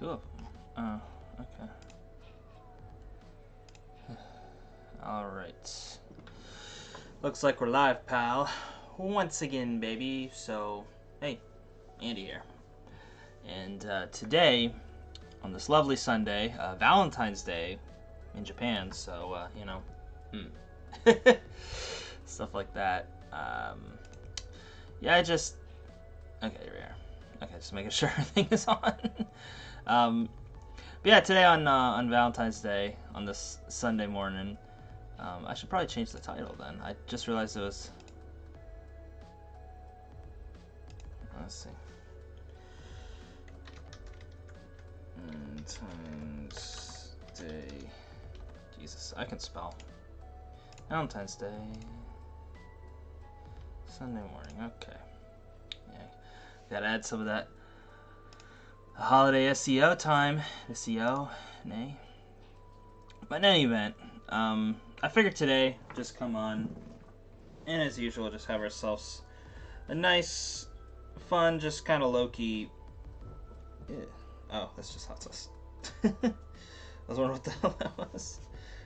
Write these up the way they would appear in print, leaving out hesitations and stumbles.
Two of them. Oh, okay. Alright. Looks like we're live, pal. Once again, baby. So, hey, Andy here. And today, on this lovely Sunday, Valentine's Day in Japan, so, you know, stuff like that. Yeah, I just... Okay, you're here. Okay, just making sure everything is on. But yeah, today on Valentine's Day, on this Sunday morning, I should probably change the title then. I just realized it was... Let's see. Valentine's Day. Jesus, I can spell. Valentine's Day. Sunday morning, okay. Yeah, gotta add some of that holiday SEO time. SEO, nay. But in any event, I figured today just come on, and as usual, just have ourselves a nice, fun, just kind of low-key. Yeah. Oh, that's just hot sauce. I was wondering what the hell that was.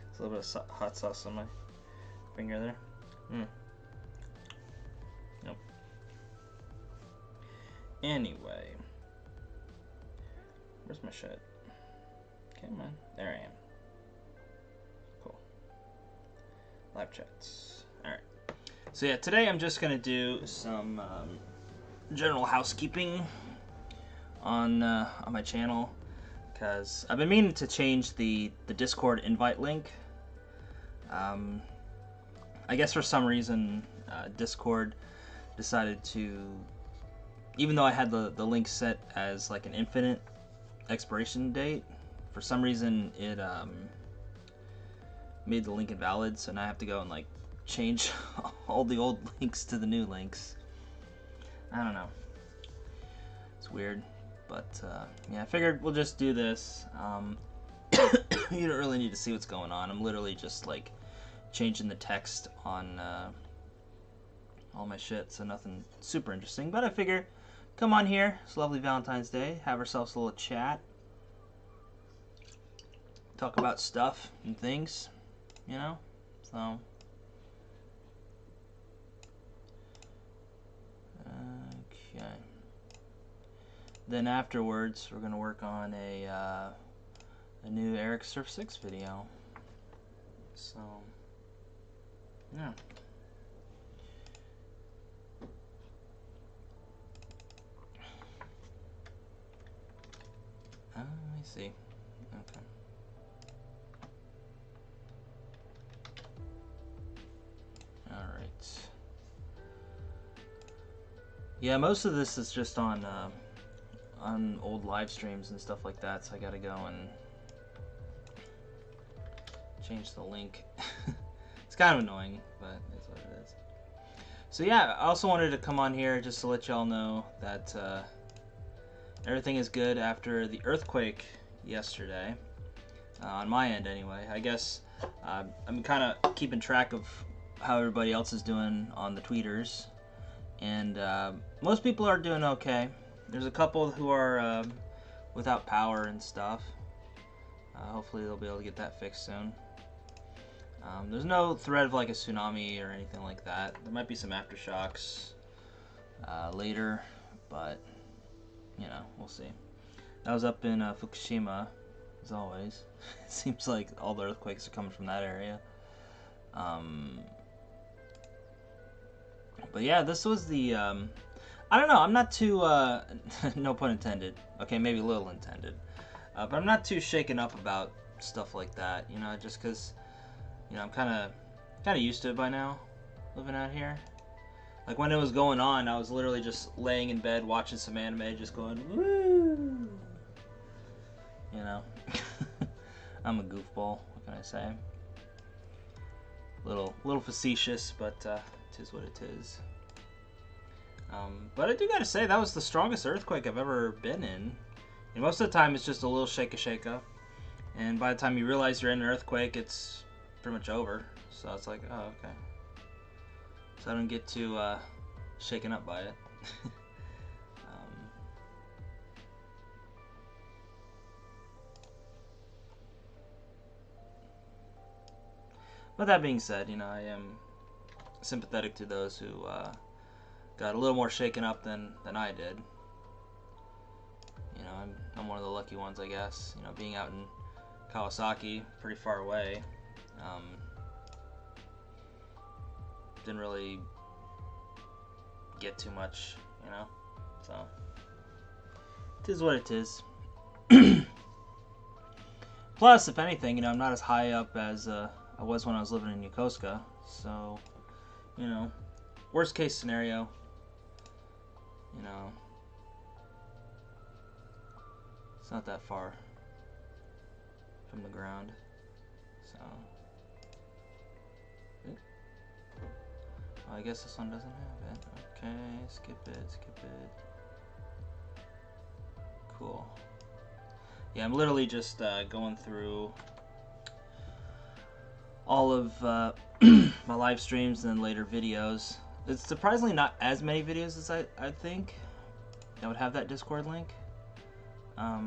There's a little bit of hot sauce on my finger there. Nope. Anyway, where's my shit? Come on, there I am. Cool. Live chats. All right. So yeah, today I'm just gonna do some general housekeeping on my channel, because I've been meaning to change the Discord invite link. I guess for some reason Discord decided to, even though I had the link set as like an infinite expiration date, for some reason it made the link invalid, so now I have to go and like change all the old links to the new links. I don't know, it's weird, but yeah, I figured we'll just do this. You don't really need to see what's going on. I'm literally just like changing the text on all my shit, so nothing super interesting, but I figure come on here, it's a lovely Valentine's Day, have ourselves a little chat, talk about stuff and things, you know, so okay. Then afterwards, we're gonna work on a new Eric Surf 6 video. So yeah. Let me see. Okay. All right. Yeah, most of this is just on old live streams and stuff like that, so I gotta go and change the link. It's kind of annoying, but it's what it is. So yeah, I also wanted to come on here just to let y'all know that everything is good after the earthquake yesterday, on my end anyway. I guess I'm kind of keeping track of how everybody else is doing on the tweeters, and most people are doing okay. There's a couple who are without power and stuff. Hopefully they'll be able to get that fixed soon. There's no threat of like a tsunami or anything like that. There might be some aftershocks later, but you know, we'll see. That was up in Fukushima, as always. It seems like all the earthquakes are coming from that area. But yeah, this was the I don't know, I'm not too no pun intended, okay, maybe a little intended, but I'm not too shaken up about stuff like that, you know, just because, you know, I'm kind of used to it by now, living out here. Like when it was going on, I was literally just laying in bed watching some anime, just going woo, you know. I'm a goofball, what can I say? Little facetious, but it is what it is. But I do gotta say, that was the strongest earthquake I've ever been in. And most of the time it's just a little shake-a, and by the time you realize you're in an earthquake, it's pretty much over. So it's like, oh, okay. So I don't get too shaken up by it. But that being said, you know, I am sympathetic to those who got a little more shaken up than I did. You know, I'm one of the lucky ones, I guess. You know, being out in Kawasaki, pretty far away, didn't really get too much, you know. So it is what it is. Plus, if anything, you know, I'm not as high up as I was when I was living in Yokosuka. So, you know, worst case scenario, you know, it's not that far from the ground. So, well, I guess this one doesn't have it. Okay, skip it, skip it. Cool. Yeah, I'm literally just going through all of my live streams and then later videos. It's surprisingly not as many videos as I think that would have that Discord link. I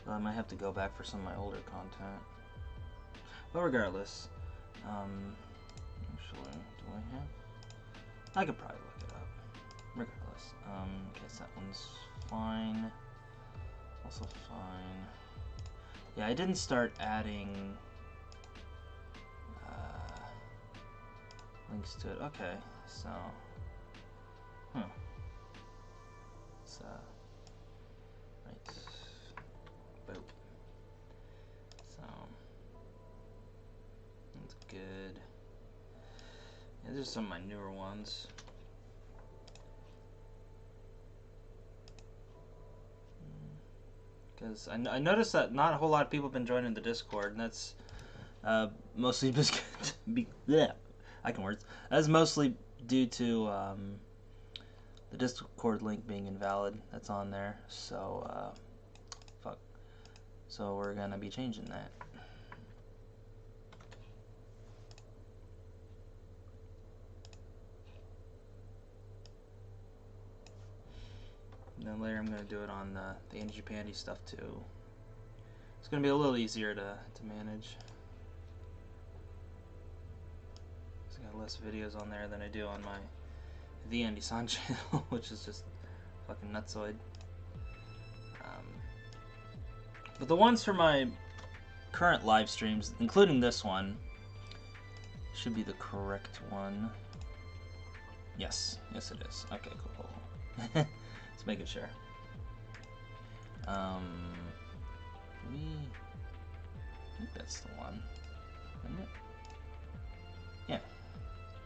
might have to go back for some of my older content. But regardless, actually, do I have? I could probably look it up. Regardless, okay, so that one's fine. Also fine. Yeah, I didn't start adding links to it. Okay, so, so, right, boop. So, that's good. Yeah, these are some of my newer ones. Because I noticed that not a whole lot of people have been joining the Discord, and that's mostly That's mostly due to the Discord link being invalid. That's on there. So fuck. So we're gonna be changing that. And then later I'm going to do it on the Energy Pandy stuff too. It's going to be a little easier to manage. I got less videos on there than I do on my The Andy-san channel, which is just fucking nutsoid. But the ones for my current live streams, including this one, should be the correct one. Yes, yes it is. Okay, cool. Let's make it sure. I think that's the one, isn't it? Yeah.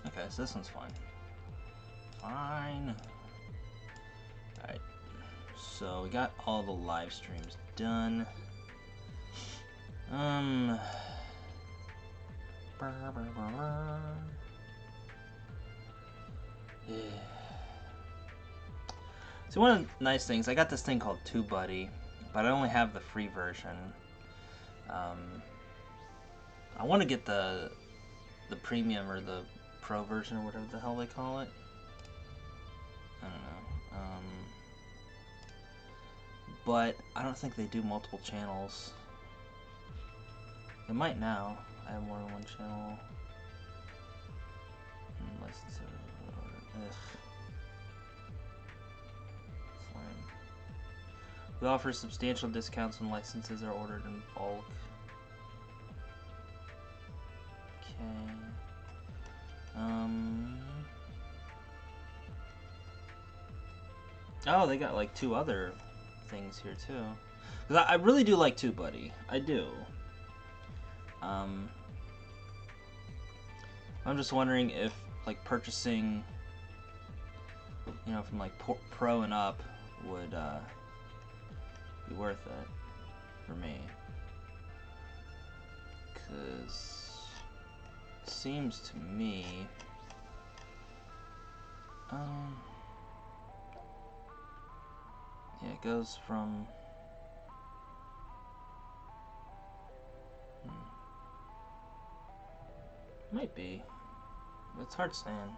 Okay, so this one's fine. Fine. Alright. So we got all the live streams done. Yeah. So one of the nice things, I got this thing called TubeBuddy, but I only have the free version. I want to get the premium or the pro version or whatever the hell they call it. I don't know. But I don't think they do multiple channels. They might now. I have more than one channel. License. We offer substantial discounts when licenses are ordered in bulk. Okay. Oh, they got like 2 other things here too. Cause I really do like TubeBuddy. I do. I'm just wondering if like purchasing, you know, from like Pro and up would be worth it for me. Cause it seems to me yeah, it goes from might be. It's hard saying.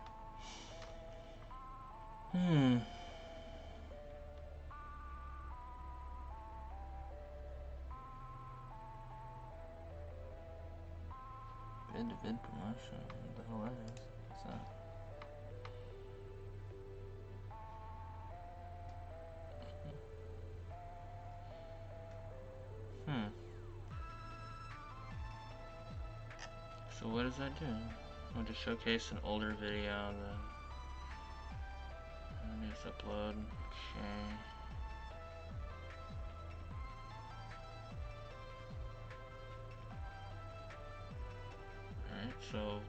Add to vid promotion. What the hell that is? What's that? So what does that do? I want to showcase an older video then. Just upload. Okay. Alright, so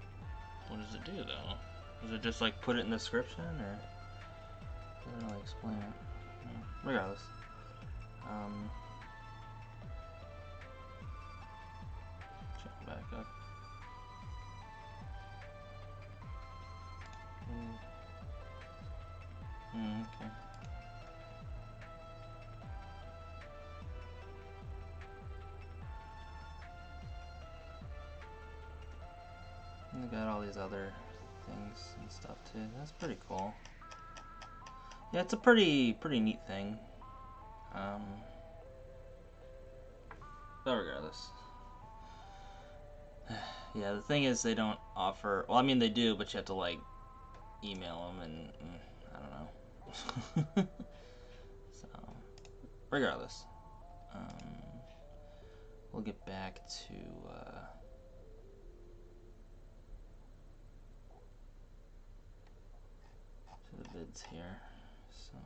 what does it do though? Does it just like put it in the description or doesn't really explain it? Regardless. Check back up. Okay. And they got all these other things and stuff too. That's pretty cool. Yeah, it's a pretty neat thing. But regardless. Yeah, the thing is they don't offer, well, I mean they do, but you have to like email them and I don't know. So, regardless. We'll get back to the vids here. So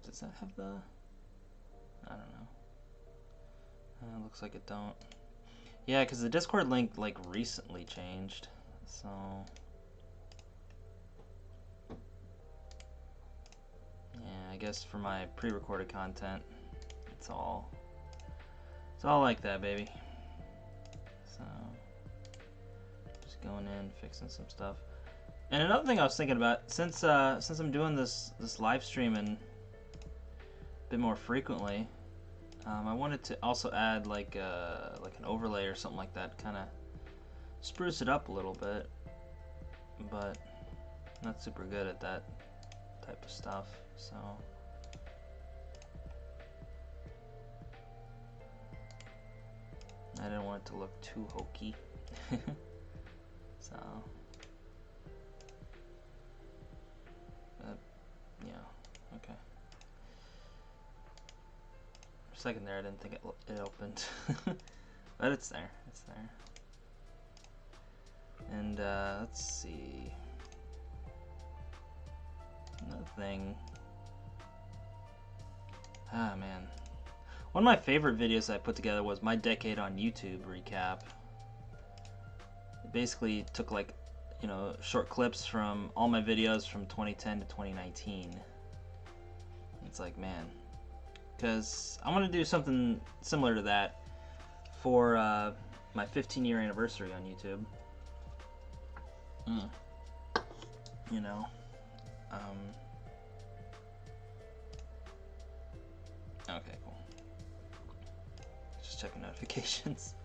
does that have the? I don't know. Looks like it don't. Yeah, because the Discord link like recently changed. So yeah, I guess for my pre-recorded content, it's all like that, baby. So just going in, fixing some stuff. And another thing I was thinking about, since I'm doing this live streaming a bit more frequently, I wanted to also add like an overlay or something like that, kind of spruce it up a little bit, but I'm not super good at that type of stuff. So I didn't want it to look too hokey. So yeah, okay. For a second there, I didn't think it opened, but it's there. It's there. And let's see. Another thing. Ah, man. One of my favorite videos I put together was my decade on YouTube recap. It basically took like, you know, short clips from all my videos from 2010 to 2019. It's like, man, because I want to do something similar to that for my 15-year anniversary on YouTube. You know, okay, cool. Just checking notifications.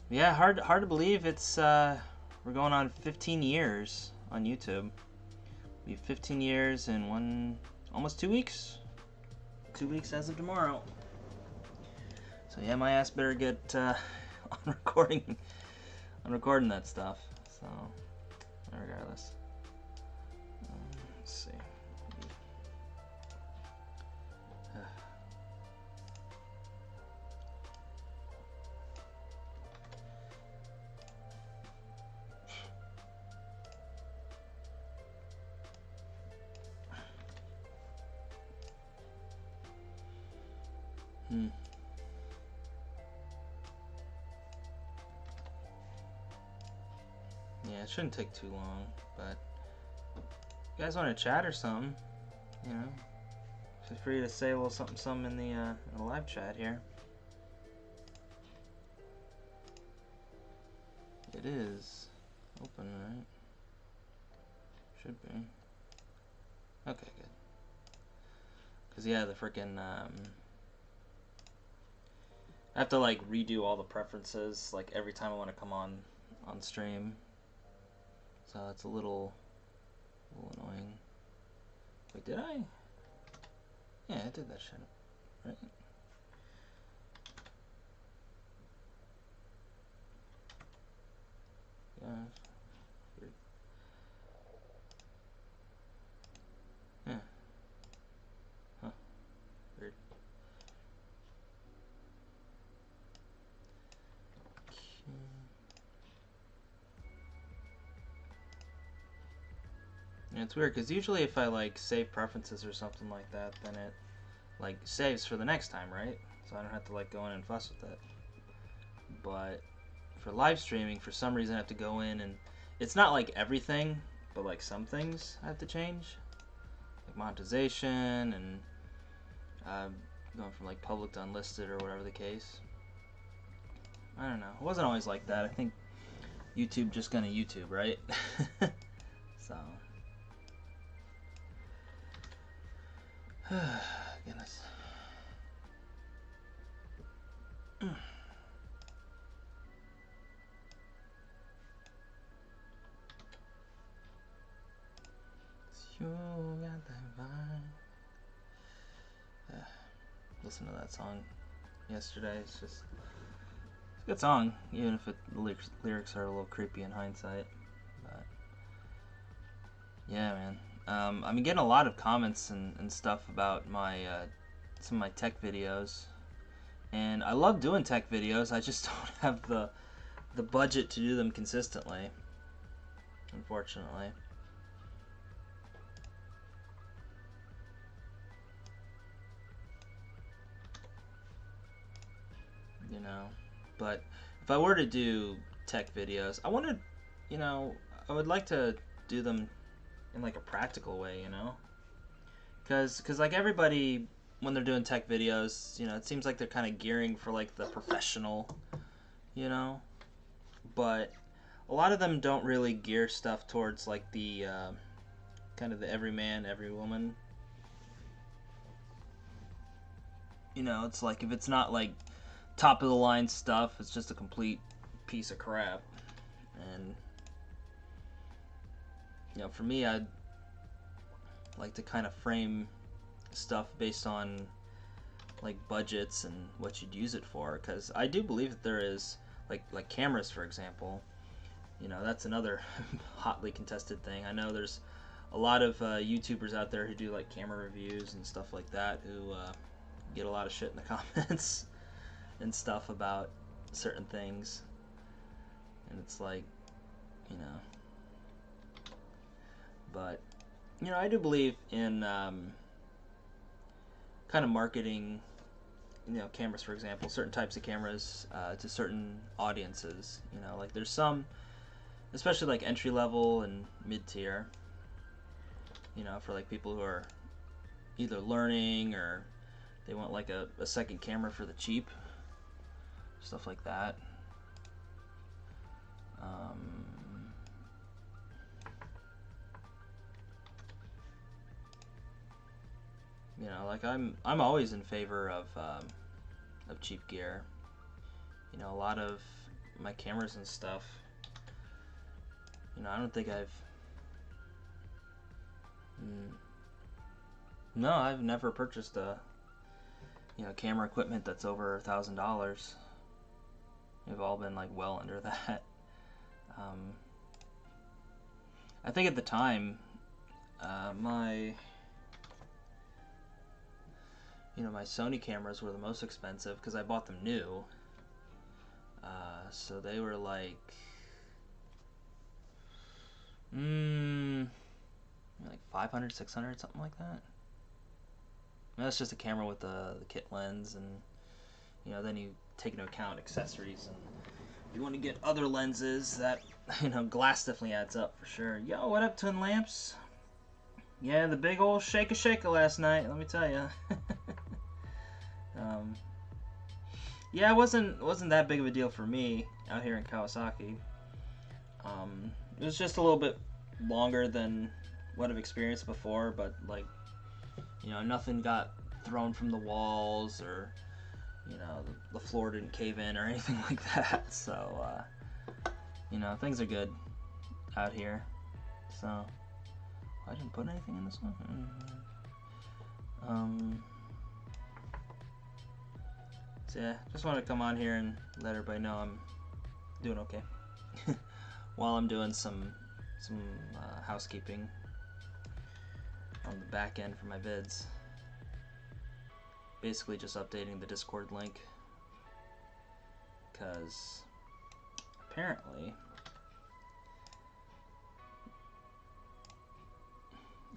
Yeah, hard to believe it's we're going on 15 years on YouTube. We've 15 years in almost 2 weeks. 2 weeks as of tomorrow. So yeah, my ass better get on recording that stuff. So regardless, let's see. Yeah, it shouldn't take too long, but if you guys want to chat or something, you know, feel free to say a little something in the live chat here. It is open, right? Should be. Okay, good. Cause yeah, the frickin' I have to like redo all the preferences like every time I want to come on stream. So it's a little annoying. Wait, did I? Yeah, I did that shit, right? Yeah. Weird. Yeah. Huh. Weird. Okay. Yeah, it's weird because usually if I like save preferences or something like that, then it like saves for the next time, right? So I don't have to like go in and fuss with it. But for live streaming, for some reason I have to go in, and it's not like everything, but like some things I have to change, like monetization and going from like public to unlisted or whatever the case. I don't know. It wasn't always like that. I think YouTube just gonna YouTube, right? So goodness. You got that vibe. Listen to that song yesterday. It's a good song, even if the lyrics are a little creepy in hindsight. But yeah, man. I've been getting a lot of comments and stuff about my some of my tech videos, and I love doing tech videos. I just don't have the budget to do them consistently, unfortunately. You know, but if I were to do tech videos, I want to, you know, I would like to do them in like a practical way, you know, because like everybody when they're doing tech videos, you know, it seems like they're kind of gearing for like the professional, you know, but a lot of them don't really gear stuff towards like the kind of the every man, every woman. You know, it's like if it's not like top of the line stuff, it's just a complete piece of crap. And you know, for me, I'd like to kind of frame stuff based on like budgets and what you'd use it for, because I do believe that there is like cameras, for example. You know, that's another hotly contested thing. I know there's a lot of YouTubers out there who do like camera reviews and stuff like that who get a lot of shit in the comments and stuff about certain things, and it's like, you know, but you know, I do believe in kind of marketing, you know, cameras, for example, certain types of cameras to certain audiences. You know, like there's some, especially like entry level and mid tier, you know, for like people who are either learning or they want like a second camera for the cheap, stuff like that. You know, like I'm always in favor of cheap gear. You know, a lot of my cameras and stuff, you know, I don't think no, I've never purchased a, you know, camera equipment that's over $1,000. They've all been like well under that. I think at the time, my Sony cameras were the most expensive because I bought them new. So they were like, like 500, 600, something like that. That's just a camera with the kit lens, and you know, then you take into account accessories, and you want to get other lenses that, you know, glass definitely adds up for sure. Yo, what up, Twin Lamps? Yeah, the big old shaker last night, let me tell you. Yeah, it wasn't that big of a deal for me out here in Kawasaki. It was just a little bit longer than what I've experienced before, but like, you know, nothing got thrown from the walls, or you know, the floor didn't cave in or anything like that. So you know, things are good out here. So I didn't put anything in this one. So yeah, just wanted to come on here and let everybody know I'm doing okay while I'm doing some housekeeping on the back end for my vids. Basically just updating the Discord link, because apparently,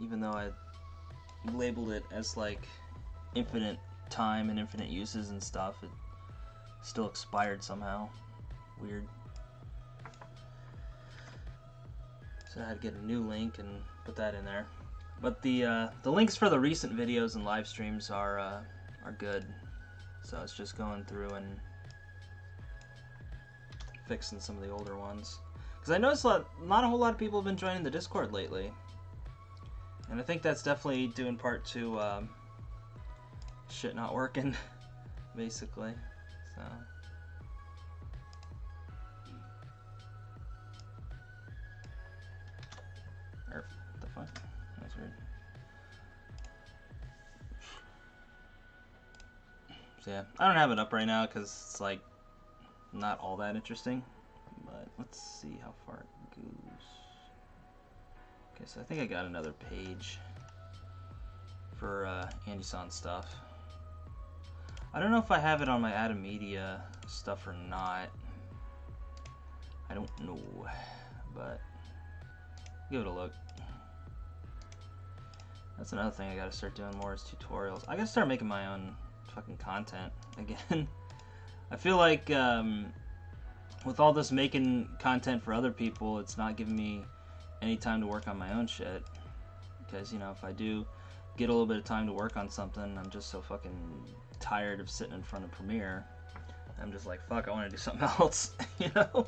even though I labeled it as like infinite time and infinite uses and stuff, it still expired somehow. Weird. So I had to get a new link and put that in there. But the links for the recent videos and live streams are good. So it's just going through and fixing some of the older ones. Because I noticed not a whole lot of people have been joining the Discord lately. And I think that's definitely due in part to shit not working, basically. So. What the fuck? That's weird. So yeah, I don't have it up right now because it's like not all that interesting. But let's see how far it goes. Okay, so I think I got another page for Andy-san stuff. I don't know if I have it on my Atom Media stuff or not. I don't know, but give it a look. That's another thing I gotta start doing more is tutorials. I gotta start making my own fucking content again. I feel like with all this making content for other people, it's not giving me any time to work on my own shit. Because, you know, if I do get a little bit of time to work on something, I'm just so fucking tired of sitting in front of Premiere. I'm just like, fuck, I want to do something else, you know?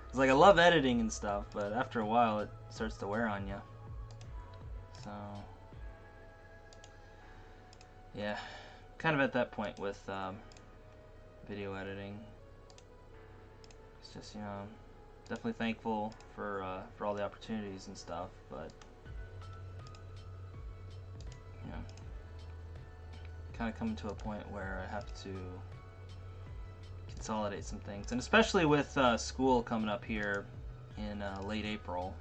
It's like I love editing and stuff, but after a while it starts to wear on you. So, yeah, kind of at that point with video editing. It's just, you know, definitely thankful for all the opportunities and stuff, but you know, kind of coming to a point where I have to consolidate some things, and especially with school coming up here in late April.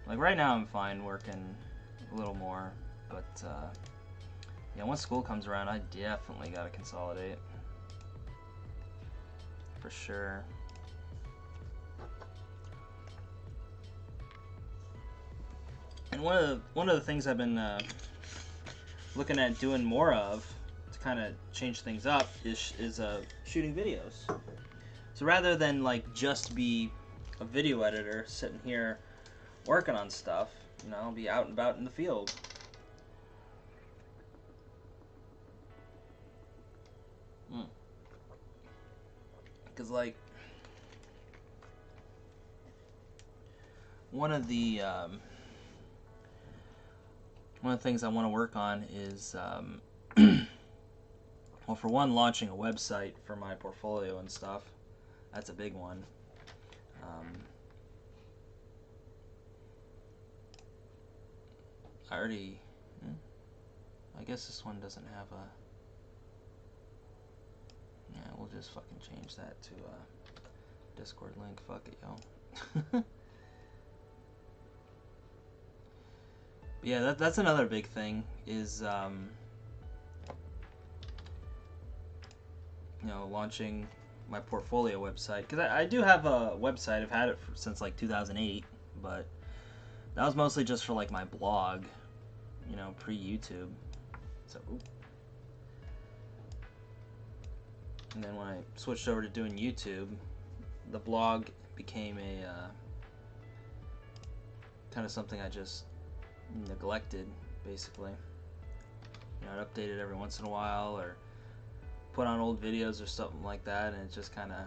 Like right now I'm fine working a little more, but yeah, once school comes around, I definitely gotta consolidate. For sure. And one of the things I've been looking at doing more of to kind of change things up is shooting videos. So rather than like just be a video editor sitting here working on stuff, you know, I'll be out and about in the field. Because like one of the things I want to work on is well, for one, launching a website for my portfolio and stuff. That's a big one. I already I guess this one doesn't have a... Yeah, we'll just fucking change that to a Discord link. Fuck it, yo. Yeah, that's another big thing is, you know, launching my portfolio website. Because I do have a website. I've had it since like 2008, but that was mostly just for like my blog, you know, pre-YouTube. So, and then when I switched over to doing YouTube, the blog became a kind of something I just neglected, basically. You know, I'd update it every once in a while, or put on old videos or something like that, and it's just kind of,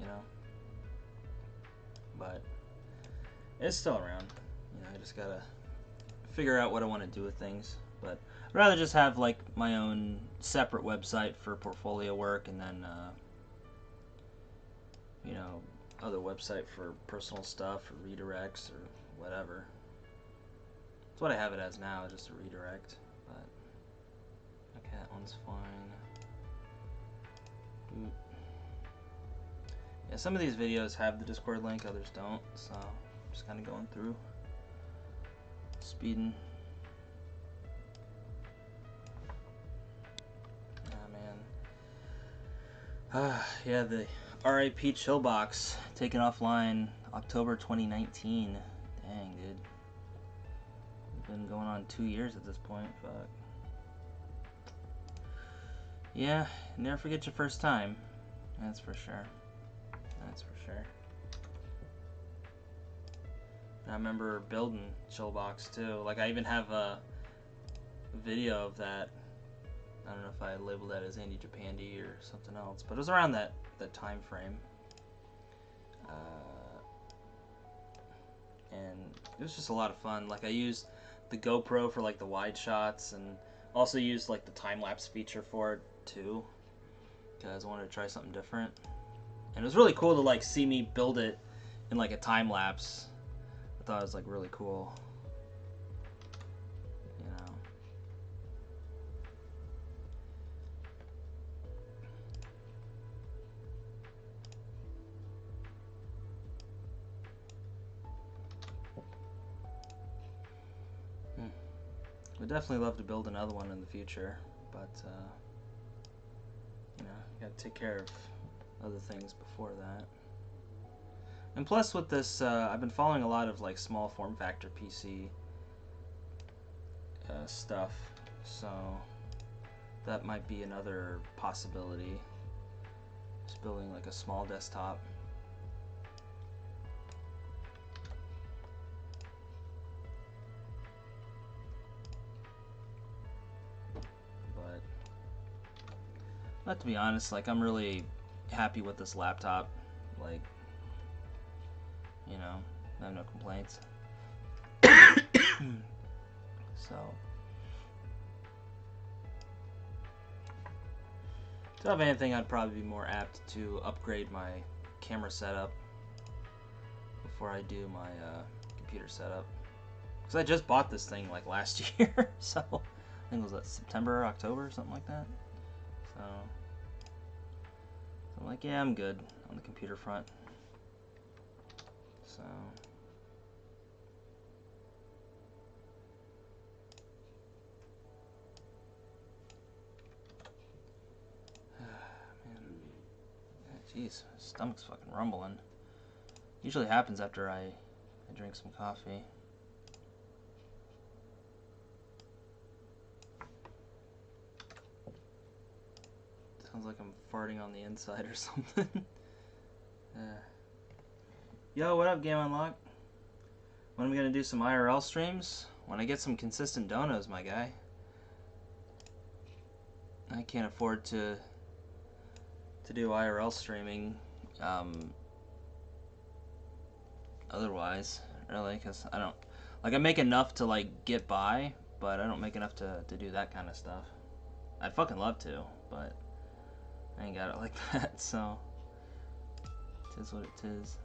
you know. But it's still around. You know, I just gotta figure out what I want to do with things. But I'd rather just have like my own separate website for portfolio work, and then you know, other website for personal stuff or redirects or whatever. That's what I have it as now, just a redirect. But okay, that one's fine. Boop. Yeah, some of these videos have the Discord link, others don't, so I'm just kind of going through, speeding. Yeah, the RIP Chillbox taken offline October 2019. Dang, dude. It's been going on 2 years at this point. Fuck. Yeah, never forget your first time. That's for sure. That's for sure. I remember building Chillbox too. Like, I even have a video of that. I don't know if I labeled that as Andy Japandi or something else, but it was around that time frame. And it was just a lot of fun. Like, I used the GoPro for like the wide shots, and also used like the time-lapse feature for it too, because I wanted to try something different. And it was really cool to like see me build it in like a time-lapse. I thought it was like really cool. Would definitely love to build another one in the future, but you know, you gotta take care of other things before that. And plus, with this, I've been following a lot of like small form factor PC stuff, so that might be another possibility. Just building like a small desktop. But to be honest, like, I'm really happy with this laptop. Like, you know, I have no complaints. So, if anything, I'd probably be more apt to upgrade my camera setup before I do my computer setup. Because I just bought this thing like last year, so I think it was like September or October, something like that. So I'm like, yeah, I'm good on the computer front. So man, jeez, my stomach's fucking rumbling. Usually happens after I drink some coffee. Sounds like I'm farting on the inside or something. Yo, what up, Game Unlock? When am I gonna do some IRL streams? When I get some consistent donos, my guy. I can't afford to do IRL streaming otherwise, really, because I don't, like, I make enough to like get by, but I don't make enough to do that kind of stuff. I'd fucking love to, but I ain't got it like that, so it is what it is.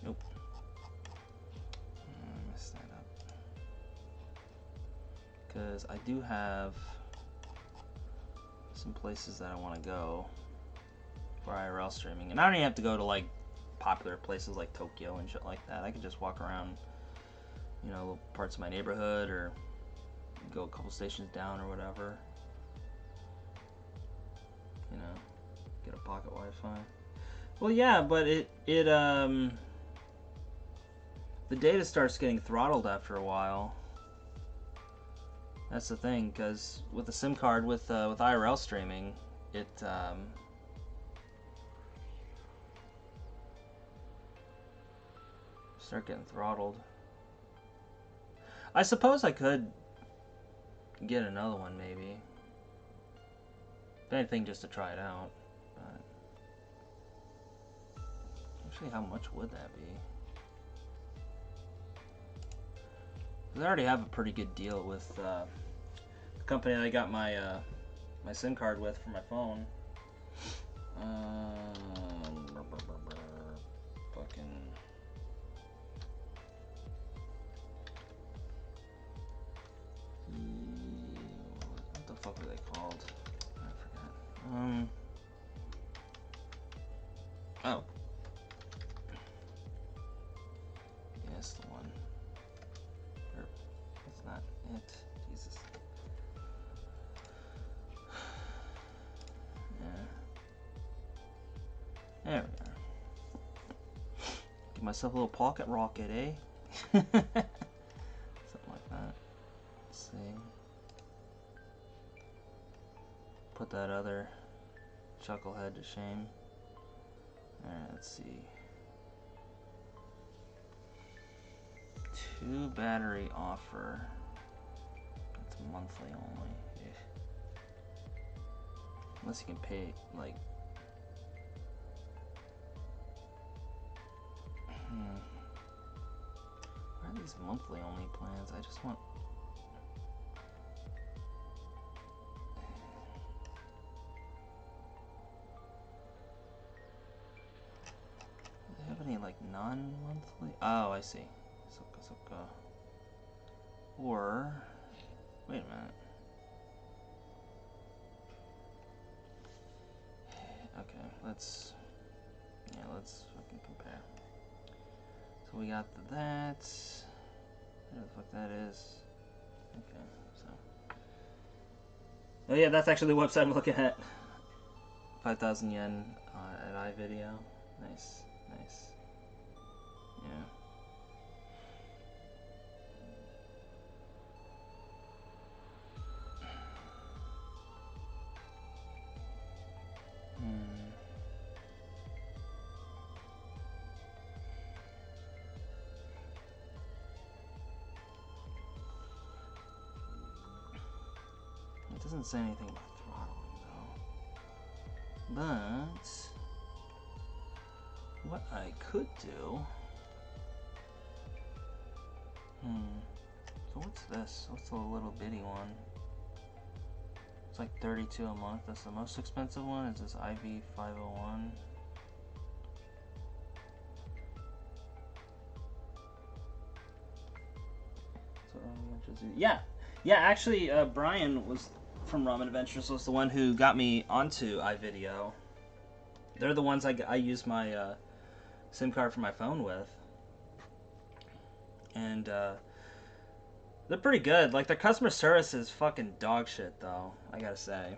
Nope. I messed that up. Because I do have some places that I want to go for IRL streaming. And I don't even have to go to like popular places like Tokyo and shit like that. I could just walk around, you know, little parts of my neighborhood, or go a couple stations down or whatever. You know, get a pocket Wi-Fi. Well, yeah, but the data starts getting throttled after a while. That's the thing, because with the SIM card with IRL streaming, it start getting throttled. I suppose I could get another one, maybe. If anything, just to try it out. But actually, how much would that be? Because I already have a pretty good deal with the company that I got my my SIM card with for my phone. Fucking. What the fuck were they called? I forgot. Oh. Yes, the one. Or, that's not it. Jesus. Yeah. There we are. Give myself a little pocket rocket, eh? Something like that. Let's see. Put that other chucklehead to shame. Alright, let's see. 2 battery offer. That's monthly only. Ugh. Unless you can pay, like... Why are these monthly only plans? I just want... Do they have any, like, non-monthly? Oh, I see. So. Or... Wait a minute. Okay, let's fucking compare. So we got that. Where the fuck that is. Okay, so. Oh yeah, that's actually the website I'm looking at. 5,000 yen at iVideo. Nice, nice. Yeah. It doesn't say anything about throttling though. But what I could do. So what's this? What's the little bitty one? It's like 32 a month. That's the most expensive one. Is this IV 501? Yeah, actually, Brian was from Ramen Adventures was the one who got me onto iVideo. They're the ones I use my SIM card for my phone with. And they're pretty good. Like, their customer service is fucking dog shit, though, I gotta say.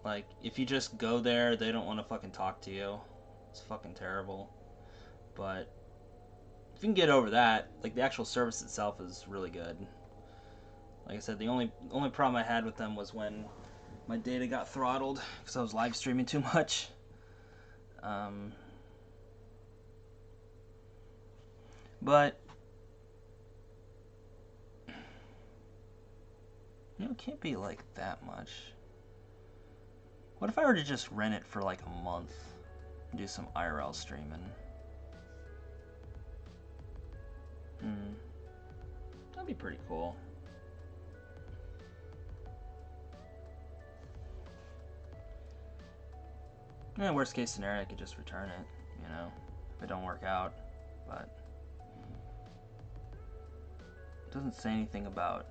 Like, if you just go there, they don't want to fucking talk to you. It's fucking terrible. But if you can get over that, like, the actual service itself is really good. Like I said, the only problem I had with them was when my data got throttled because I was live streaming too much. But you know, it can't be like that much. What if I were to just rent it for like a month and do some IRL streaming? That'd be pretty cool. Yeah, worst case scenario, I could just return it, you know, if it don't work out. But it doesn't say anything about...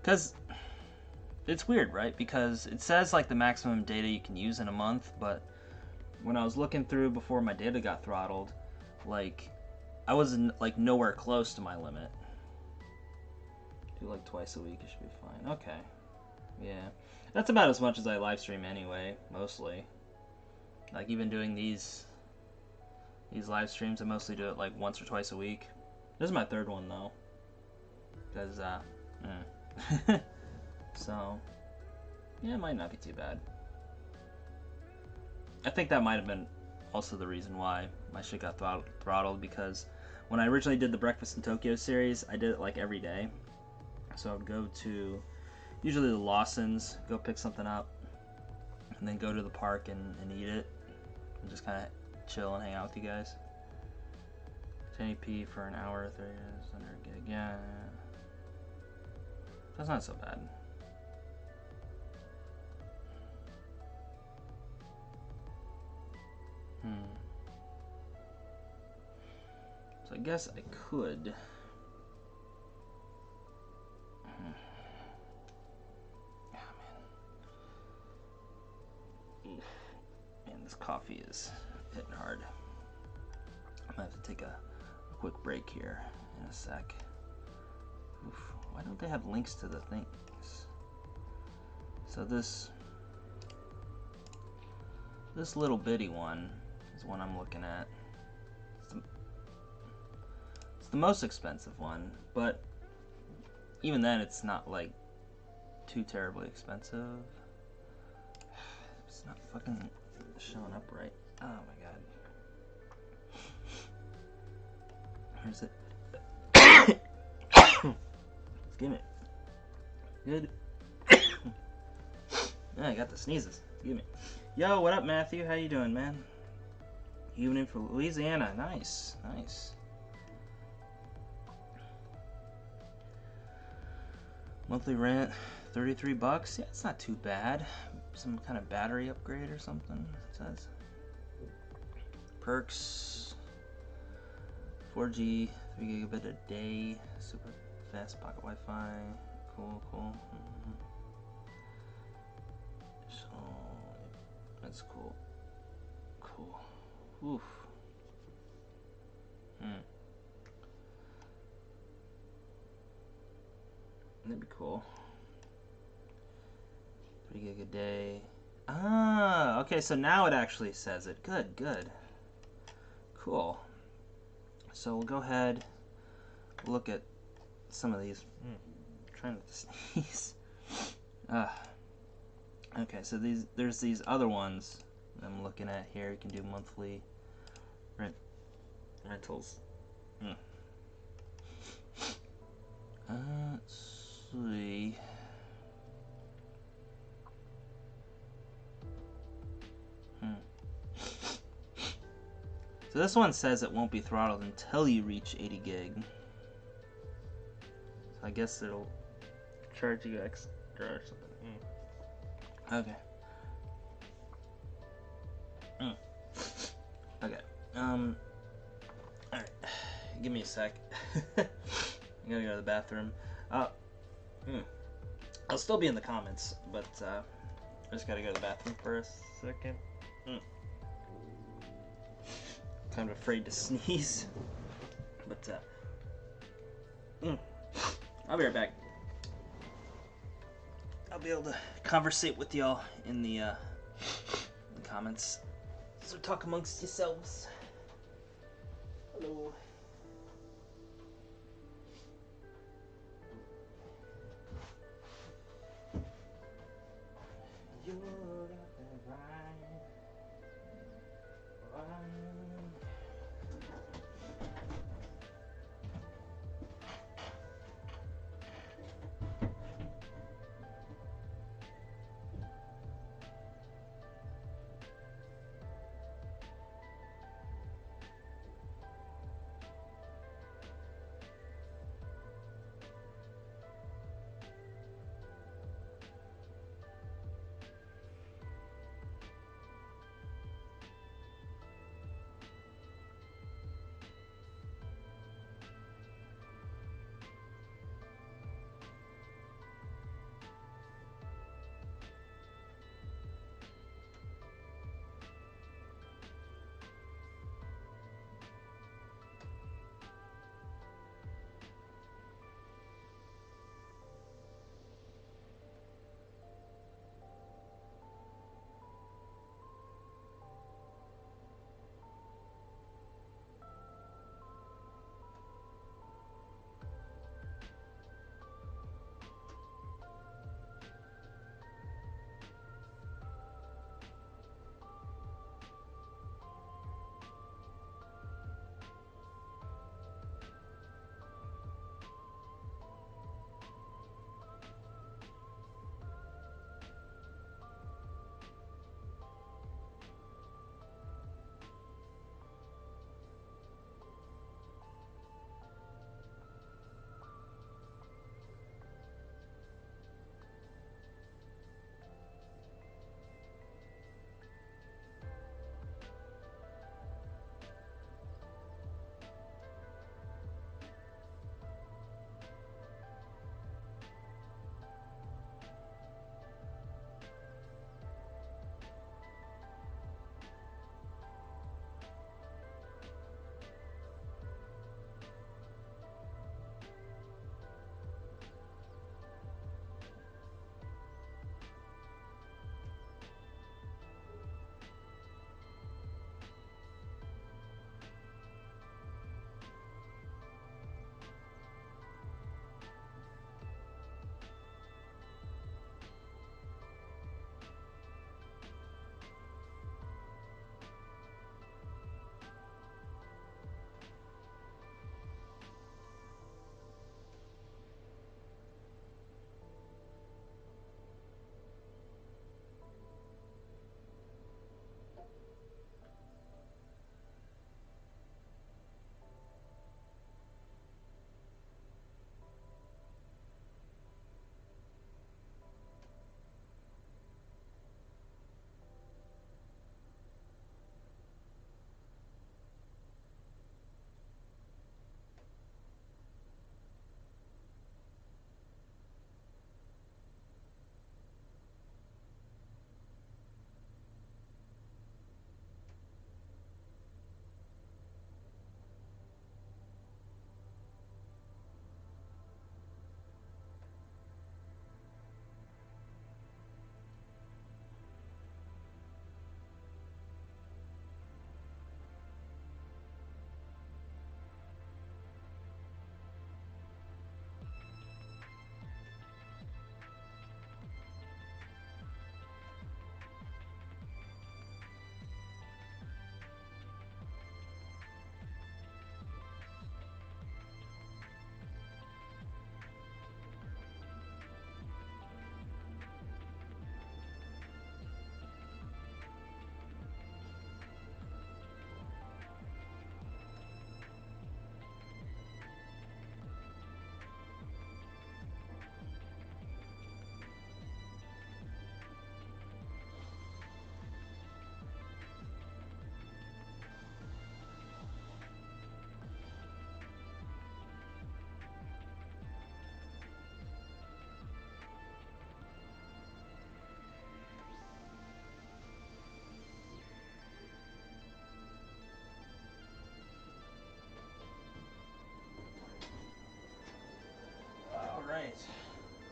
Because it's weird, right? Because it says like the maximum data you can use in a month, but when I was looking through before my data got throttled, like, I was like nowhere close to my limit. Do like twice a week, it should be fine. Okay. Yeah. That's about as much as I live stream anyway, mostly. Like, even doing these live streams, I mostly do it like once or twice a week. This is my third one though. Because, so, yeah, it might not be too bad. I think that might have been also the reason why my shit got throttled, because when I originally did the Breakfast in Tokyo series, I did it like every day. So I would go to usually the Lawson's, go pick something up, and then go to the park and eat it, and just kind of chill and hang out with you guys. 1080p for an hour, 30 minutes, 100 gig, yeah. That's not so bad. So I guess I could. Man, this coffee is hitting hard. I'm gonna have to take a quick break here in a sec. Oof. Why don't they have links to the things? So this little bitty one is one I'm looking at. It's the most expensive one, but even then it's not like too terribly expensive. It's not fucking showing up right. Oh my god. Where's it? Give me. Good. Yeah, I got the sneezes. Give me. Yo, what up, Matthew? How you doing, man? Evening for Louisiana. Nice, nice. Monthly rent, $33. Yeah, it's not too bad. Some kind of battery upgrade or something, it says. Perks, 4G, 3 gigabit a day, super fast pocket Wi-Fi. Cool, cool. So, that's cool. Cool. Oof. That'd be cool. 3 gig a day. Ah, okay, so now it actually says it. Good, good. Cool. So we'll go ahead, look at some of these. Trying not to sneeze. Okay, so there's these other ones I'm looking at here. You can do monthly rentals. Let's see. So this one says it won't be throttled until you reach 80 gig. So I guess it'll charge you extra or something. Okay. Okay. Alright. Give me a sec. I gotta go to the bathroom. I'll still be in the comments, but I just gotta go to the bathroom for a second. Kind of afraid to sneeze. But I'll be right back. I'll be able to conversate with y'all in the comments. So talk amongst yourselves. Hello. You got the right.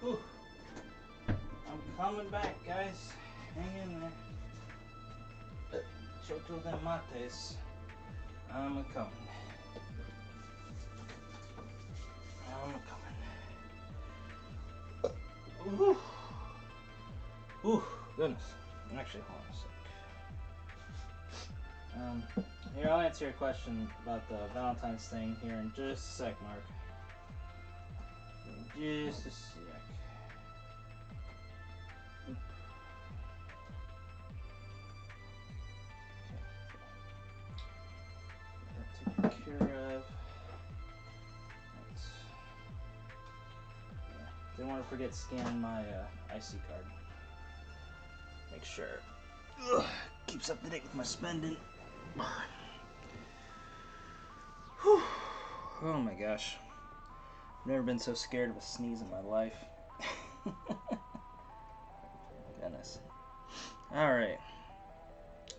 Whew. I'm coming back, guys. Hang in there. Choclo de mates. I'm coming. I'm coming. Ooh. Ooh, goodness. Actually, hold on a sec. Here, I'll answer your question about the Valentine's thing here in just a sec, Mark. Just a sec. That taken care of. Didn't want to forget to scan my IC card. Make sure. Ugh, keeps up to date with my spending. Whew. Oh my gosh. I've never been so scared of a sneeze in my life. Goodness. Alright.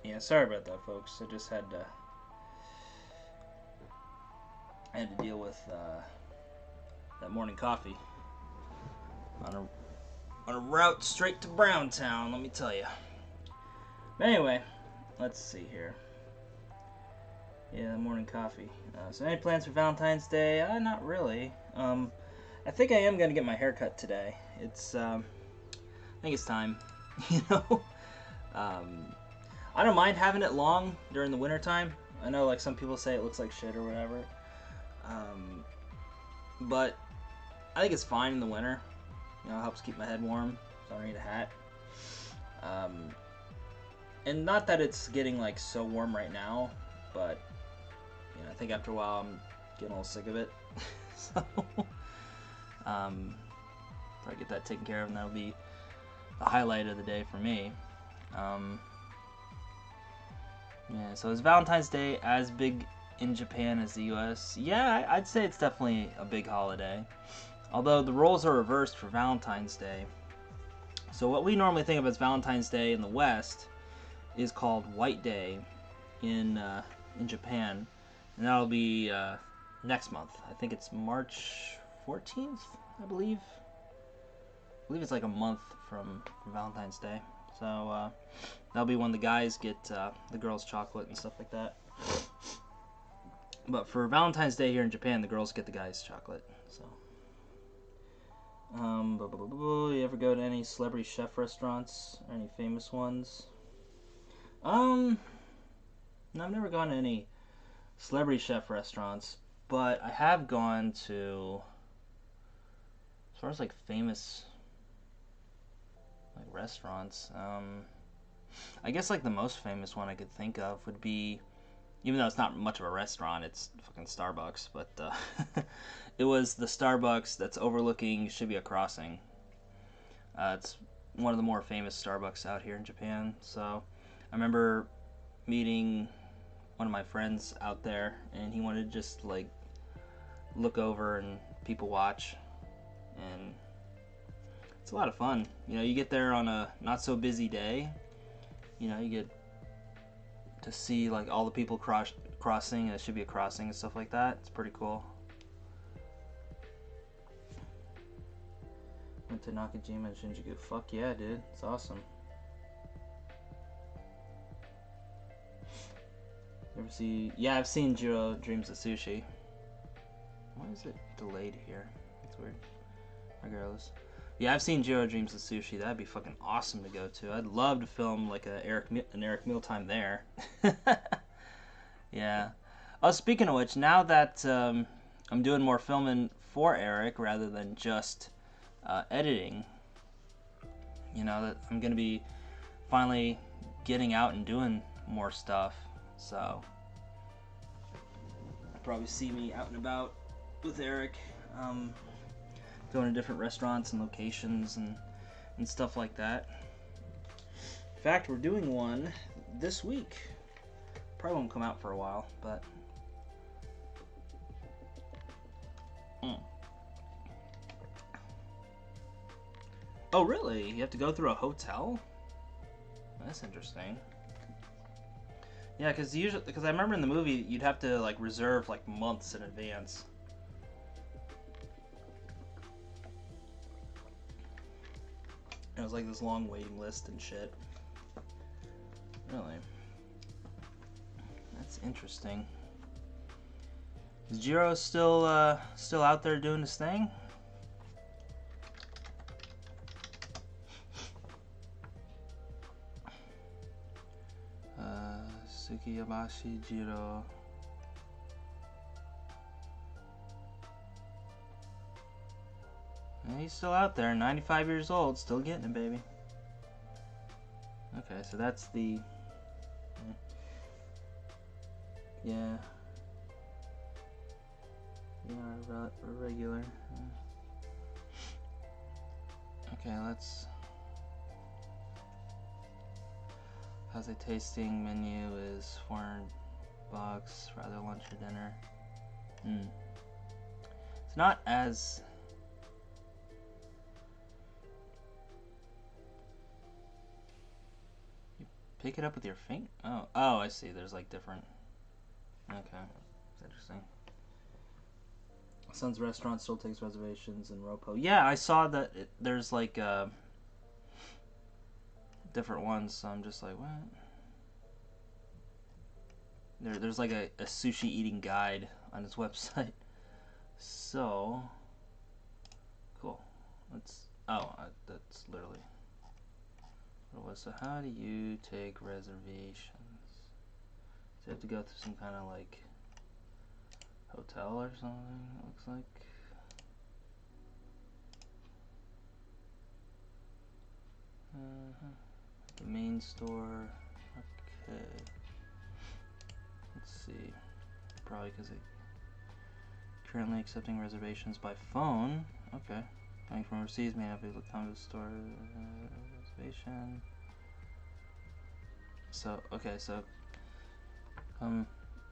Yeah, sorry about that, folks. I just had to deal with that morning coffee on a route straight to Browntown, let me tell you. But anyway, let's see here. Yeah, morning coffee. So any plans for Valentine's Day? Not really. I think I am gonna get my hair cut today. It's I think it's time. You know, I don't mind having it long during the winter time. I know, like, some people say it looks like shit or whatever. But I think it's fine in the winter. You know, it helps keep my head warm, so I don't need a hat. And not that it's getting, like, so warm right now, but, you know, I think after a while I'm getting a little sick of it. So, probably get that taken care of, and that'll be the highlight of the day for me. Yeah, so is Valentine's Day as big in Japan as the US? Yeah, I'd say it's definitely a big holiday. Although the roles are reversed for Valentine's Day. So what we normally think of as Valentine's Day in the West is called White Day in Japan. And that'll be next month. I think it's March 14th, I believe. I believe it's like a month from Valentine's Day. So that'll be when the guys get the girls chocolate and stuff like that. But for Valentine's Day here in Japan, the girls get the guys chocolate. So, you ever go to any celebrity chef restaurants? Or any famous ones? No, I've never gone to any celebrity chef restaurants, but I have gone to, as far as like famous like restaurants, I guess like the most famous one I could think of would be, even though it's not much of a restaurant, it's fucking Starbucks, but it was the Starbucks that's overlooking Shibuya Crossing. It's one of the more famous Starbucks out here in Japan. So I remember meeting one of my friends out there, and he wanted to just like look over and people watch, and it's a lot of fun. You know, you get there on a not so busy day, you know, you get to see like all the people crossing, and it should be a crossing and stuff like that. It's pretty cool. Went to Nakajima and Shinjuku. Fuck yeah, dude. It's awesome. You ever see... Yeah, I've seen Jiro Dreams of Sushi. Why is it delayed here? It's weird. Regardless. Yeah, I've seen Jiro Dreams of Sushi. That'd be fucking awesome to go to. I'd love to film like an Eric mealtime there. Yeah. Oh, speaking of which, now that I'm doing more filming for Eric rather than just editing, you know, that I'm gonna be finally getting out and doing more stuff. So you'll probably see me out and about with Eric, going to different restaurants and locations and stuff like that. In fact, we're doing one this week. Probably won't come out for a while, but Oh, really? You have to go through a hotel? That's interesting. Yeah, because I remember in the movie you'd have to like reserve like months in advance. It was like this long waiting list and shit. Really? That's interesting. Is Jiro still out there doing his thing? Tsukiyabashi Jiro. And he's still out there, 95 years old, still getting it, baby. Okay, so that's the... Yeah. Yeah, regular. Okay, let's... How's a tasting menu is $400 for either lunch or dinner. It's not as... You pick it up with your finger? Oh, I see. There's like different... Okay, it's interesting. Son's restaurant still takes reservations in Ropo. Yeah, I saw that there's like different ones, so I'm just like, what? There's like a sushi eating guide on his website. So cool. That's literally what it was. So how do you take reservations? So you have to go through some kind of like hotel or something, it looks like. The main store. Okay. Let's see. Probably because they currently accepting reservations by phone. Okay. Coming from overseas may not be able to come to the store. Reservation. So, okay, so to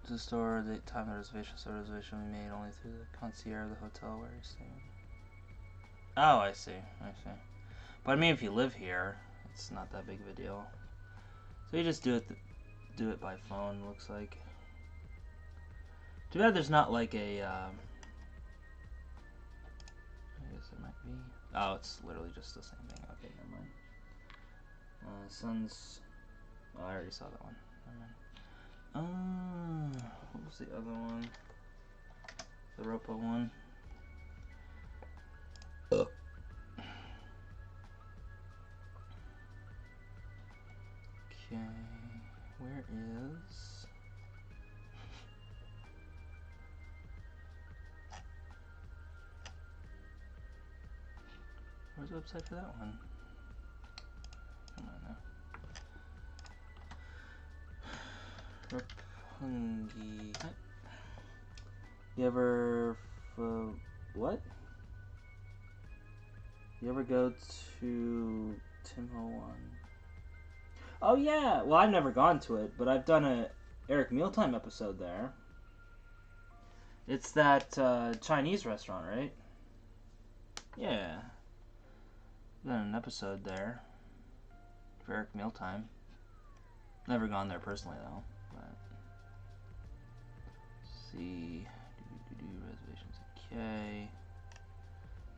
the store, the time of the reservation, so reservation will be made only through the concierge of the hotel where you're staying. Oh, I see. But I mean, if you live here, it's not that big of a deal. So you just do it by phone. Looks like. Too bad there's not like a. I guess it might be. Oh, it's literally just the same thing. Okay, never mind. Son's. Oh, I already saw that one. Never mind. What was the other one? The Ropo one. Okay, where is... Where's the website for that one? Come on now. Roppongi. You ever... what? You ever go to Tim-Ho-Wan? Oh yeah! Well, I've never gone to it, but I've done a Eric Mealtime episode there. It's that Chinese restaurant, right? Yeah. I've done an episode there for Eric Mealtime. Never gone there personally though. But let's see. Reservations. Okay.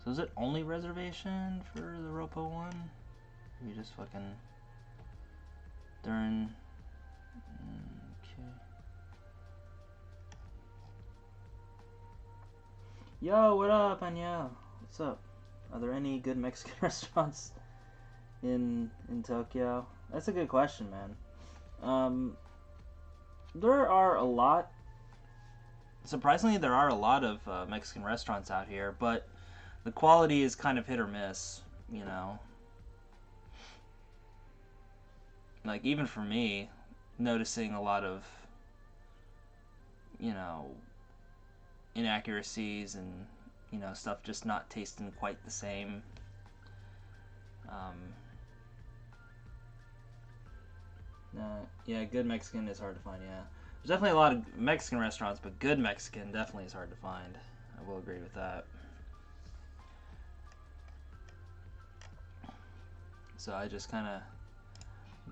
So is it only reservation for the Ropo one? Or you just fucking during... Okay. Yo, what up, Anya? What's up? Are there any good Mexican restaurants in Tokyo? That's a good question, man. There are a lot. Surprisingly, there are a lot of Mexican restaurants out here, but the quality is kind of hit or miss, you know. Like, even for me, noticing a lot of, you know, inaccuracies and, you know, stuff just not tasting quite the same. Yeah, good Mexican is hard to find, yeah. There's definitely a lot of Mexican restaurants, but good Mexican definitely is hard to find. I will agree with that. So I just kind of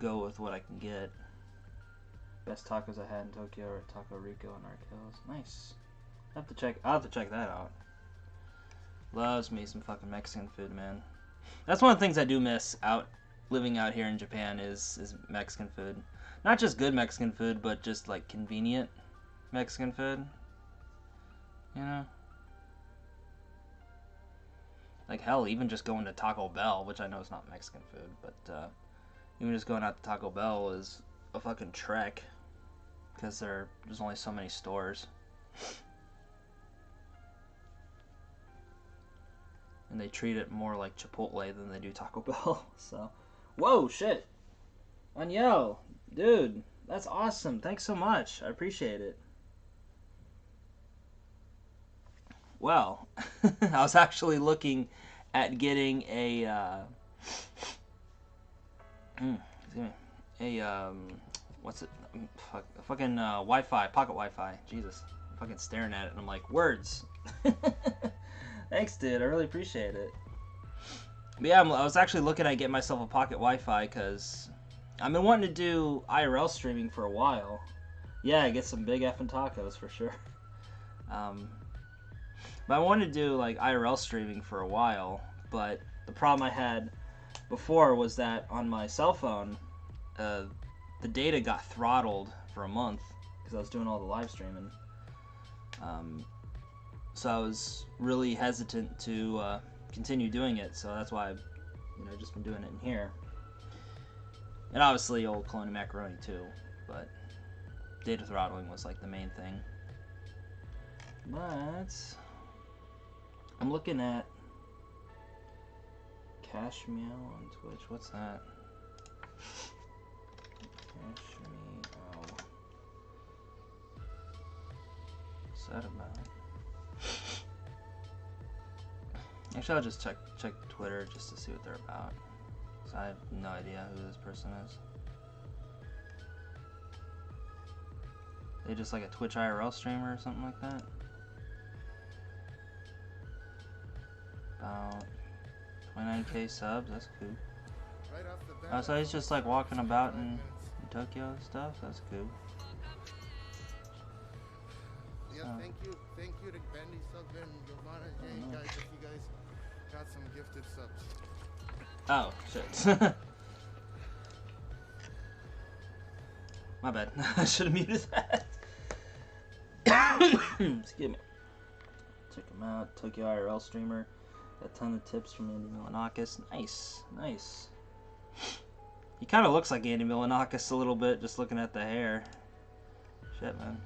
go with what I can get. Best tacos I had in Tokyo are Taco Rico and Arkells. Nice. I'll have to check that out. Loves me some fucking Mexican food, man. That's one of the things I do miss living out here in Japan is Mexican food. Not just good Mexican food, but just like convenient Mexican food. You know? Like hell, even just going to Taco Bell, which I know is not Mexican food, but even just going out to Taco Bell is a fucking trek. Because there's only so many stores. And they treat it more like Chipotle than they do Taco Bell. So, whoa, shit. Aniel, dude, that's awesome. Thanks so much. I appreciate it. Well, I was actually looking at getting a what's it? Fucking Wi-Fi, pocket Wi-Fi. Jesus, I'm fucking staring at it, and I'm like, words. Thanks, dude. I really appreciate it. But yeah, I was actually looking at getting myself a pocket Wi-Fi because I've been wanting to do IRL streaming for a while. Yeah, get some big effing tacos for sure. But I wanted to do like IRL streaming for a while. But the problem I had before was that on my cell phone, the data got throttled for a month because I was doing all the live streaming. So I was really hesitant to continue doing it. So that's why I've just been doing it in here. And obviously old clone macaroni too, but data throttling was like the main thing. But I'm looking at Cash Meow on Twitch. What's that? Cash Meow. What's that about? Actually, I'll just check Twitter just to see what they're about. So I have no idea who this person is. They just like a Twitch IRL streamer or something like that? About 29k subs, that's cool. Oh, so he's just like walking about in Tokyo and stuff, that's cool. Yeah, thank you to Bendy Sub and Giovanna Jane, guys, if you guys got some gifted subs. Oh, shit. My bad. I should have muted that. Excuse me. Check him out. Tokyo IRL streamer. Got a ton of tips from Andy Milanakis. Nice. Nice. He kind of looks like Andy Milanakis a little bit, just looking at the hair. Shit, man.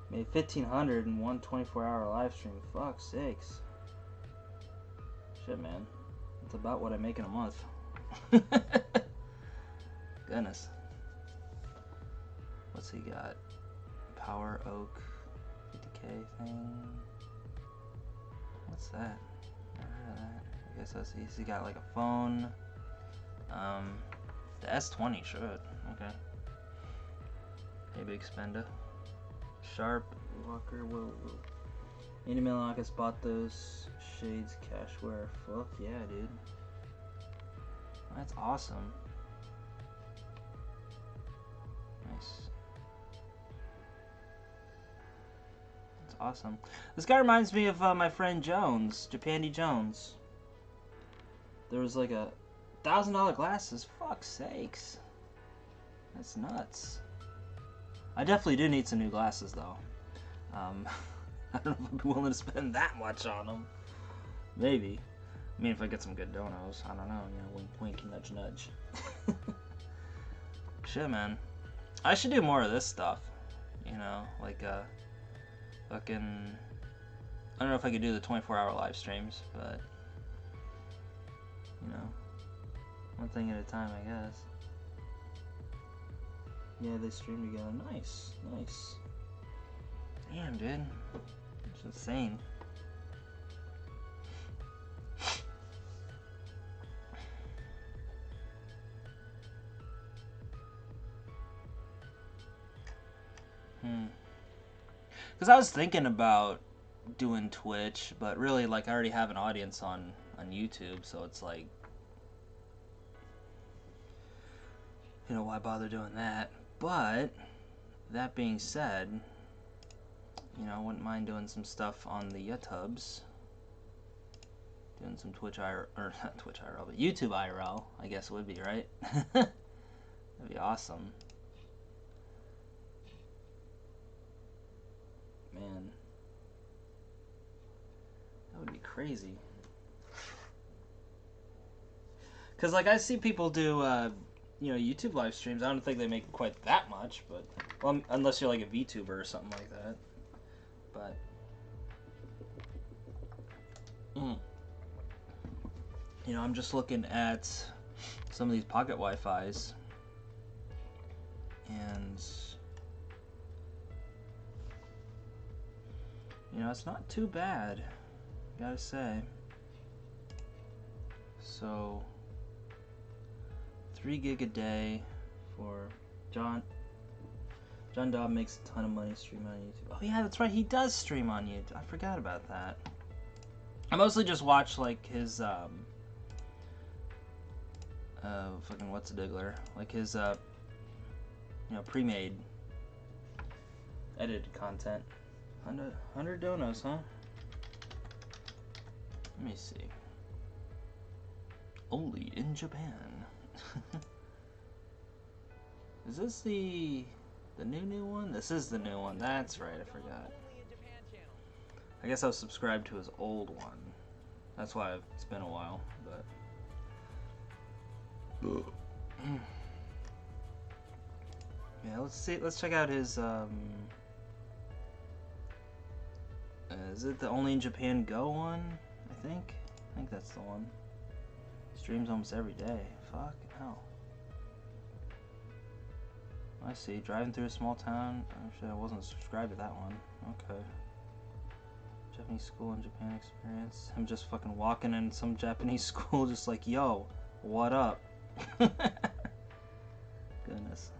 Made 1,500 in one 24-hour live stream. Fuck's sakes. Shit, man. It's about what I make in a month. Goodness. What's he got? Power Oak 50k thing. What's that? Never heard of that. I guess that's he got like a phone. The S20 should. Okay. Hey, Big Spender. Sharp Walker. Whoa. Andy Milanakis bought those shades cashware. Fuck yeah, dude. That's awesome. Nice. That's awesome. This guy reminds me of my friend Jones, Japandi Jones. There was like a $1,000 glasses. Fuck's sakes. That's nuts. I definitely do need some new glasses though. I don't know if I'd be willing to spend that much on them. Maybe. I mean, if I get some good donos, I don't know. Wink, wink, nudge, nudge. Shit, man. I should do more of this stuff. Like fucking. I don't know if I could do the 24-hour live streams, but one thing at a time, I guess. Yeah, they stream together. Nice. Damn, dude. It's insane. Because I was thinking about doing Twitch, but really, like, I already have an audience on YouTube, so it's like, why bother doing that? But that being said, I wouldn't mind doing some stuff on the YouTubes. Doing some Twitch IRL, or not Twitch IRL, but YouTube IRL, I guess it would be, right? That'd be awesome. Man. That would be crazy. Because, like, I see people do, you know, YouTube live streams. I don't think they make quite that much, but... Well, unless you're, like, a VTuber or something like that. But... You know, I'm just looking at some of these pocket Wi-Fis. And... You know, it's not too bad, gotta say. So... 3 gig a day for John. John Dobb makes a ton of money streaming on YouTube. Oh yeah, that's right, he does stream on YouTube. I forgot about that. I mostly just watch like his fucking what's a diggler? Like his you know, pre-made edited content. 100 donos, huh? Let me see. Only in Japan. Is this the new one? This is the new one. That's right, I forgot. I guess I was subscribed to his old one. That's why it's been a while, but yeah, let's check out his is it the Only in Japan Go one? I think that's the one. Streams almost every day. Fuck hell. I see. Driving through a small town. Actually, I wasn't subscribed to that one. Okay. Japanese school in Japan experience. I'm just fucking walking in some Japanese school, just like, yo, what up? Goodness.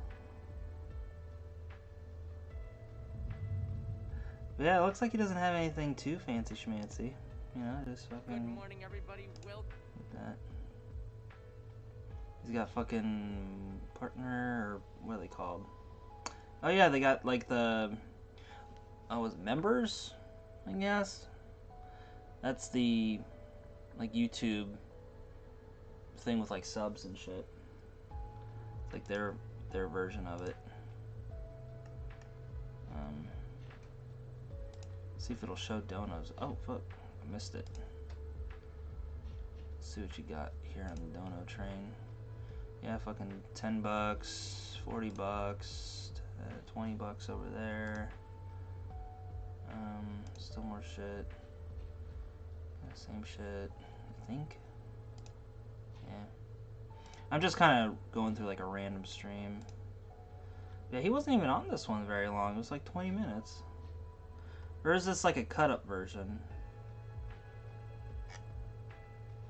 But yeah, it looks like he doesn't have anything too fancy schmancy. You know, just fucking. Good morning, everybody. Welcome. That. He's got fucking partner, or what are they called? Oh yeah, they got like the, was it members, I guess? That's the, like, YouTube thing with like subs and shit. It's like their version of it. See if it'll show donos. Oh fuck, I missed it. Let's see what you got here on the dono train. Yeah, fucking $10, $40, 20 bucks over there. Still more shit. Same shit, I think. Yeah. I'm just kind of going through like a random stream. Yeah, he wasn't even on this one very long. It was like 20 minutes. Or is this like a cut-up version?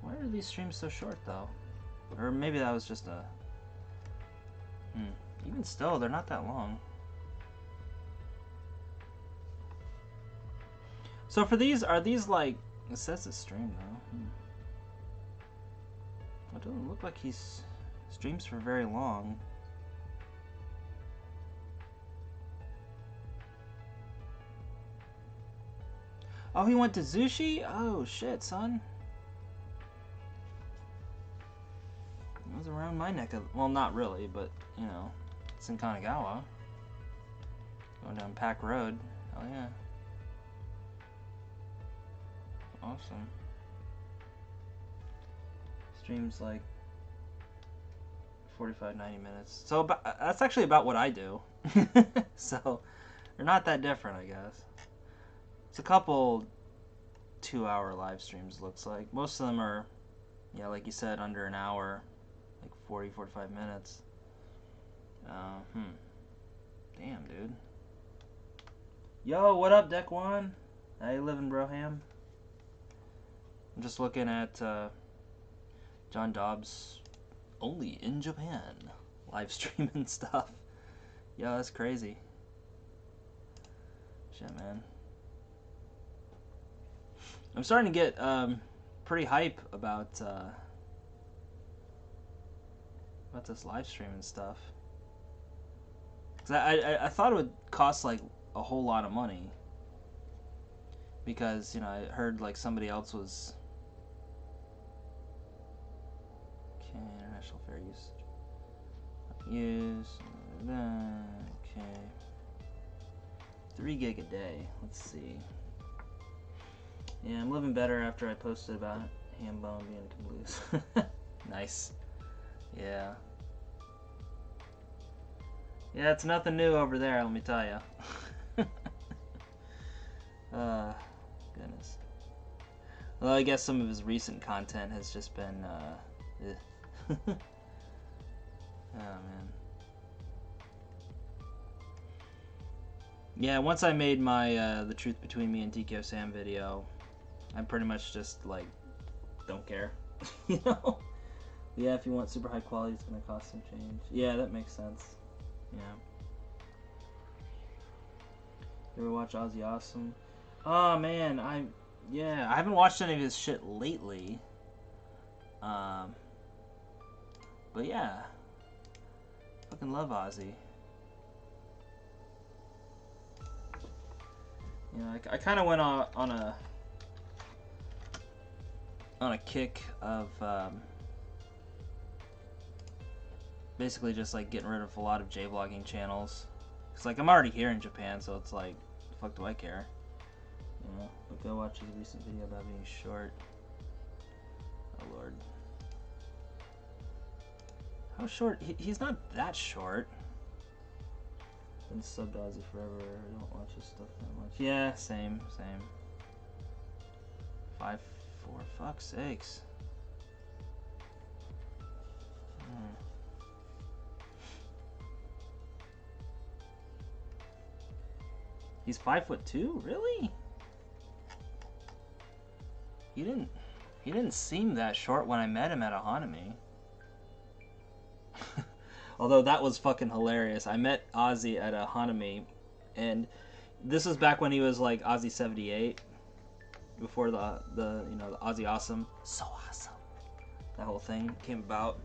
Why are these streams so short though? Or maybe that was just a... Even still, they're not that long. So for these, are these like... It says it's streamed though. It doesn't look like he's streams for very long. Oh, he went to Zushi? Oh shit, son. It was around my neck of... Well, not really, but, you know, it's in Kanagawa. Going down Pack Road. Hell yeah. Awesome. Streams like 45, 90 minutes. So that's actually about what I do. So they're not that different, I guess. It's a couple 2-hour live streams, looks like. Most of them are, yeah, like you said, under an hour. Like 40, 45 minutes. Damn, dude. Yo, what up, Deck One? How you living, Broham? I'm just looking at John Dobbs Only in Japan live streaming stuff. Yo, that's crazy. Shit, man. I'm starting to get pretty hype about this live stream and stuff. 'Cause I thought it would cost like a whole lot of money, because, you know, I heard like somebody else was fair use. Okay. 3 gig a day. Let's see. Yeah, I'm living better after I posted about Hambone being blues. Nice. Yeah. Yeah, it's nothing new over there, let me tell you. Goodness. Well, I guess some of his recent content has just been, oh, man. Yeah, once I made my, The Truth Between Me and TKO Sam video, I pretty much just, like, don't care. You know? Yeah, if you want super high quality, it's gonna cost some change. Yeah, that makes sense. Yeah. You ever watch Ozzy Awesome? Oh, man, I haven't watched any of his shit lately. But yeah. Fucking love Ozzy. You know, I kind of went on a kick of basically just like getting rid of a lot of J-vlogging channels. It's like I'm already here in Japan, so it's like, the fuck do I care? You know, but go watch his recent video about being short. Oh lord. How short? He's not that short. Been subbed Ozzy forever. I don't watch his stuff that much. Yeah, same. 5'4", fuck's sakes. He's 5'2", really? He didn't seem that short when I met him at a Hanami. Although that was fucking hilarious. I met Ozzy at a Hanami, and this was back when he was like Ozzy 78, before the you know, the Ozzy Awesome, so awesome, that whole thing came about.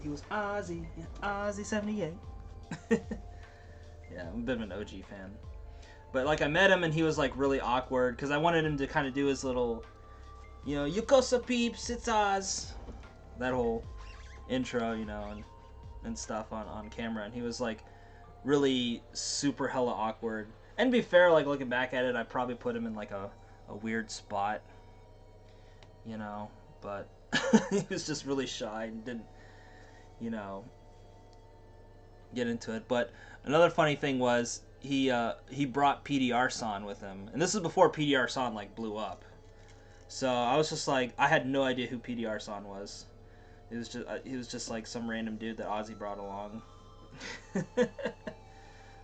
He was Ozzy, yeah, Ozzy 78. Yeah, I'm a bit of an OG fan. But like I met him and he was like really awkward because I wanted him to kind of do his little, you know, Yukosa peeps, it's Oz, that whole intro, you know, and stuff on camera, and he was like really super hella awkward. And to be fair, like looking back at it, I probably put him in like a weird spot, you know, but he was just really shy and didn't, you know, get into it. But another funny thing was he brought PDR-san with him, and this is before PDR-san like blew up. So I was just like, I had no idea who PDR-san was. He was just like some random dude that Ozzy brought along.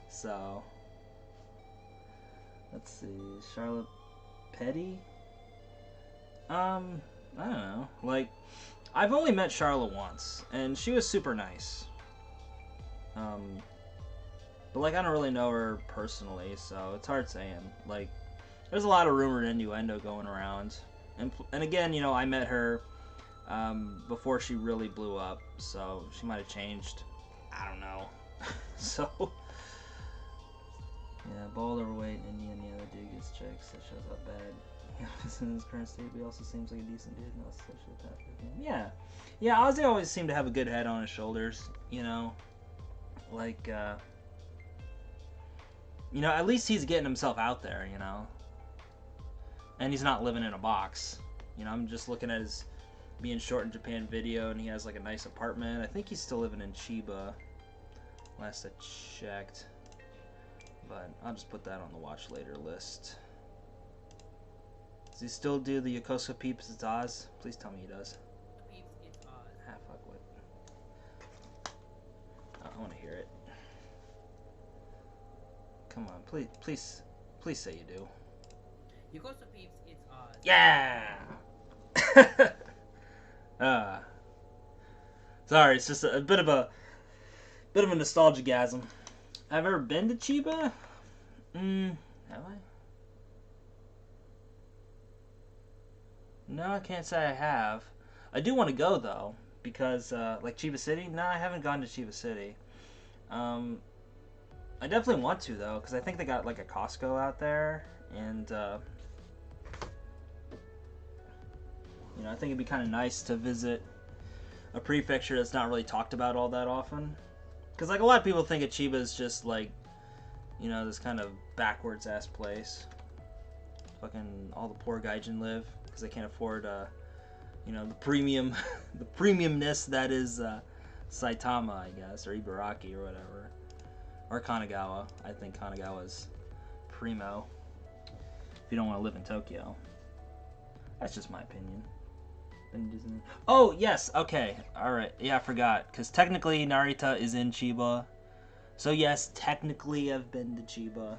So let's see, Charlotte Petty. I don't know. Like, I've only met Charlotte once, and she was super nice. But like I don't really know her personally, so it's hard saying. Like, there's a lot of rumor and innuendo going around, and again, you know, I met her before she really blew up, so she might have changed. I don't know. So yeah, bald, overweight, Indian, the other dude gets checks. That shows how bad he is in his current state, but he also seems like a decent dude. No sociopath with him. Yeah. Ozzy always seemed to have a good head on his shoulders. You know, like you know, at least he's getting himself out there. You know, and he's not living in a box. You know, I'm just looking at his being short in Japan video, and he has like a nice apartment. I think he's still living in Chiba, last I checked. But I'll just put that on the watch later list. Does he still do the Yokosuka Peeps It's Oz? Please tell me he does. Peeps It's Oz. Ah, fuck what. Oh, I want to hear it. Come on, please say you do. Yokosuka Peeps It's Oz. Yeah! Sorry, it's just a bit of a nostalgia-gasm. I've ever been to Chiba? Have I? No, I can't say I have. I do want to go though, because like Chiba City. No, I haven't gone to Chiba City. I definitely want to though, because I think they got like a Costco out there, and you know, I think it'd be kind of nice to visit a prefecture that's not really talked about all that often. Because like a lot of people think of Chiba as just like, you know, this kind of backwards ass place. Fucking all the poor gaijin live because they can't afford, you know, the premium, the premiumness that is Saitama, I guess, or Ibaraki or whatever, or Kanagawa. I think Kanagawa's primo. If you don't want to live in Tokyo, that's just my opinion. Disney. Oh yes, okay, all right. Yeah, I forgot because technically Narita is in Chiba, so yes, technically I've been to Chiba,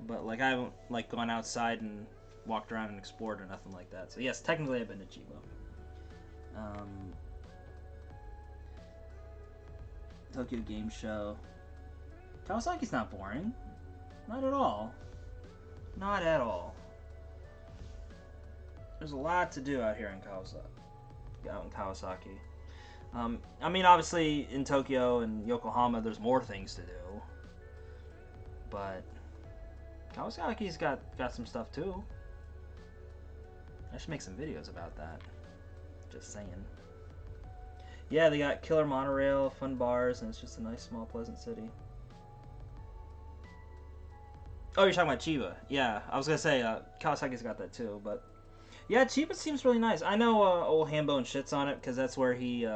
but like I haven't like gone outside and walked around and explored or nothing like that. So yes, technically I've been to Chiba. Tokyo Game Show. Kawasaki's not boring, not at all. Not at all. There's a lot to do out here in Kawasaki. I mean, obviously in Tokyo and Yokohama, there's more things to do. But Kawasaki's got some stuff too. I should make some videos about that. Just saying. Yeah, they got killer monorail, fun bars, and it's just a nice, small, pleasant city. Oh, you're talking about Chiba. Yeah, I was gonna say Kawasaki's got that too, but yeah, Chiba seems really nice. I know old Hambone shits on it because that's where he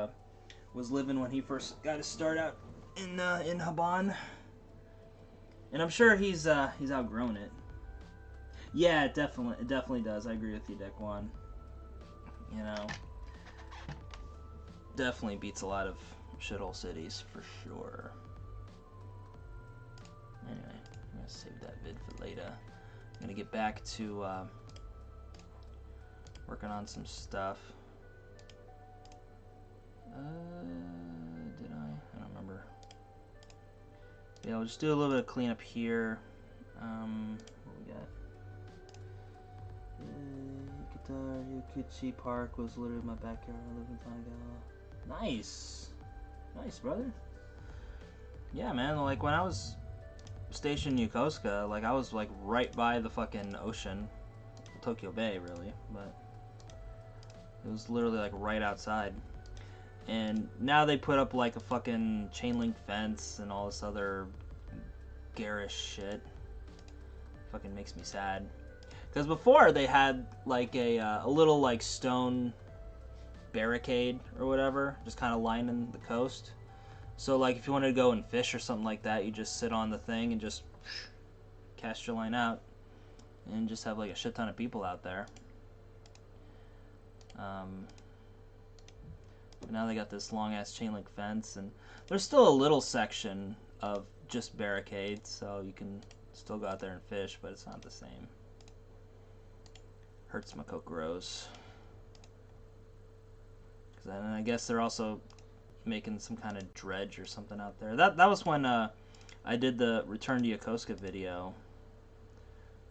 was living when he first got his start out in Habban, and I'm sure he's outgrown it. Yeah, it definitely does. I agree with you, Dekwan. You know, definitely beats a lot of shithole cities for sure. Anyway, I'm gonna save that vid for later. I'm gonna get back to working on some stuff. Did I? I don't remember. Yeah, we'll just do a little bit of cleanup here. What we got? Guitar, Yokuchi Park was literally my backyard. I live in Kanagawa. Nice! Nice, brother. Yeah, man, like when I was stationed in Yokosuka, like I was like right by the fucking ocean. Tokyo Bay, really, but it was literally like right outside. And now they put up like a fucking chain link fence and all this other garish shit. Fucking makes me sad. Because before they had like a little like stone barricade or whatever, just kind of lining the coast. So like if you wanted to go and fish or something like that, you just sit on the thing and just cast your line out and just have like a shit ton of people out there. But now they got this long ass chain link fence, and there's still a little section of just barricades, so you can still go out there and fish, but it's not the same. Hurts my Kokoros. And I guess they're also making some kind of dredge or something out there. That was when I did the Return to Yokosuka video.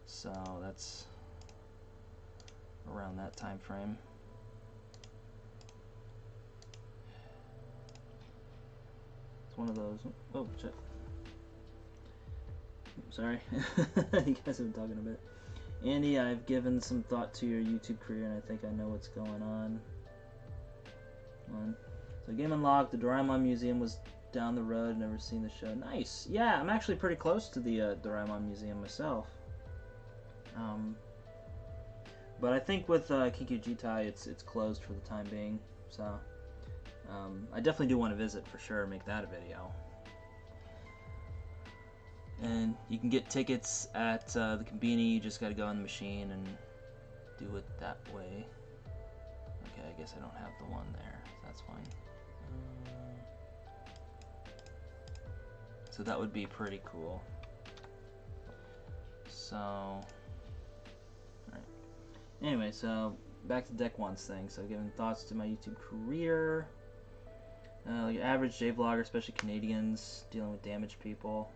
So that's around that time frame. It's one of those. Oh shit. Sorry. You guys have been talking a bit. Andy, I've given some thought to your YouTube career and I think I know what's going on. So Game Unlocked, the Doraemon Museum was down the road, never seen the show. Nice! Yeah, I'm actually pretty close to the Doraemon Museum myself. But I think with Kikyujitai, it's closed for the time being. So I definitely do want to visit for sure, make that a video. And you can get tickets at the Konbini. You just got to go on the machine and do it that way. Okay, I guess I don't have the one there, so that's fine. So that would be pretty cool. So, alright. Anyway, so back to Dekwan's thing. So giving thoughts to my YouTube career. Like average J-vlogger, especially Canadians, dealing with damaged people.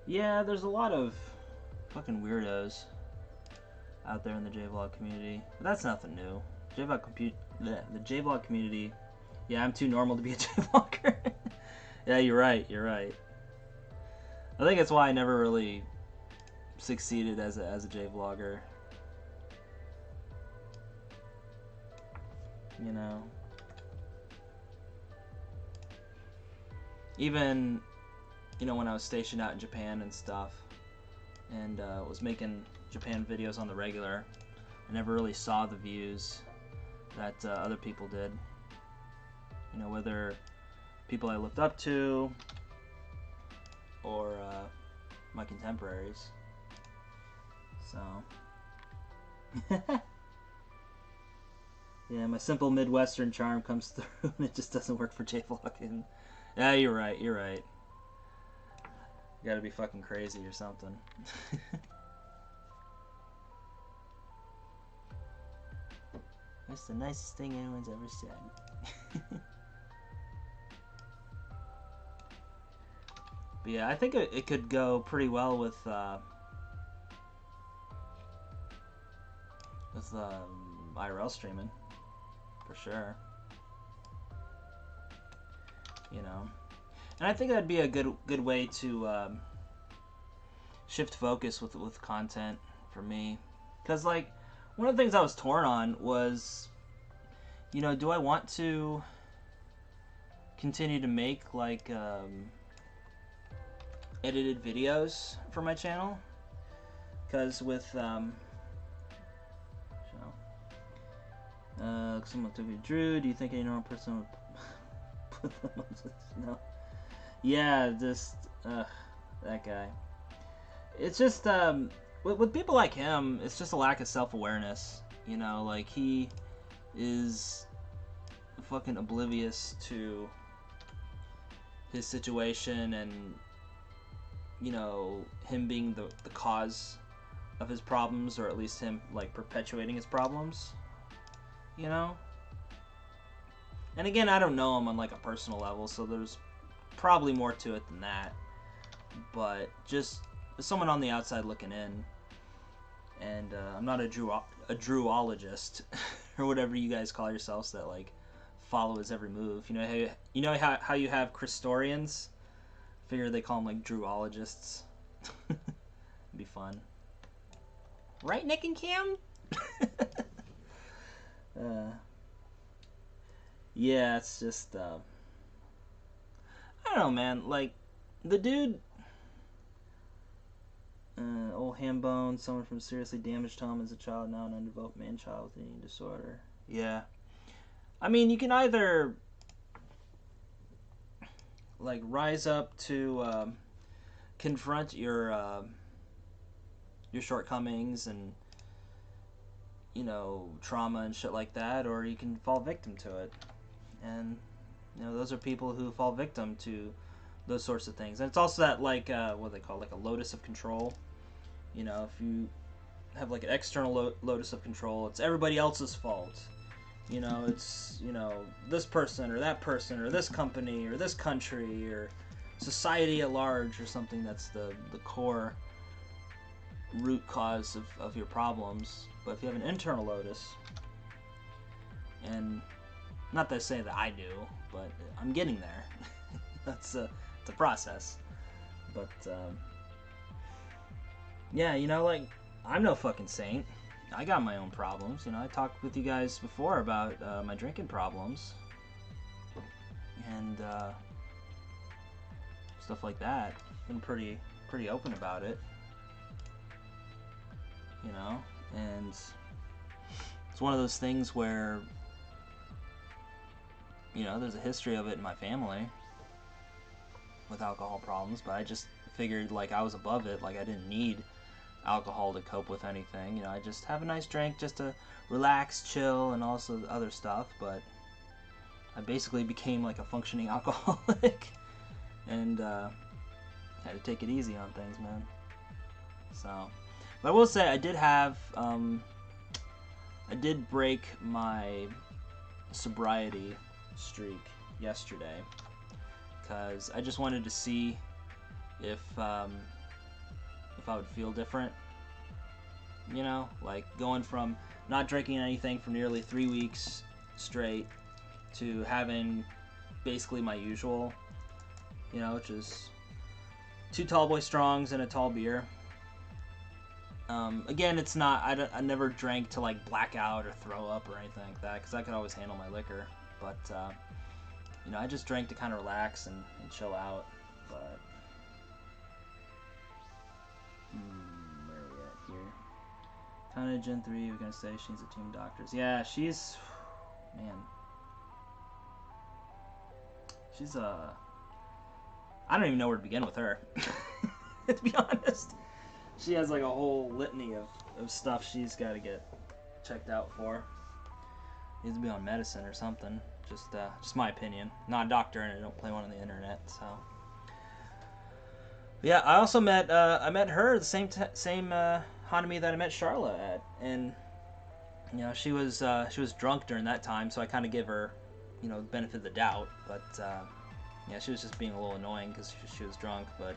Yeah, there's a lot of fucking weirdos out there in the J-vlog community, but that's nothing new. The J-vlog community. Yeah, I'm too normal to be a J-vlogger. Yeah, you're right. You're right. I think that's why I never really succeeded as a J-vlogger. you know. Even, you know, when I was stationed out in Japan and stuff, and was making Japan videos on the regular, I never really saw the views that other people did. You know, whether people I looked up to or my contemporaries. So, yeah, my simple Midwestern charm comes through, and it just doesn't work for J-Vlog. Yeah, you're right. You're right. You gotta be fucking crazy or something. That's the nicest thing anyone's ever said. But yeah, I think it could go pretty well with IRL streaming, for sure. You know, and I think that'd be a good way to shift focus with content for me, because like one of the things I was torn on was, you know, do I want to continue to make like edited videos for my channel? Because with someone took me, Drew, do you think any normal person would put them on? No. Yeah, just that guy. It's just with people like him, it's just a lack of self-awareness. You know, like he is fucking oblivious to his situation, and you know, him being the cause of his problems, or at least him like perpetuating his problems. You know? And again, I don't know him on like a personal level, so there's probably more to it than that. But just as someone on the outside looking in, and I'm not a Drewologist or whatever you guys call yourselves that like follow his every move. You know how you have Christorians? I figure they call them like Drewologists. It'd be fun, right, Nick and Cam? Yeah, it's just I don't know, man. Like the dude, old ham bone, someone from seriously damaged home as a child, now an undeveloped man-child with an eating disorder. Yeah, I mean, you can either like rise up to confront your shortcomings and, you know, trauma and shit like that, or you can fall victim to it. And you know, those are people who fall victim to those sorts of things. And it's also that like what they call like a locus of control. You know, if you have like an external locus of control, it's everybody else's fault. You know, it's, you know, this person or that person or this company or this country or society at large or something that's the core root cause of your problems. But if you have an internal locus, and not to say that I do, but I'm getting there. It's a process. But yeah, you know, like I'm no fucking saint. I got my own problems. You know, I talked with you guys before about my drinking problems and stuff like that. Been pretty open about it. You know, and it's one of those things where, you know, there's a history of it in my family with alcohol problems, but I just figured like I was above it, like I didn't need alcohol to cope with anything. You know, I just have a nice drink just to relax, chill, and also other stuff. But I basically became like a functioning alcoholic, and had to take it easy on things, man. So, but I will say I did have I did break my sobriety streak yesterday because I just wanted to see if I would feel different. You know, like going from not drinking anything for nearly 3 weeks straight to having basically my usual, you know, which is 2 tall boy strongs and a tall beer. Again, it's not. I never drank to like black out or throw up or anything like that, because I could always handle my liquor. But you know, I just drank to kind of relax and chill out. But where are we at here? Kind of Gen 3. We're gonna say she needs a team of doctors. Yeah, she's man. She's I don't even know where to begin with her. To be honest, she has like a whole litany of stuff she's got to get checked out for. Needs to be on medicine or something. Just my opinion. Not a doctor, and I don't play one on the internet. So yeah, I also met I met her the same Hanami that I met Charlotte at, and you know she was drunk during that time, so I kind of give her, you know, the benefit of the doubt. But yeah, she was just being a little annoying because she was drunk. But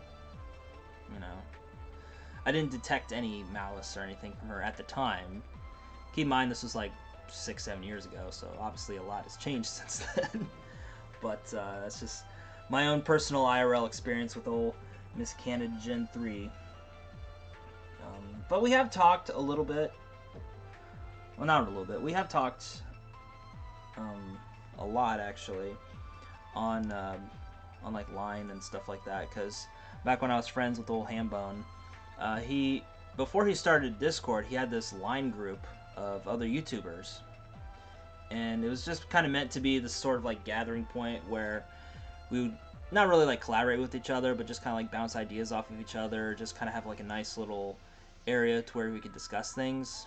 you know, I didn't detect any malice or anything from her at the time. Keep in mind, this was like 6-7 years ago, so obviously a lot has changed since then. But that's just my own personal IRL experience with old Miss Canada Gen 3. But we have talked a little bit. Well, not a little bit. We have talked a lot, actually, on like Line and stuff like that, because back when I was friends with old Hambone, before he started Discord, he had this Line group of other YouTubers, and it was just kind of meant to be this sort of like gathering point where we would not really like collaborate with each other, but just kind of like bounce ideas off of each other, just kind of have like a nice little area to where we could discuss things.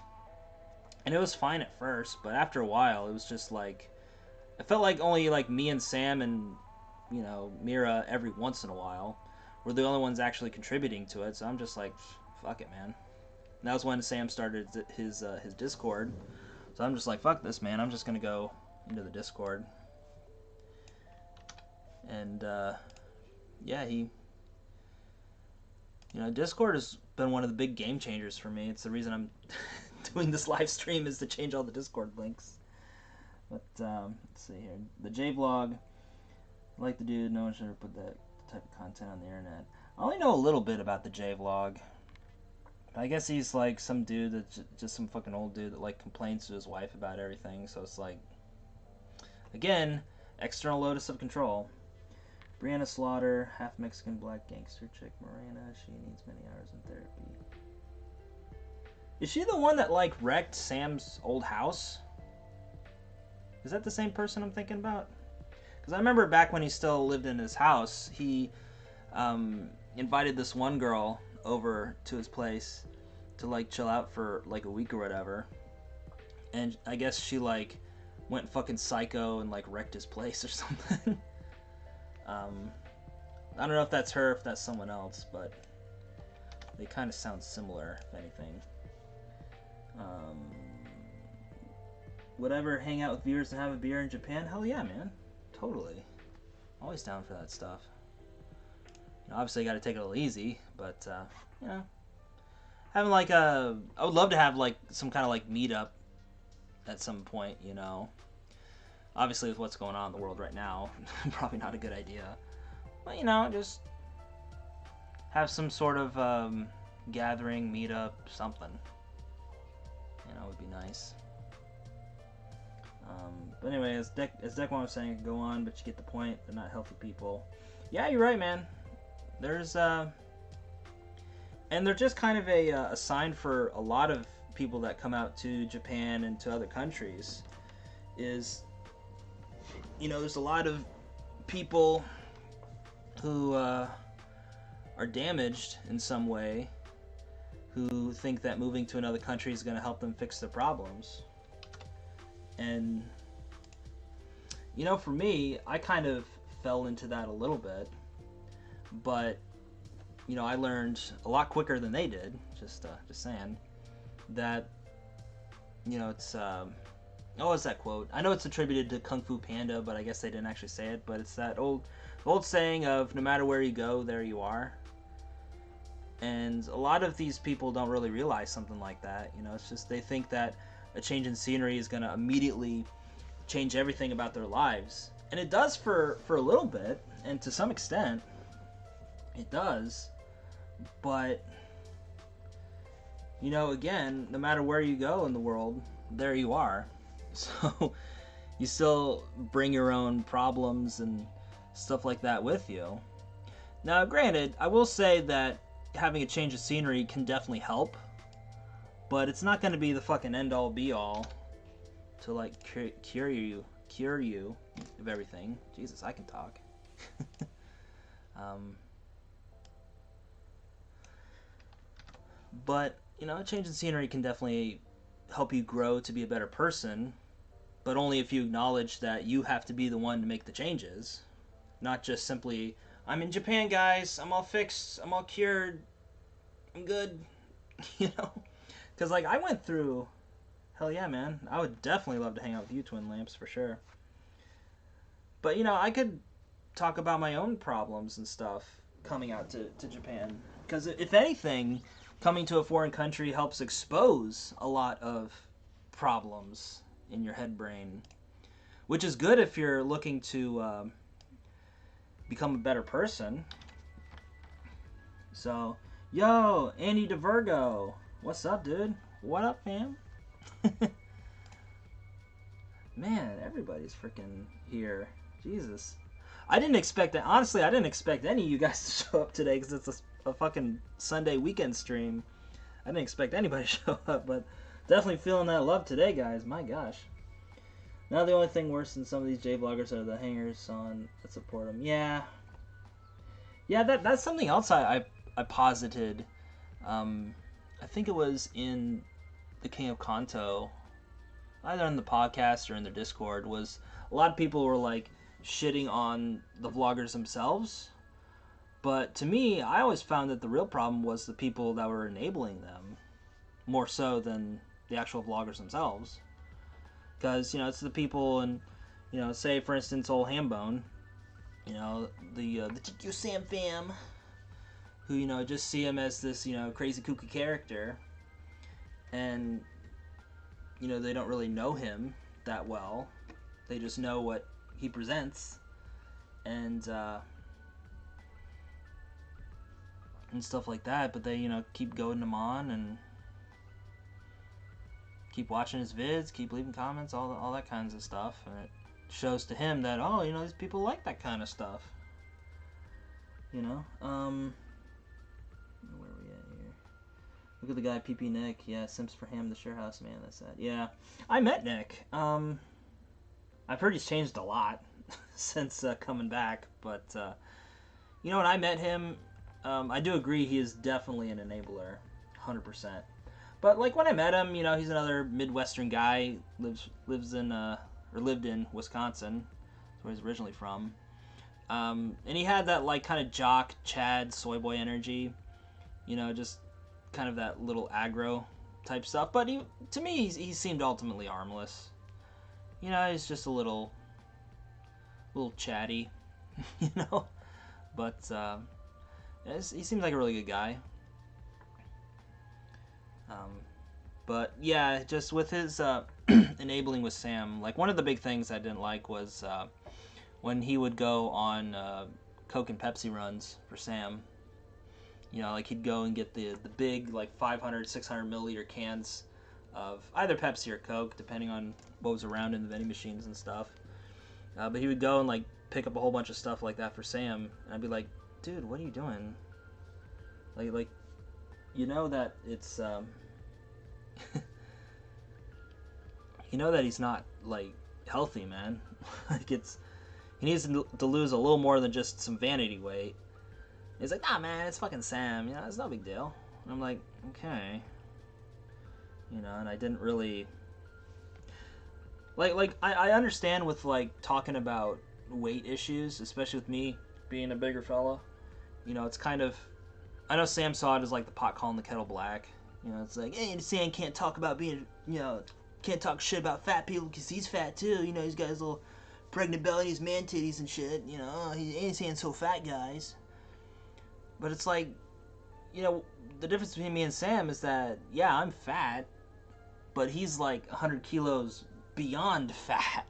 And it was fine at first, but after a while, it was just like, it felt like only like me and Sam and, you know, Mira every once in a while were the only ones actually contributing to it. So I'm just like, fuck it, man. And that was when Sam started his Discord. So I'm just like, fuck this, man. I'm just gonna go into the Discord. And yeah, you know, Discord has been one of the big game changers for me. It's the reason I'm doing this live stream, is to change all the Discord links. But let's see here. The J-Vlog, like the dude, no one should ever put that type of content on the internet. I only know a little bit about the J-Vlog. I guess he's like some dude that's just some fucking old dude that like complains to his wife about everything. So it's like, again, external locus of control. Brianna Slaughter, half Mexican black gangster chick Morena. She needs many hours in therapy. Is she the one that like wrecked Sam's old house? Is that the same person I'm thinking about? Because I remember back when he still lived in his house, he invited this one girl over to his place to like chill out for like a week or whatever, and I guess she like went fucking psycho and like wrecked his place or something. I don't know if that's her, if that's someone else, but they kind of sound similar, if anything. Would ever hang out with viewers and have a beer in Japan? Hell yeah, man. Totally. Always down for that stuff. You know, obviously, you got to take it a little easy, but you know, having like I would love to have like some kind of like meetup at some point. You know, obviously with what's going on in the world right now, probably not a good idea. But you know, just have some sort of gathering, meetup, something. You know, would be nice. But anyway, as Deckwan was saying, go on, but you get the point. They're not healthy people. Yeah, you're right, man. There's and they're just kind of a sign for a lot of people that come out to Japan and to other countries. Is, you know, there's a lot of people who are damaged in some way, who think that moving to another country is going to help them fix their problems. And, you know, for me, I kind of fell into that a little bit, but, you know, I learned a lot quicker than they did, just saying, that, you know, it's, what's that quote? I know it's attributed to Kung Fu Panda, but I guess they didn't actually say it, but it's that old saying of, no matter where you go, there you are. And a lot of these people don't really realize something like that. You know, it's just they think that a change in scenery is going to immediately change everything about their lives. And it does for a little bit, and to some extent, it does. But, you know, again, no matter where you go in the world, there you are. So you still bring your own problems and stuff like that with you. Now, granted, I will say that having a change of scenery can definitely help, but it's not going to be the fucking end-all be-all to, like, cure you of everything. Jesus, I can talk. But, you know, a change in scenery can definitely help you grow to be a better person, but only if you acknowledge that you have to be the one to make the changes. Not just simply, I'm in Japan, guys, I'm all fixed, I'm all cured, I'm good, you know? Because, like, I went through, hell yeah, man, I would definitely love to hang out with you, Twin Lamps, for sure. But, you know, I could talk about my own problems and stuff coming out to Japan. Because, if anything, coming to a foreign country helps expose a lot of problems in your head brain, which is good if you're looking to become a better person. So, yo, Andy DeVirgo, what's up, dude? What up, fam? Man, everybody's freaking here. Jesus. I didn't expect that. Honestly, I didn't expect any of you guys to show up today because it's a fucking Sunday weekend stream. I didn't expect anybody to show up, but definitely feeling that love today, guys. My gosh. Now the only thing worse than some of these J-vloggers are the hangers on that support them. Yeah. Yeah, that's something else I posited. I think it was in the King of Kanto, either in the podcast or in their Discord, was a lot of people were like shitting on the vloggers themselves. But to me, I always found that the real problem was the people that were enabling them, more so than the actual vloggers themselves. Because, you know, it's the people, and, you know, say, for instance, old Hambone, you know, the TQ Sam fam, who, you know, just see him as this, you know, crazy kooky character, and, you know, they don't really know him that well. They just know what he presents, and stuff like that, but they, you know, keep goading him on, and keep watching his vids, keep leaving comments, all that kinds of stuff, and it shows to him that, oh, you know, these people like that kind of stuff, you know. Where are we at here? Look at the guy, PP Nick. Yeah, Simps for him, the share house man. That's that. Yeah, I met Nick. I've heard he's changed a lot since coming back, but you know, when I met him, I do agree he is definitely an enabler, 100%. But like when I met him, you know, he's another Midwestern guy, lives in or lived in Wisconsin, that's where he's originally from. And he had that like kind of jock, Chad, soy boy energy, you know, just kind of that little aggro type stuff. But to me, he seemed ultimately harmless. You know, he's just a little chatty, you know. But he seems like a really good guy. But yeah, just with his enabling with Sam, like one of the big things I didn't like was when he would go on Coke and Pepsi runs for Sam. You know, like he'd go and get the big like 500, 600 milliliter cans of either Pepsi or Coke, depending on what was around in the vending machines and stuff. But he would go and like pick up a whole bunch of stuff like that for Sam, and I'd be like, dude, what are you doing? Like, you know that it's you know that he's not like healthy, man. Like he needs to lose a little more than just some vanity weight. He's like, nah, man, it's fucking Sam. You know, it's no big deal. And I'm like, okay. You know, and I didn't really like I understand with like talking about weight issues, especially with me being a bigger fella. You know, it's kind of, I know Sam saw it as like the pot calling the kettle black. You know, it's like, hey, Sam can't talk about being, you know, can't talk shit about fat people because he's fat too. You know, he's got his little pregnant belly, his man titties and shit. You know, he ain't saying so fat, guys. But it's like, you know, the difference between me and Sam is that, yeah, I'm fat, but he's like 100 kilos beyond fat.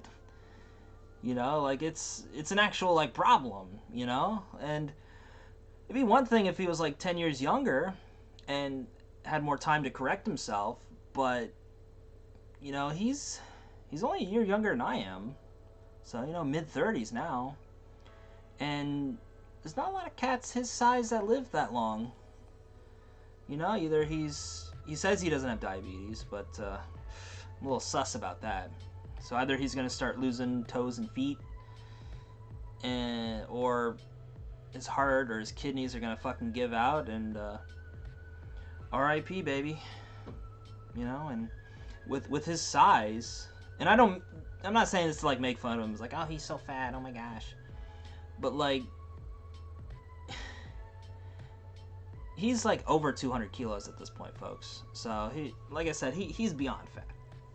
You know, like it's an actual like problem, you know? And it'd be one thing if he was like 10 years younger and had more time to correct himself, but you know, he's only a year younger than I am. So, you know, mid-30s now. And there's not a lot of cats his size that live that long. You know, either he says he doesn't have diabetes, but I'm a little sus about that. So either he's going to start losing toes and feet, or his heart or his kidneys are going to fucking give out, and R.I.P. baby. You know, and with his size, and I'm not saying this to like make fun of him. It's like, oh, he's so fat, oh my gosh. But like, he's like over 200 kilos at this point, folks. So he, like I said, he's beyond fat.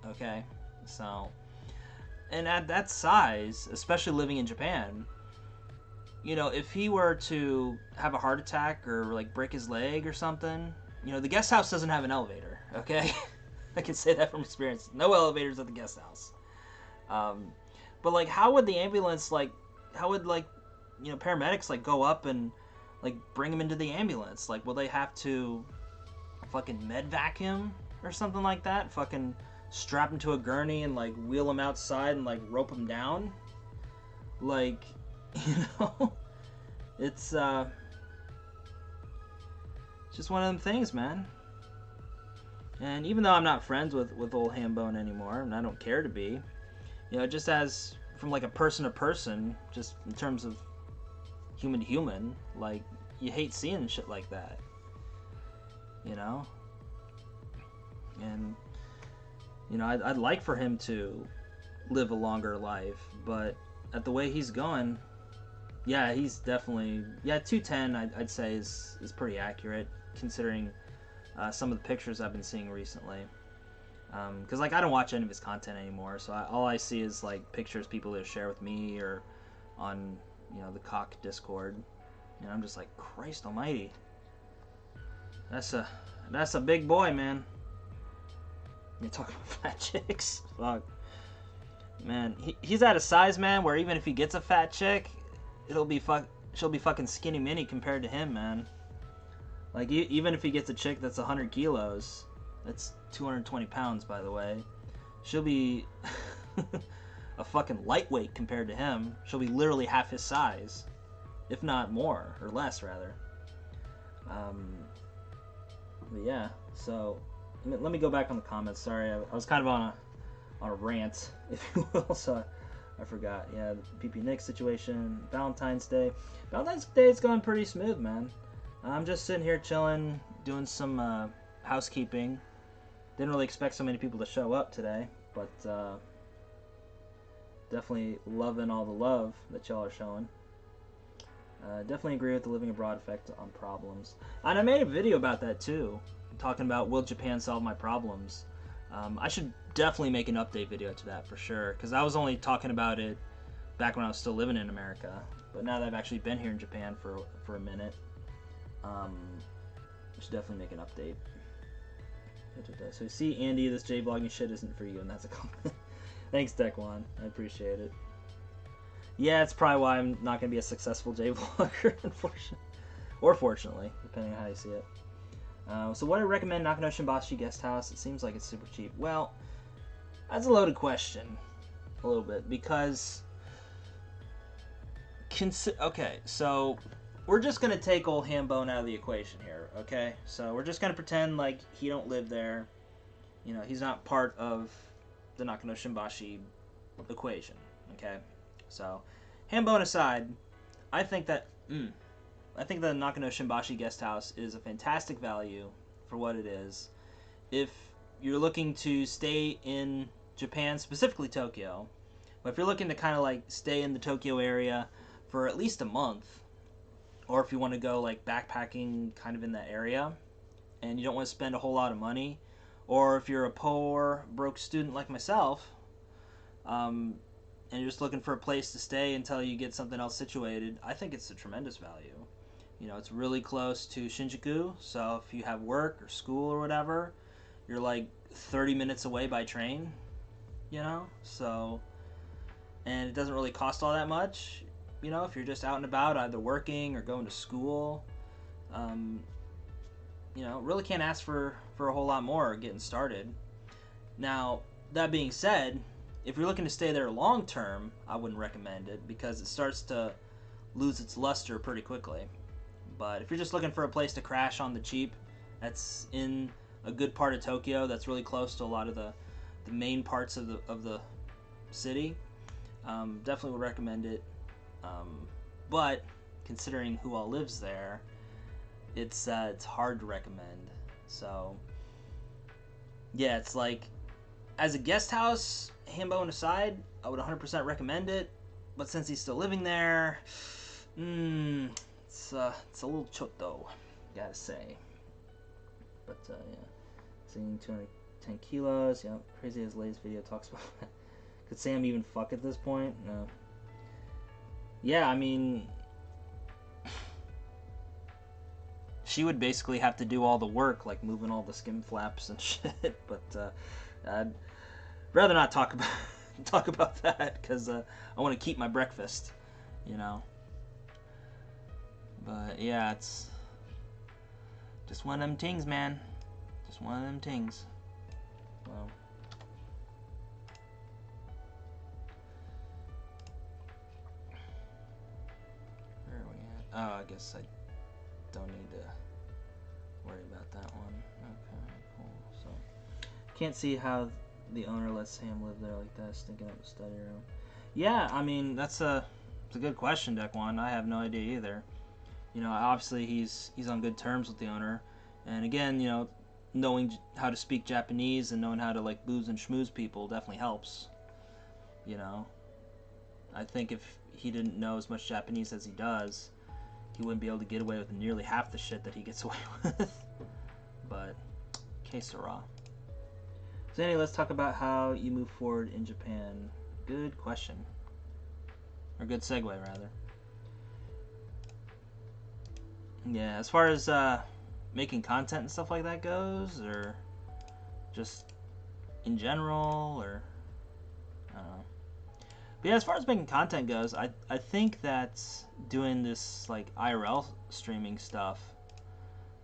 Okay, so, and at that size, especially living in Japan, you know, if he were to have a heart attack or like break his leg or something, you know, the guest house doesn't have an elevator. Okay, I can say that from experience. No elevators at the guest house. But like, how would the ambulance, like, how would, like, you know, paramedics like go up and like bring him into the ambulance? Like, will they have to fucking med vac him or something like that? Fucking strap him to a gurney and like wheel him outside and like rope him down? Like, you know, it's just one of them things, man. And even though I'm not friends with old Hambone anymore, and I don't care to be, you know, just as from like a person to person, just in terms of human to human, like, you hate seeing shit like that, you know. And you know, I'd like for him to live a longer life, but at the way he's going, yeah, he's definitely, yeah, 210 I'd say is pretty accurate, considering some of the pictures I've been seeing recently. Because like, I don't watch any of his content anymore, so all I see is like pictures people either share with me or on, you know, the Cock Discord, and I'm just like, Christ almighty, that's a big boy, man. You talking about fat chicks? Fuck, man, he's at a size, man, where even if he gets a fat chick, she'll be fucking skinny mini compared to him, man. Like, even if he gets a chick that's 100 kilos, that's 220 pounds, by the way, she'll be a fucking lightweight compared to him. She'll be literally half his size, if not more, or less, rather. But yeah, so let me go back on the comments. Sorry, I was kind of on a rant, if you will, so I forgot. Yeah, the PP Nick situation, Valentine's Day. Valentine's Day is going pretty smooth, man. I'm just sitting here chilling, doing some housekeeping. Didn't really expect so many people to show up today, but definitely loving all the love that y'all are showing. Definitely agree with the living abroad effect on problems. And I made a video about that too, talking about, will Japan solve my problems? I should definitely make an update video to that for sure, because I was only talking about it back when I was still living in America. But now that I've actually been here in Japan for a minute, I should definitely make an update. So see, Andy, this J-vlogging shit isn't for you, and that's a compliment. Thanks, Dequan. I appreciate it. Yeah, it's probably why I'm not going to be a successful J-vlogger, unfortunately. Or fortunately, depending on how you see it. So what I recommend Nakano Shimbashi Guest House? It seems like it's super cheap. Well, that's a loaded question. A little bit, because... Okay, so... we're just going to take old Hambone out of the equation here, okay? So we're just going to pretend like he don't live there. You know, he's not part of the Nakano Shimbashi equation, okay? So, Hambone aside, I think that the Nakano Shimbashi Guest House is a fantastic value for what it is. If you're looking to stay in Japan, specifically Tokyo, but if you're looking to kind of like stay in the Tokyo area for at least a month, or if you want to go like backpacking kind of in that area and you don't want to spend a whole lot of money, or if you're a poor, broke student like myself, and you're just looking for a place to stay until you get something else situated, I think it's a tremendous value. You know, it's really close to Shinjuku, so if you have work or school or whatever, you're like 30 minutes away by train, you know? So, and it doesn't really cost all that much. You know, if you're just out and about, either working or going to school, you know, really can't ask for a whole lot more getting started. Now, that being said, if you're looking to stay there long term, I wouldn't recommend it because it starts to lose its luster pretty quickly. But if you're just looking for a place to crash on the cheap, that's in a good part of Tokyo, that's really close to a lot of the main parts of the city, definitely would recommend it. But considering who all lives there, it's hard to recommend. So yeah, it's like, as a guest house, Hambone aside, I would 100% recommend it. But since he's still living there, it's a little chotto, gotta say. But yeah, seeing 210 kilos. Yeah, crazy as Lay's video talks about that. Could Sam even fuck at this point? No. Yeah, I mean, she would basically have to do all the work, like moving all the skim flaps and shit. But I'd rather not talk about that because I want to keep my breakfast, you know. But yeah, it's just one of them things, man. Just one of them things. Well, where are we at? Oh, I guess I don't need to worry about that one. Okay, cool. So, can't see how the owner lets Sam live there like that, stinking up the study room. Yeah, I mean, it's a good question, Deck One. I have no idea either. You know, obviously he's on good terms with the owner, and again, you know, knowing how to speak Japanese and knowing how to like booze and schmooze people definitely helps. You know, I think if he didn't know as much Japanese as he does, he wouldn't be able to get away with nearly half the shit that he gets away with. But, que sera. So anyway, let's talk about how you move forward in Japan. Good question. Or good segue, rather. Yeah, as far as making content and stuff like that goes, or just in general, or I don't know. But yeah, as far as making content goes, I think that doing this like IRL streaming stuff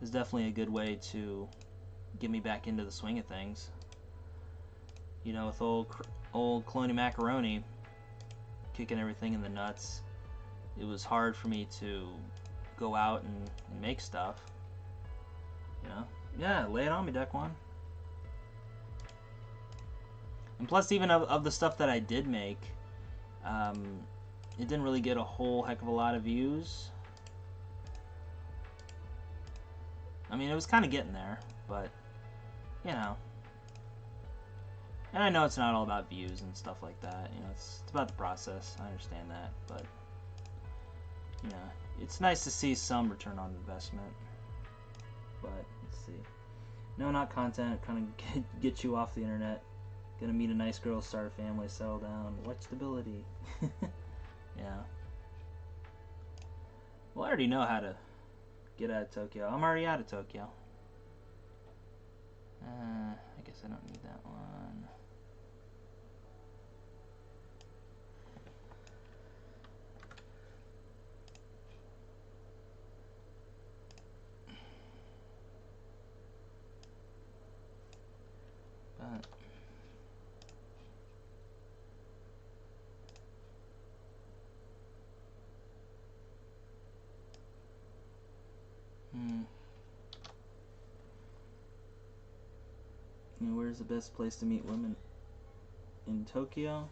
is definitely a good way to get me back into the swing of things. You know, with old Cloney Macaroni kicking everything in the nuts, it was hard for me to go out and make stuff. You know? Yeah, lay it on me, Deck One. And plus, even of the stuff that I did make, it didn't really get a whole heck of a lot of views. I mean, it was kind of getting there, but, you know. And I know it's not all about views and stuff like that. You know, it's about the process. I understand that, but, you know, it's nice to see some return on investment. But, let's see. No, not content. Kind of get you off the internet. Gonna meet a nice girl, start a family, settle down. What stability? Yeah. Well, I already know how to get out of Tokyo. I'm already out of Tokyo. I guess I don't need that one. But you know, where's the best place to meet women in Tokyo?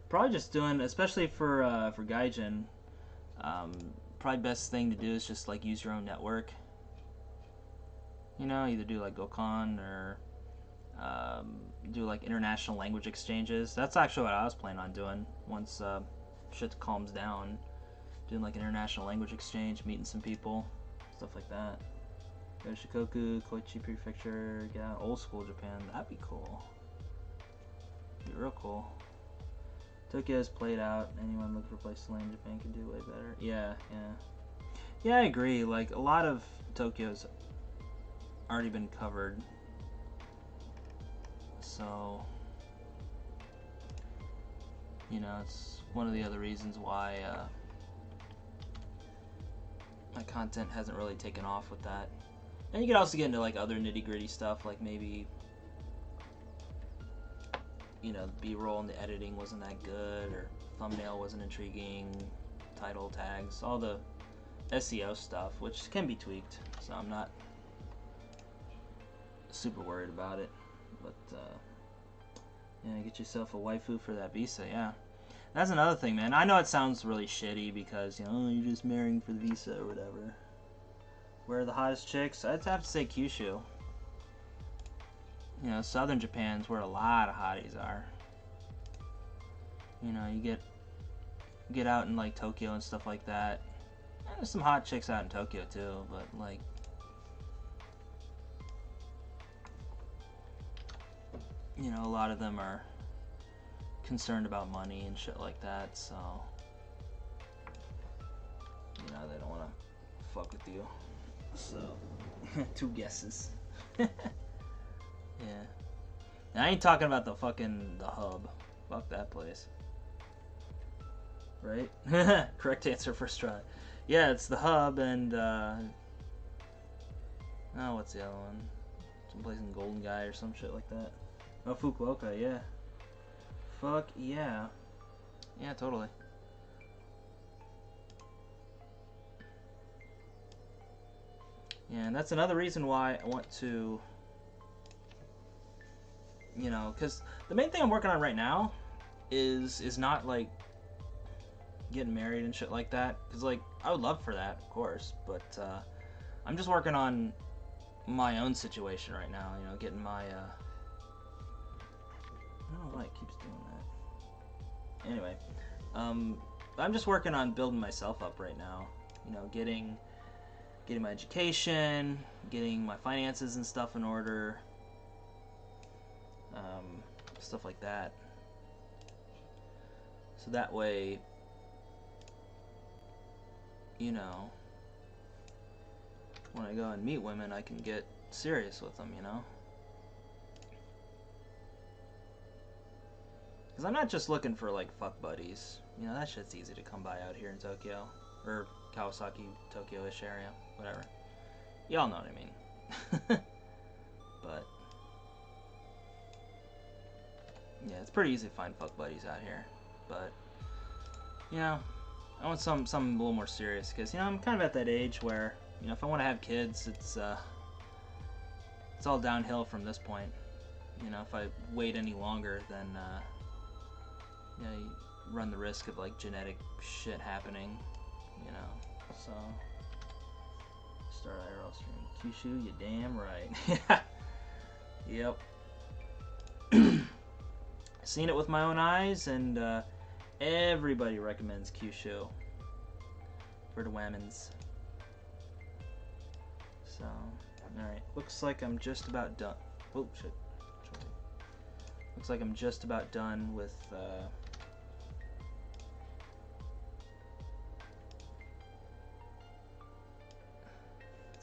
Probably just doing, especially for Gaijin, probably best thing to do is just like use your own network. You know, either do like Gokon or do like international language exchanges. That's actually what I was planning on doing once shit calms down. Doing like an international language exchange, meeting some people, stuff like that. Go to Shikoku, Koichi Prefecture, get out old school Japan. That'd be cool. Be real cool. Tokyo's played out. Anyone looking for a place to land in Japan can do way better. Yeah. Yeah, I agree. Like, a lot of Tokyo's already been covered. So, you know, it's one of the other reasons why my content hasn't really taken off with that. And you can also get into like other nitty-gritty stuff, like maybe, you know, B-roll and the editing wasn't that good, or thumbnail wasn't intriguing, title tags, all the SEO stuff, which can be tweaked, so I'm not super worried about it. But yeah, get yourself a waifu for that visa. Yeah, that's another thing, man. I know it sounds really shitty because, you know, you're just marrying for the visa or whatever. Where are the hottest chicks? I'd have to say Kyushu. You know, southern Japan's where a lot of hotties are. You know, you get out in like Tokyo and stuff like that. And there's some hot chicks out in Tokyo too, but like, you know, a lot of them are concerned about money and shit like that, so, you know, they don't want to fuck with you. So, 2 guesses. Yeah. Now, I ain't talking about the hub. Fuck that place. Right? Correct answer first try. Yeah, it's the hub and, oh, what's the other one? Someplace in Golden Guy or some shit like that. Oh, Fukuoka, yeah. Fuck yeah. Yeah, totally. Yeah, and that's another reason why I want to, you know, because the main thing I'm working on right now is not like getting married and shit like that, because like I would love for that, of course, but I'm just working on my own situation right now, you know, getting my I don't know why it keeps doing that. Anyway, I'm just working on building myself up right now, you know, getting my education, getting my finances and stuff in order, stuff like that. So that way, you know, when I go and meet women, I can get serious with them, you know? Because I'm not just looking for, like, fuck buddies. You know, that shit's easy to come by out here in Tokyo. Or Kawasaki, Tokyo-ish area. Whatever. Y'all know what I mean. But yeah, it's pretty easy to find fuck buddies out here. But, you know, I want something a little more serious. Because, you know, I'm kind of at that age where, you know, if I want to have kids, it's all downhill from this point. You know, if I wait any longer, then, you know, you run the risk of, like, genetic shit happening, you know, so, start IRL stream. Kyushu, you damn right. Yep. Seen it with my own eyes, and, everybody recommends Kyushu for the women's. So, alright, looks like I'm just about done. Oh, shit. Looks like I'm just about done with,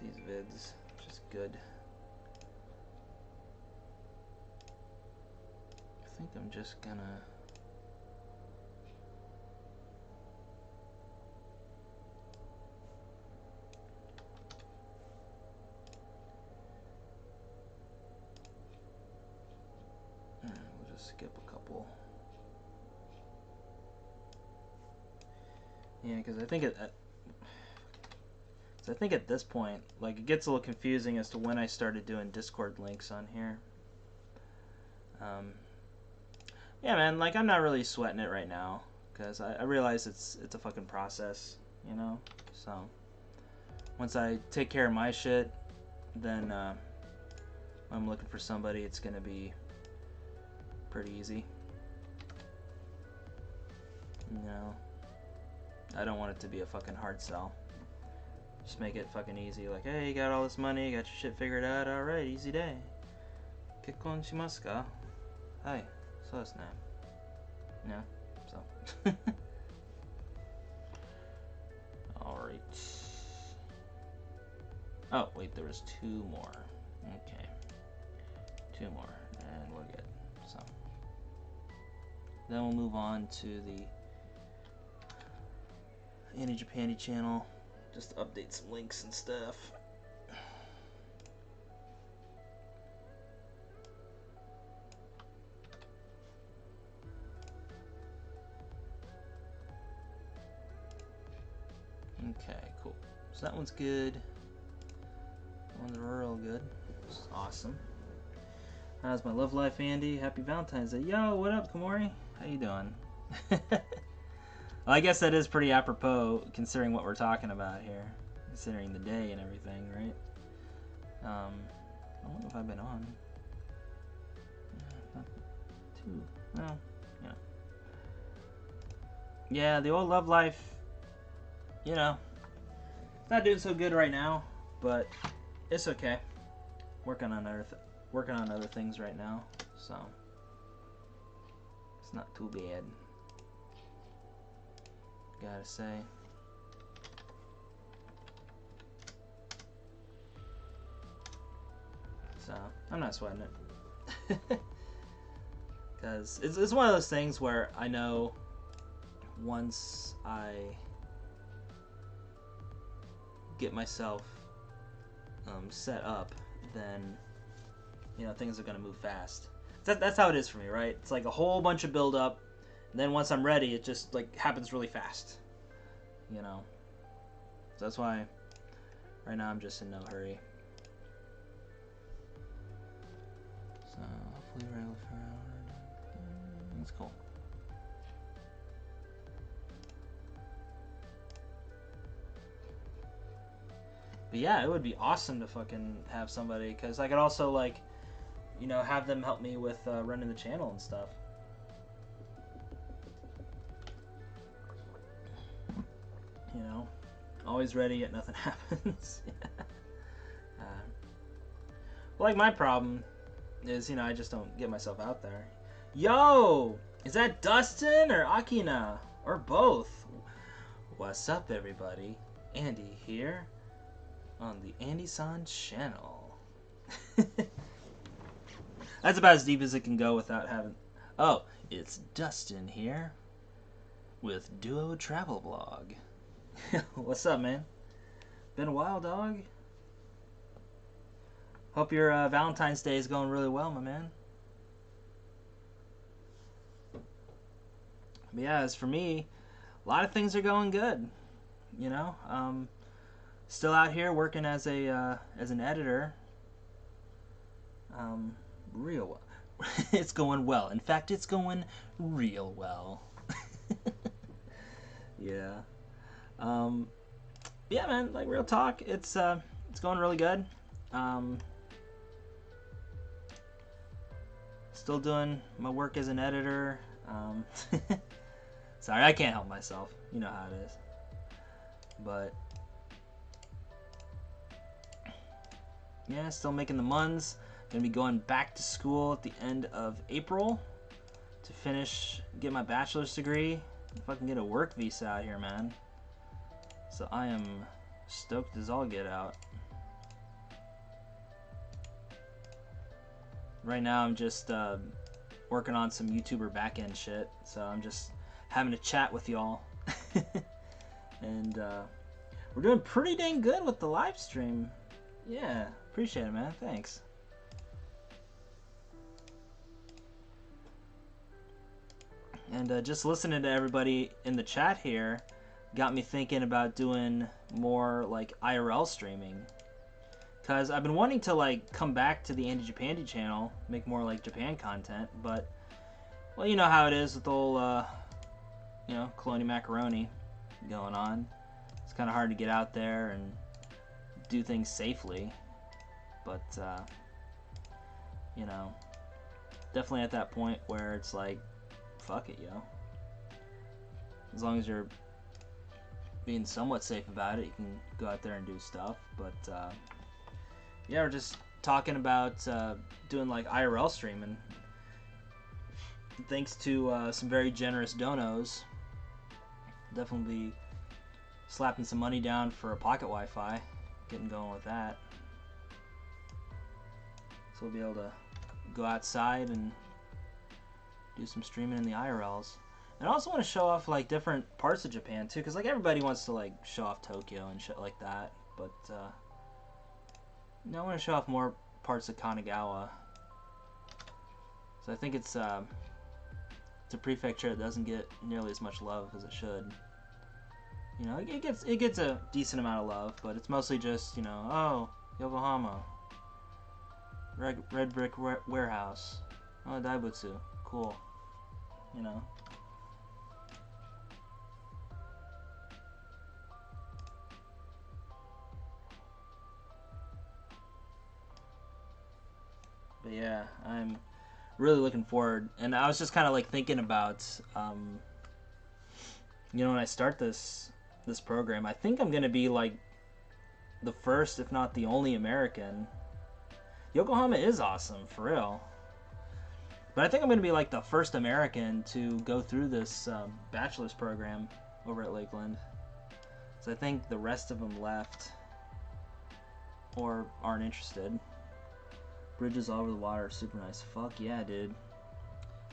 these vids, which is good. I think I'm just gonna we'll just skip a couple. Yeah, because I think at this point, like, it gets a little confusing as to when I started doing Discord links on here. Yeah, man, like, I'm not really sweating it right now, because I realize it's a fucking process, you know? So, once I take care of my shit, then, when I'm looking for somebody, it's gonna be pretty easy. You know? I don't want it to be a fucking hard sell. Just make it fucking easy, like, hey, you got all this money, you got your shit figured out, alright, easy day. Kekkon shimasu ka? Hi, so desu ne. Yeah, so. Alright. Oh, wait, there was 2 more. Okay. 2 more, and we're good. So. Then we'll move on to the Annie Japani channel. just to update some links and stuff. Okay, cool. So that one's good. That one's real good. This is awesome. How's my love life, Andy? Happy Valentine's Day. Yo, what up, Kamori? How you doing? Well, I guess that is pretty apropos considering what we're talking about here. Considering the day and everything, right? I don't know if I've been on. Not too. Well, you know. Yeah, the old love life, you know, it's not doing so good right now, but it's okay. Working on other things right now, so it's not too bad. Gotta say. So I'm not sweating it, because it's one of those things where I know once I get myself set up, then you know things are gonna move fast. That's how it is for me, right? It's like a whole bunch of build up, and then once I'm ready, it just like happens really fast, you know. So that's why right now I'm just in no hurry. So hopefully rail forward. That's cool. But yeah, it would be awesome to fucking have somebody, because I could also, like, you know, have them help me with running the channel and stuff. You know, always ready yet nothing happens. Well, like, my problem is, you know, I just don't get myself out there. Yo! Is that Dustin or Akina? Or both? What's up, everybody? Andy here on the Andy-san channel. That's about as deep as it can go without having... Oh, it's Dustin here with Duo Travel Blog. What's up, man? Been a while, dog. Hope your Valentine's Day is going really well, my man. But yeah, as for me, a lot of things are going good. You know, still out here working as an editor. Real well. It's going well. In fact, it's going real well. Yeah. Yeah, man. Like, real talk. It's going really good. Still doing my work as an editor. Sorry, I can't help myself. You know how it is. But yeah, still making the muns. Gonna be going back to school at the end of April to get my bachelor's degree. If I can get a work visa out here, man. So I am stoked as all get out. Right now I'm just working on some YouTuber backend shit. So I'm just having a chat with y'all. And we're doing pretty dang good with the live stream. Yeah, appreciate it, man. Thanks. And just listening to everybody in the chat here got me thinking about doing more like IRL streaming. Cause I've been wanting to like come back to the Andy Japandy channel, make more like Japan content, but well, you know how it is with the whole you know, Colony Macaroni going on. It's kind of hard to get out there and do things safely, but you know, definitely at that point where it's like, fuck it, yo. As long as you're being somewhat safe about it, you can go out there and do stuff. But yeah, we're just talking about doing like IRL streaming. Thanks to some very generous donos. Definitely slapping some money down for a pocket Wi-Fi, getting going with that. So we'll be able to go outside and do some streaming in the IRLs. And I also want to show off like different parts of Japan too, because like everybody wants to like show off Tokyo and shit like that. But I want to show off more parts of Kanagawa. So I think it's a prefecture that doesn't get nearly as much love as it should. You know, it gets a decent amount of love, but it's mostly just, you know, oh, Yokohama, red brick warehouse, oh, Daibutsu, cool, you know. But yeah, I'm really looking forward, and I was just kind of like thinking about, you know, when I start this program, I think I'm gonna be like the first, if not the only American. Yokohama is awesome, for real. But I think I'm gonna be like the first American to go through this bachelor's program over at Lakeland. So I think the rest of them left or aren't interested. Bridges all over the water are super nice. Fuck yeah, dude.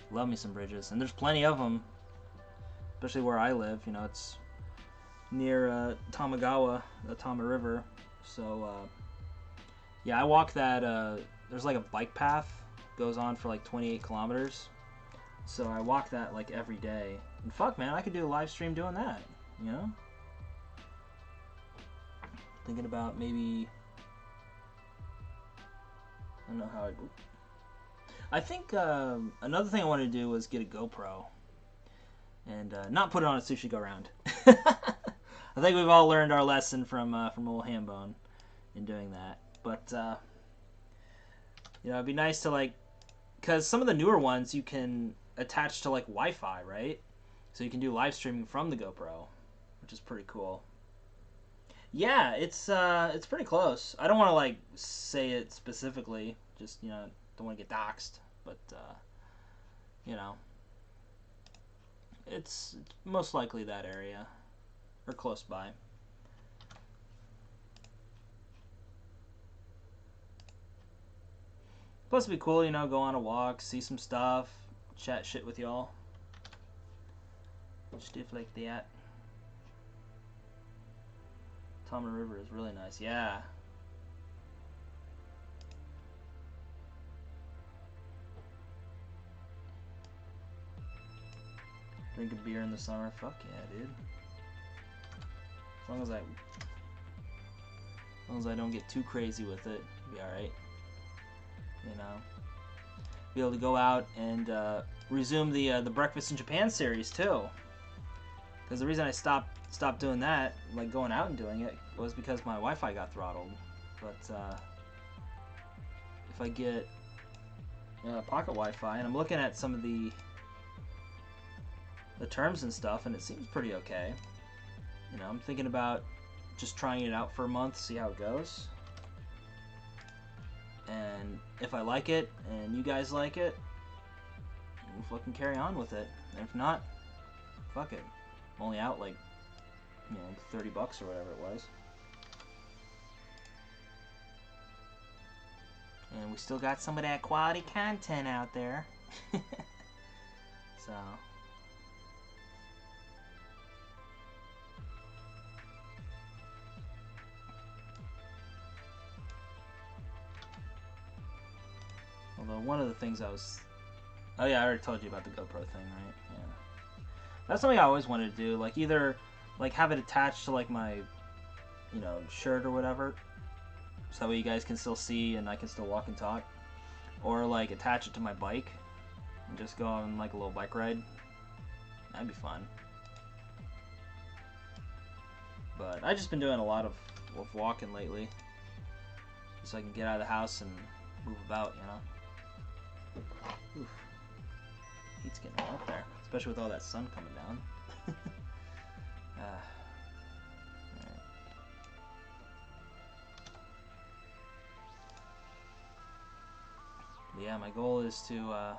Love me some bridges. And there's plenty of them. Especially where I live. You know, it's near Tamagawa, the Tama River. So, yeah, I walk that. There's like a bike path. Goes on for like 28 kilometers. So I walk that like every day. And fuck, man, I could do a live stream doing that. You know? Thinking about maybe... I don't know how I think another thing I wanted to do was get a GoPro and not put it on a sushi go round. I think we've all learned our lesson from old Hambone in doing that. But you know, it'd be nice to like, because some of the newer ones you can attach to like Wi-Fi, right? So you can do live streaming from the GoPro, which is pretty cool. Yeah, it's pretty close. I don't want to like say it specifically, just, you know, don't want to get doxxed, but you know, it's most likely that area or close by. Plus, it'd be cool, you know, go on a walk, see some stuff, chat shit with y'all, stuff like that. Tama River is really nice. Yeah. Drink a beer in the summer. Fuck yeah, dude. As long as I don't get too crazy with it, it'll be alright. You know. Be able to go out and resume the Breakfast in Japan series too. Because the reason I stopped doing that, like going out and doing it, was because my Wi-Fi got throttled. But if I get pocket Wi-Fi, and I'm looking at some of the terms and stuff, and it seems pretty okay. You know, I'm thinking about just trying it out for a month, see how it goes. And if I like it, and you guys like it, we'll fucking carry on with it. And if not, fuck it. I'm only out like, you know, $30 or whatever it was. And we still got some of that quality content out there. So. Although one of the things I was... Oh yeah, I already told you about the GoPro thing, right? Yeah. That's something I always wanted to do. Like either like have it attached to like my, you know, shirt or whatever. So that way you guys can still see and I can still walk and talk. Or like attach it to my bike and just go on like a little bike ride. That'd be fun. But I've just been doing a lot of walking lately. So I can get out of the house and move about, you know. Oof. Heat's getting up there, especially with all that sun coming down. Alright. Yeah, my goal is to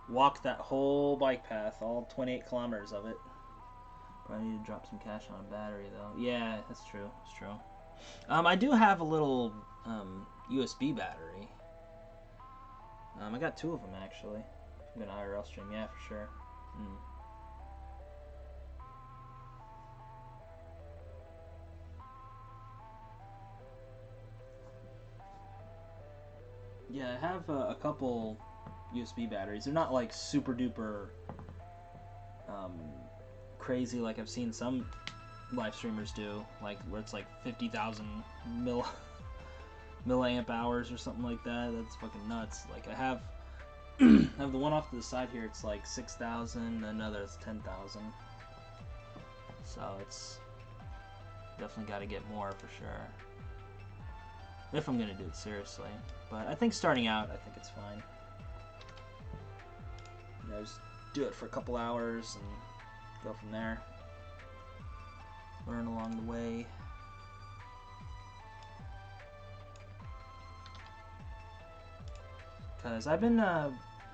walk that whole bike path, all 28 kilometers of it. But I need to drop some cash on a battery, though. Yeah, that's true. That's true. I do have a little USB battery. I got two of them, actually. I'm going to IRL stream, yeah, for sure. Yeah, I have a couple USB batteries. They're not like super duper crazy like I've seen some live streamers do, like where it's like 50,000 milliamp hours or something like that. That's fucking nuts. Like I have I have the one off to the side here. It's like 6,000. Another is 10,000. So it's definitely got to get more for sure. If I'm gonna do it seriously. But I think starting out, I think it's fine. You know, just do it for a couple hours and go from there. Learn along the way. Because I've been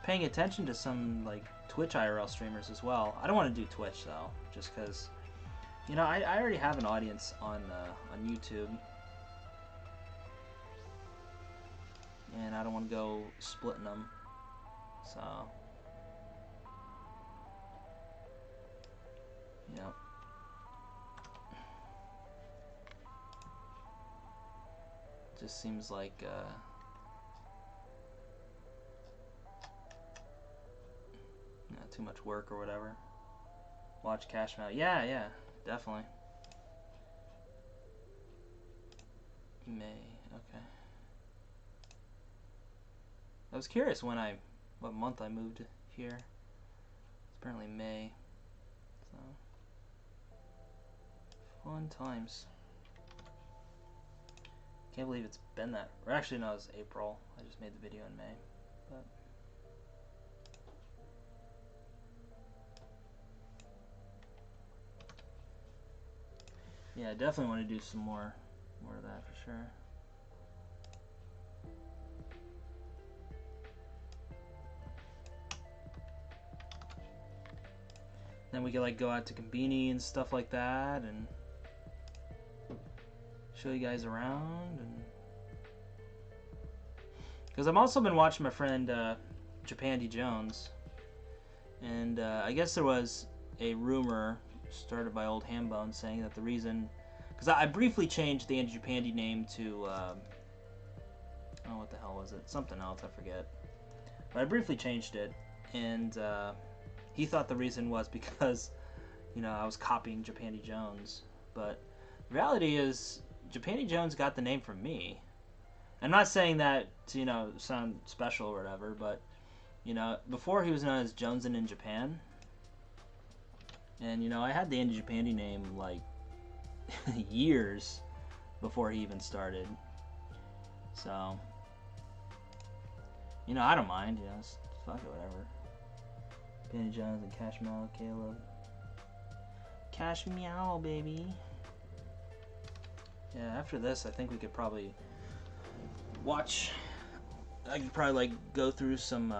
paying attention to some like Twitch IRL streamers as well. I don't want to do Twitch though, just because, you know, I already have an audience on YouTube. And I don't want to go splitting them. So, you know. Just seems like not too much work or whatever. Watch Cash Mount. Yeah, yeah, definitely. May, okay. I was curious what month I moved here. It's apparently May. So fun times. Can't believe it's been that. Or actually, no, it was April. I just made the video in May. But yeah, I definitely want to do some more of that for sure. Then we could like go out to Combini and stuff like that and show you guys around. And because I've also been watching my friend Japandy Jones, and I guess there was a rumor started by Old Hambone saying that the reason, because I briefly changed the Andy Japandy name to oh, what the hell was it? Something else, I forget. But I briefly changed it, and he thought the reason was because, you know, I was copying Japandy Jones. But the reality is, Japandy Jones got the name from me. I'm not saying that to, you know, sound special or whatever, but, you know, before he was known as Jonesin in Japan. And, you know, I had the Andy Japandy name, like, years before he even started. So, you know, I don't mind, you know, fuck it, whatever. Penny Jones and Cash Meow, Caleb. Cash Meow, baby. Yeah, after this, I think we could probably watch. I could probably like go through some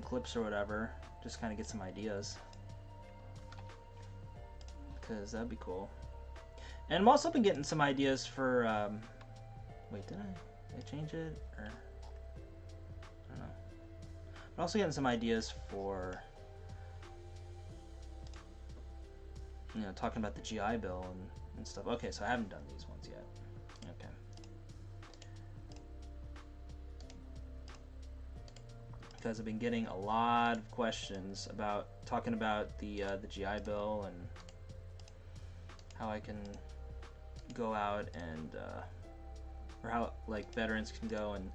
clips or whatever, just kind of get some ideas, because that'd be cool. And I'm also been getting some ideas for. Wait, did I change it or? I don't know. I'm also getting some ideas for, you know, talking about the GI Bill and stuff. Okay, so I haven't done these ones yet. Okay. Because I've been getting a lot of questions about talking about the GI Bill and how I can go out and or how like veterans can go and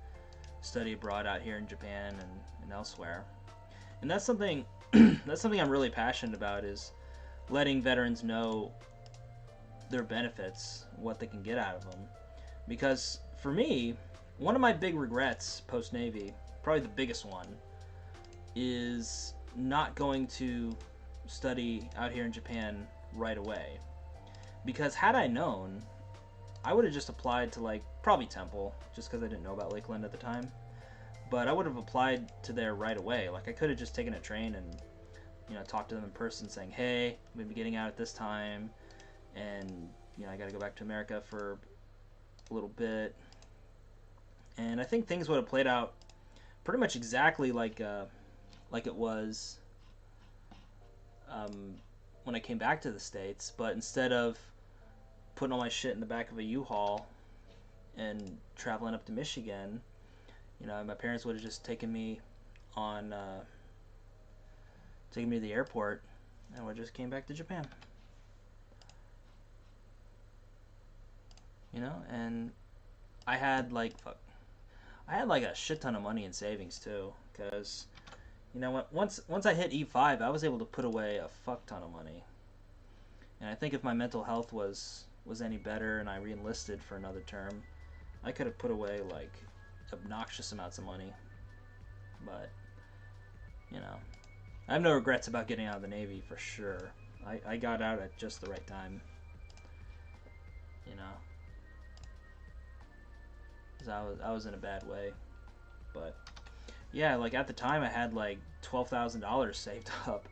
study abroad out here in Japan and elsewhere. And that's something that's something I'm really passionate about, is letting veterans know their benefits, what they can get out of them. Because for me, one of my big regrets post-Navy, probably the biggest one, is not going to study out here in Japan right away. Because had I known, I would have just applied to like probably Temple, just because I didn't know about Lakeland at the time. But I would have applied to there right away. Like I could have just taken a train and, you know, talked to them in person saying, hey, I'm going to be getting out at this time, and, you know, I got to go back to America for a little bit. And I think things would have played out pretty much exactly like it was when I came back to the States. But instead of putting all my shit in the back of a U-Haul and traveling up to Michigan, You know, my parents would have just taken me on, taken me to the airport, and we just came back to Japan. You know, and I had like a shit ton of money in savings too, because you know, once I hit E5, I was able to put away a fuck ton of money. And I think if my mental health was any better and I re-enlisted for another term, I could have put away like obnoxious amounts of money. But you know, I have no regrets about getting out of the Navy for sure. I got out at just the right time. You know, because I was in a bad way. But yeah, like at the time I had like $12,000 saved up.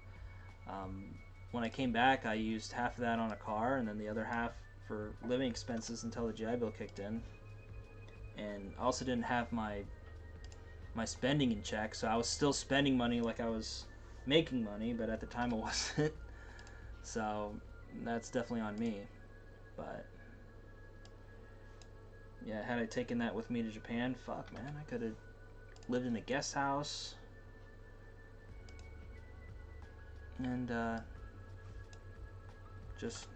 When I came back, I used half of that on a car and then the other half for living expenses until the GI Bill kicked in. And I also didn't have my spending in check, so I was still spending money like I was making money, but at the time I wasn't. So that's definitely on me. But yeah, had I taken that with me to Japan, fuck man, I could have lived in a guest house and just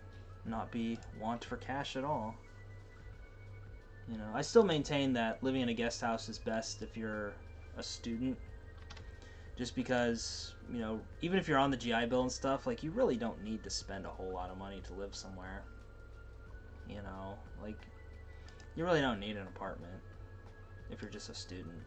not be want for cash at all. You know, I still maintain that living in a guest house is best if you're a student, just because, you know, even if you're on the GI Bill and stuff, like, you really don't need to spend a whole lot of money to live somewhere. You know, like, you really don't need an apartment if you're just a student.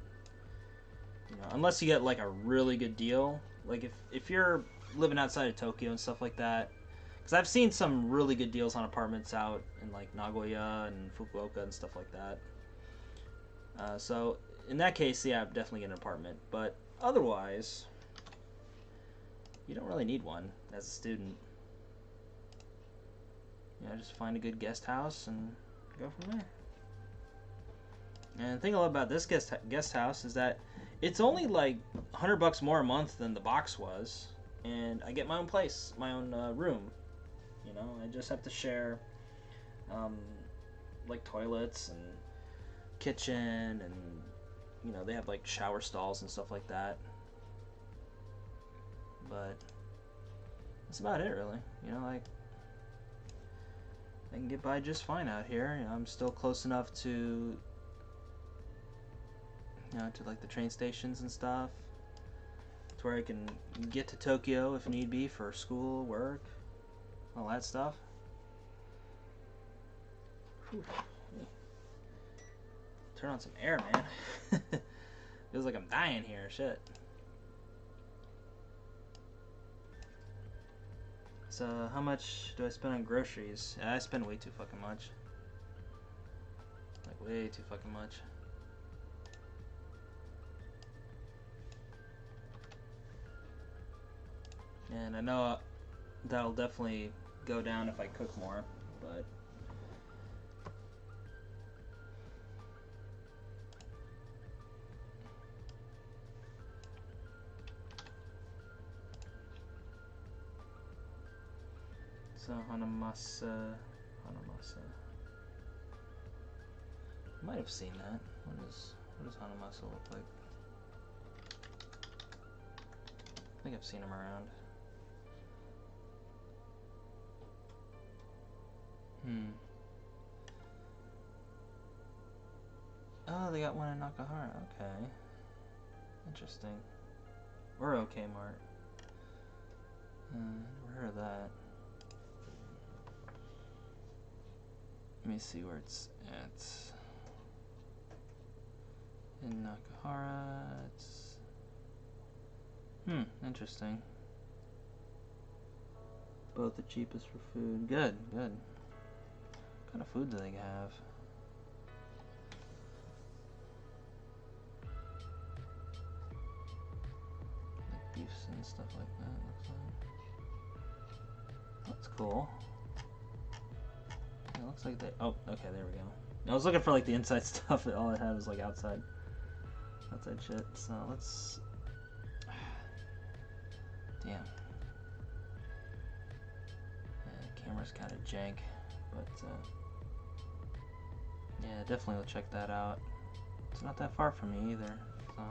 You know, unless you get like a really good deal. Like if you're living outside of Tokyo and stuff like that, because I've seen some really good deals on apartments out in like Nagoya and Fukuoka and stuff like that. So in that case, yeah, I'd definitely get an apartment. But otherwise, you don't really need one as a student. You know, just find a good guest house and go from there. And the thing I love about this guest house is that it's only like $100 more a month than the box was, and I get my own place, my own room. You know, I just have to share like toilets and kitchen, and you know, they have like shower stalls and stuff like that. But that's about it, really. You know, like I can get by just fine out here. You know, I'm still close enough to, you know, to like the train stations and stuff, to where I can get to Tokyo if need be for school, work, all that stuff. Whew. Turn on some air, man. Feels like I'm dying here, shit. So, how much do I spend on groceries? Yeah, I spend way too fucking much. Like, way too fucking much. And I know that'll definitely go down if I cook more, but so Hanamasa. I might have seen that. What does Hanamasa look like? I think I've seen him around. Oh, they got one in Nakahara. Okay. Interesting. Or OK Mart. Never heard of that. Let me see where it's at. In Nakahara, it's... interesting. Both the cheapest for food. Good, good. What kind of food do they have? Like beefs and stuff like that, looks like. That's cool. It looks like they... Oh, okay, there we go. I was looking for like the inside stuff, but all I had was like outside shit. So let's... Damn. Yeah, the camera's kind of jank, but yeah, definitely will check that out. It's not that far from me either. So.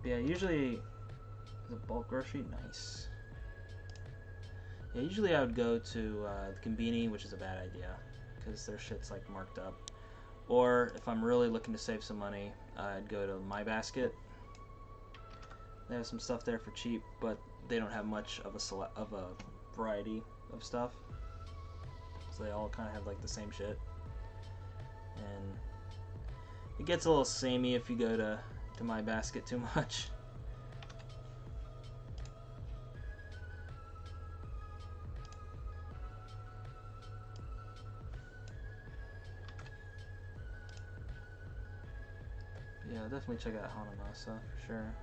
But yeah, usually the bulk grocery, nice. Yeah, usually I would go to the Conbini, which is a bad idea because their shit's like marked up. Or if I'm really looking to save some money, I'd go to My Basket. They have some stuff there for cheap, but they don't have much of a variety of stuff. So they all kind of have like the same shit, and it gets a little samey if you go to My Basket too much. Yeah, definitely check out Hanamasa for sure.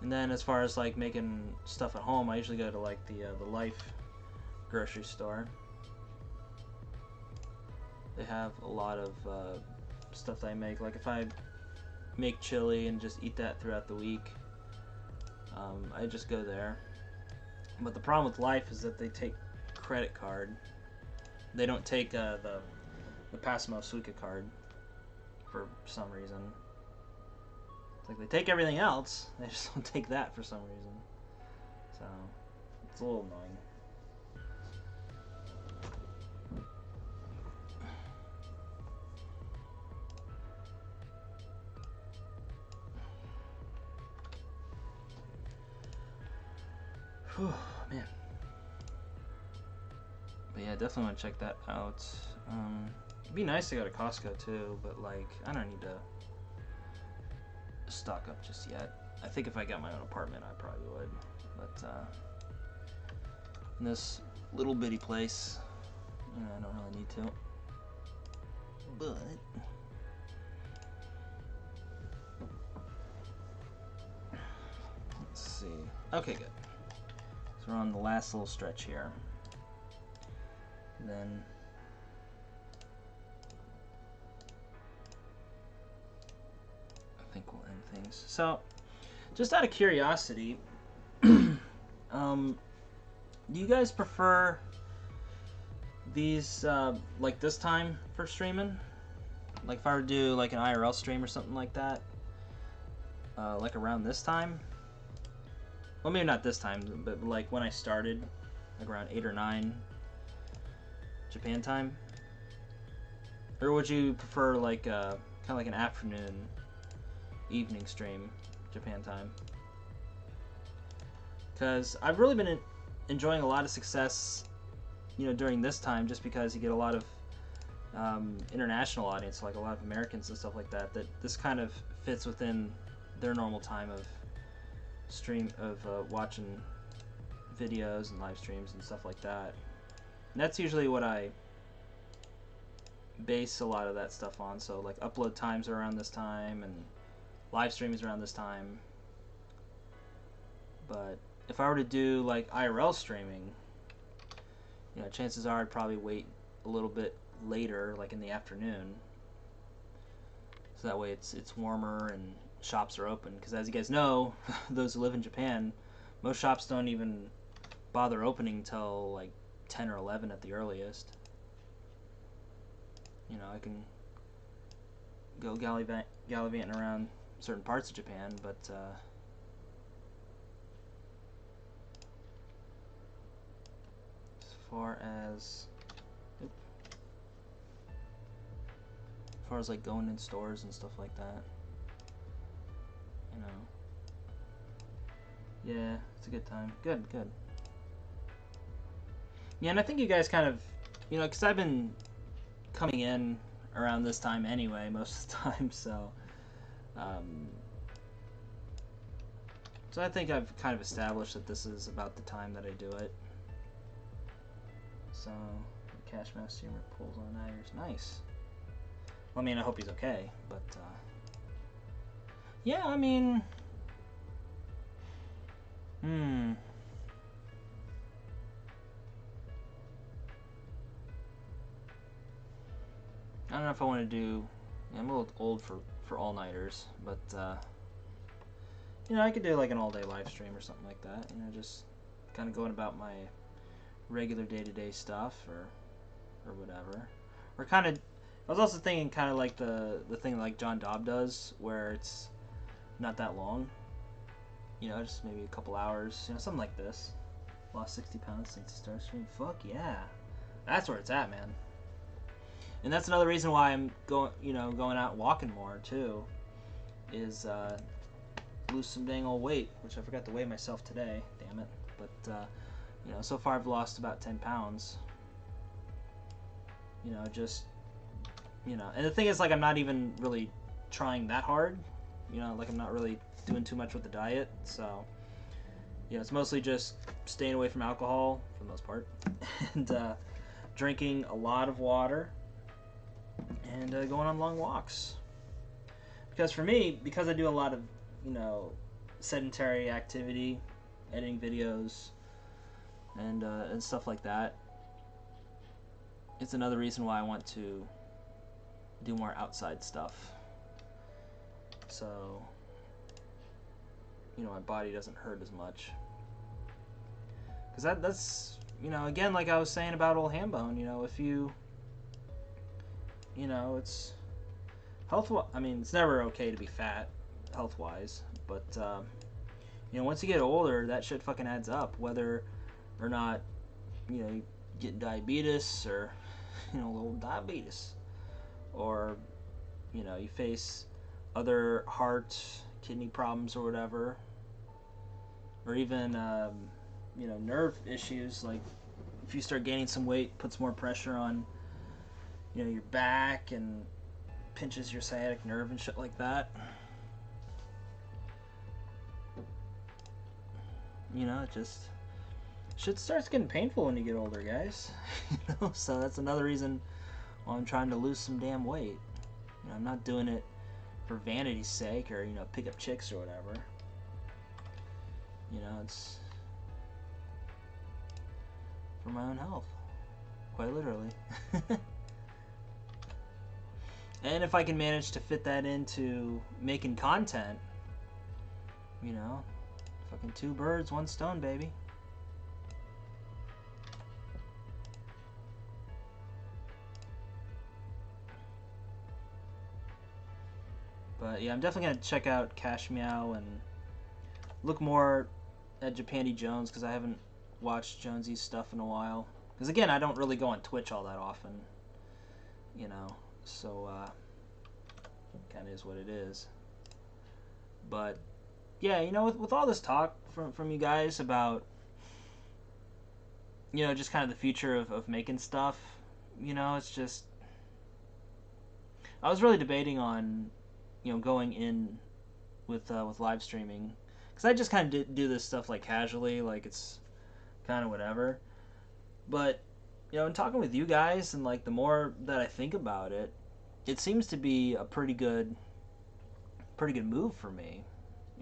And then as far as like making stuff at home, I usually go to like the Life grocery store. They have a lot of stuff that I make. Like if I make chili and just eat that throughout the week, I just go there. But the problem with Life is that they take credit card. They don't take the Passmo Suica card for some reason. It's like they take everything else, they just don't take that for some reason. So it's a little annoying. Whew, man. But yeah, definitely want to check that out. It'd be nice to go to Costco too, but like I don't need to stock up just yet. I think if I got my own apartment, I probably would. But in this little bitty place, I don't really need to. But let's see. Okay, good. So we're on the last little stretch here. Then I think we'll end things. So, just out of curiosity, do you guys prefer these like this time for streaming? Like if I were to do like an IRL stream or something like that, like around this time? Well, maybe not this time, but like when I started, like around 8 or 9 Japan time? Or would you prefer like kind of like an afternoon, evening stream, Japan time? Because I've really been enjoying a lot of success, during this time, just because you get a lot of international audience, like a lot of Americans and stuff like that. That this kind of fits within their normal time of watching videos and live streams and stuff like that. And that's usually what I base a lot of that stuff on. So like upload times are around this time and live streams around this time. But if I were to do like IRL streaming, chances are I'd probably wait a little bit later, like in the afternoon, so that way it's warmer and shops are open. Because as you guys know, those who live in Japan, most shops don't even bother opening till like 10 or 11 at the earliest. I can go gallivanting around certain parts of Japan, but as far as like going in stores and stuff like that, yeah, it's a good time. Good. Yeah, and I think you guys kind of, because I've been coming in around this time anyway most of the time, so so I think I've kind of established that this is about the time that I do it. So Cash Mouse Streamer pulls on Niggers. Nice. Well, I mean, I hope he's okay, but yeah, I mean, I don't know if I want to do. I'm a little old for all-nighters, but I could do like an all-day live stream or something like that. Just kind of going about my regular day-to-day stuff or whatever. Or kind of, I was also thinking kind of like the thing like John Dobb does, where it's not that long. You know, just maybe a couple hours. You know, something like this. Lost 60 pounds since the start stream. Fuck yeah, that's where it's at, man. And that's another reason why I'm going out walking more too. Is lose some dang old weight, which I forgot to weigh myself today. Damn it. But you know, so far I've lost about 10 pounds. You know, just, you know, and the thing is, like, I'm not even really trying that hard. You know, like, I'm not really doing too much with the diet, so, you know, it's mostly just staying away from alcohol for the most part, and drinking a lot of water, and going on long walks. Because for me, because I do a lot of, you know, sedentary activity, editing videos, and stuff like that, it's another reason why I want to do more outside stuff. So, you know, my body doesn't hurt as much. Because that's, you know, again, like I was saying about old Hambone, you know, if you know, it's I mean, it's never okay to be fat, health-wise, but, you know, once you get older, that shit fucking adds up, whether or not, you know, you get diabetes, or, you know, little diabetes, or, you know, you face other heart, kidney problems or whatever, or even, you know, nerve issues, like if you start gaining some weight, puts more pressure on, you know, your back and pinches your sciatic nerve and shit like that. You know, it just, shit starts getting painful when you get older, guys. You know, so that's another reason why I'm trying to lose some damn weight. You know, I'm not doing it for vanity's sake, or, you know, pick up chicks or whatever. You know, it's for my own health, quite literally. And if I can manage to fit that into making content, you know, fucking 2 birds, 1 stone, baby. But yeah, I'm definitely gonna check out Cash Meow and look more at Japandi Jones, because I haven't watched Jonesy's stuff in a while. Because again, I don't really go on Twitch all that often, you know, so kind of is what it is. But yeah, you know, with all this talk from you guys about, you know, just kind of the future of making stuff, you know, it's just, I was really debating on, you know, going in with live streaming, because I just kind of do this stuff like casually, like it's kind of whatever. But, you know, in talking with you guys, and like the more that I think about it, it seems to be a pretty good move for me,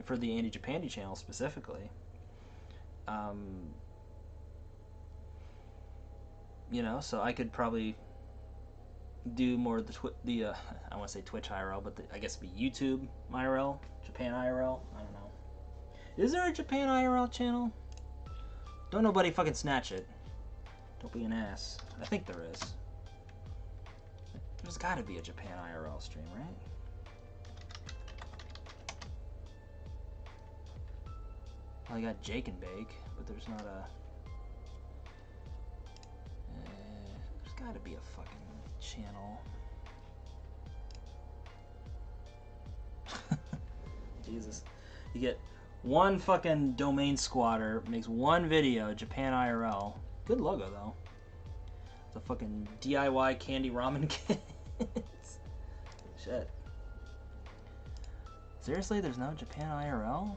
for the Andy Japandi channel specifically. You know, so I could probably do more of the I want to say Twitch IRL, but I guess it'd be YouTube IRL, Japan IRL. I don't know. Is there a Japan IRL channel? Don't nobody fucking snatch it. Don't be an ass. I think there is. There's got to be a Japan IRL stream, right? Well, I got Jake and Bake, but there's not a. There's got to be a fucking channel. Jesus. You get one fucking domain squatter, makes one video, Japan IRL. Good logo, though. It's a fucking DIY candy ramen kits. Shit. Seriously, there's no Japan IRL?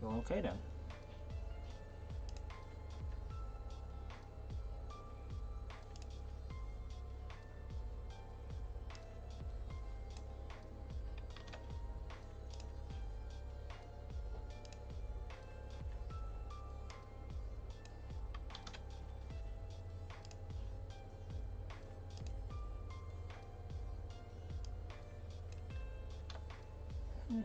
Well, okay then. Hmm.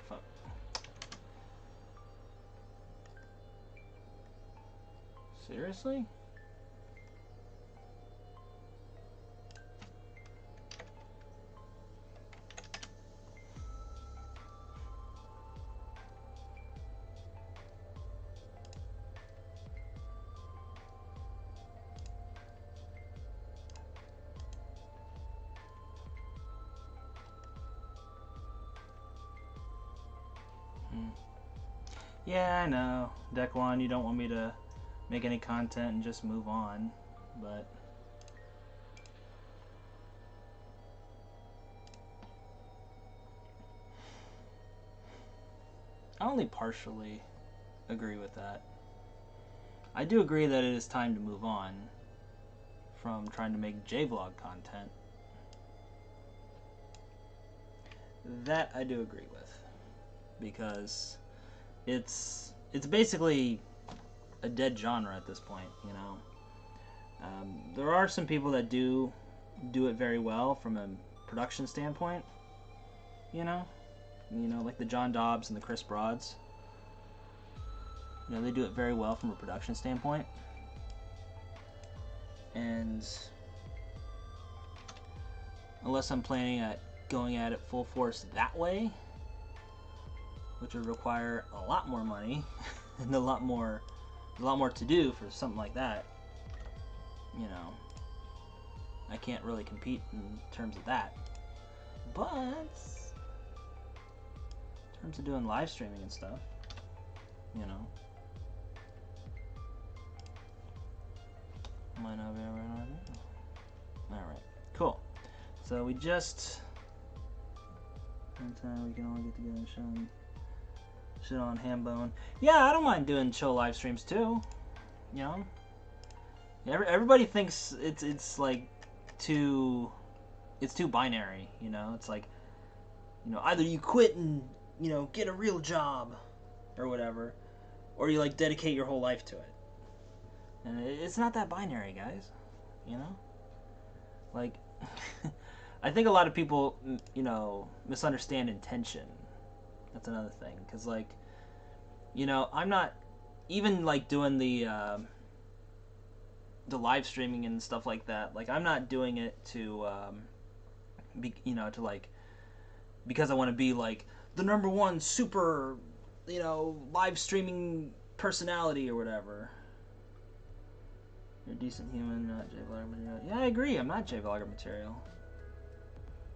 Fuck. Seriously? Yeah, I know. Deck 1, you don't want me to make any content and just move on, but... I only partially agree with that. I do agree that it is time to move on from trying to make J-Vlog content. That I do agree with, because it's basically a dead genre at this point, you know. There are some people that do it very well from a production standpoint, you know, like the John Dobbs and the Chris Broads. You know, they do it very well from a production standpoint. And unless I'm planning at going at it full force that way, which would require a lot more money and a lot more to do for something like that, you know, I can't really compete in terms of that. But in terms of doing live streaming and stuff, you know, might not be right on it. Alright, cool. So we just... one time we can all get together and shit on Hambone. Yeah, I don't mind doing chill live streams too. You know? Everybody thinks it's like too... it's too binary, you know? It's like, you know, either you quit and, you know, get a real job or whatever, or you like dedicate your whole life to it. And it's not that binary, guys. You know? Like, I think a lot of people, you know, misunderstand intention. That's another thing. Because, like, you know, I'm not even, like, doing the live streaming and stuff like that. Like, I'm not doing it to, you know, to, like, because I want to be, like, the #1 super, you know, live streaming personality or whatever. You're a decent human, not J-Vlogger material. Yeah, I agree. I'm not J-Vlogger material.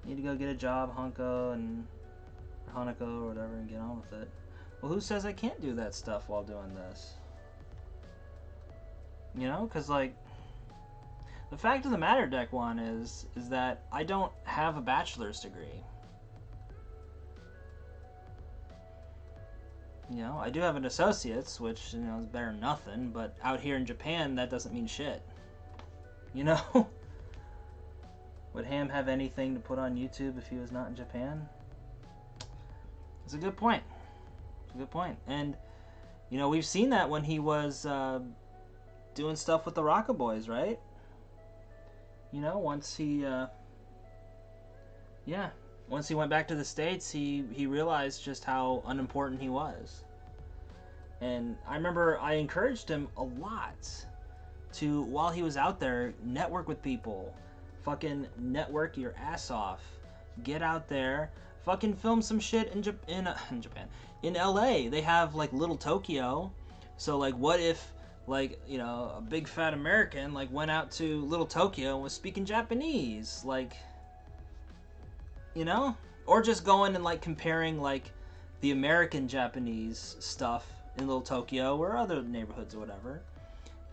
Need to go get a job, Hunko and Hanako or whatever, and get on with it. Well, who says I can't do that stuff while doing this? You know, because, like, the fact of the matter, Deck 1, is that I don't have a bachelor's degree. You know, I do have an associate's, which, you know, is better than nothing, but out here in Japan, that doesn't mean shit. You know? Would Ham have anything to put on YouTube if he was not in Japan? It's a good point. It's a good point. And, you know, we've seen that when he was doing stuff with the Rocka Boys, right? You know, once he, once he went back to the States, he realized just how unimportant he was. And I remember I encouraged him a lot to, while he was out there, network with people. Fucking network your ass off. Get out there. Fucking film some shit in Japan. In LA, they have, like, Little Tokyo. So, like, what if, like, you know, a big fat American, like, went out to Little Tokyo and was speaking Japanese? Like, you know? Or just going and, like, comparing, like, the American Japanese stuff in Little Tokyo or other neighborhoods or whatever.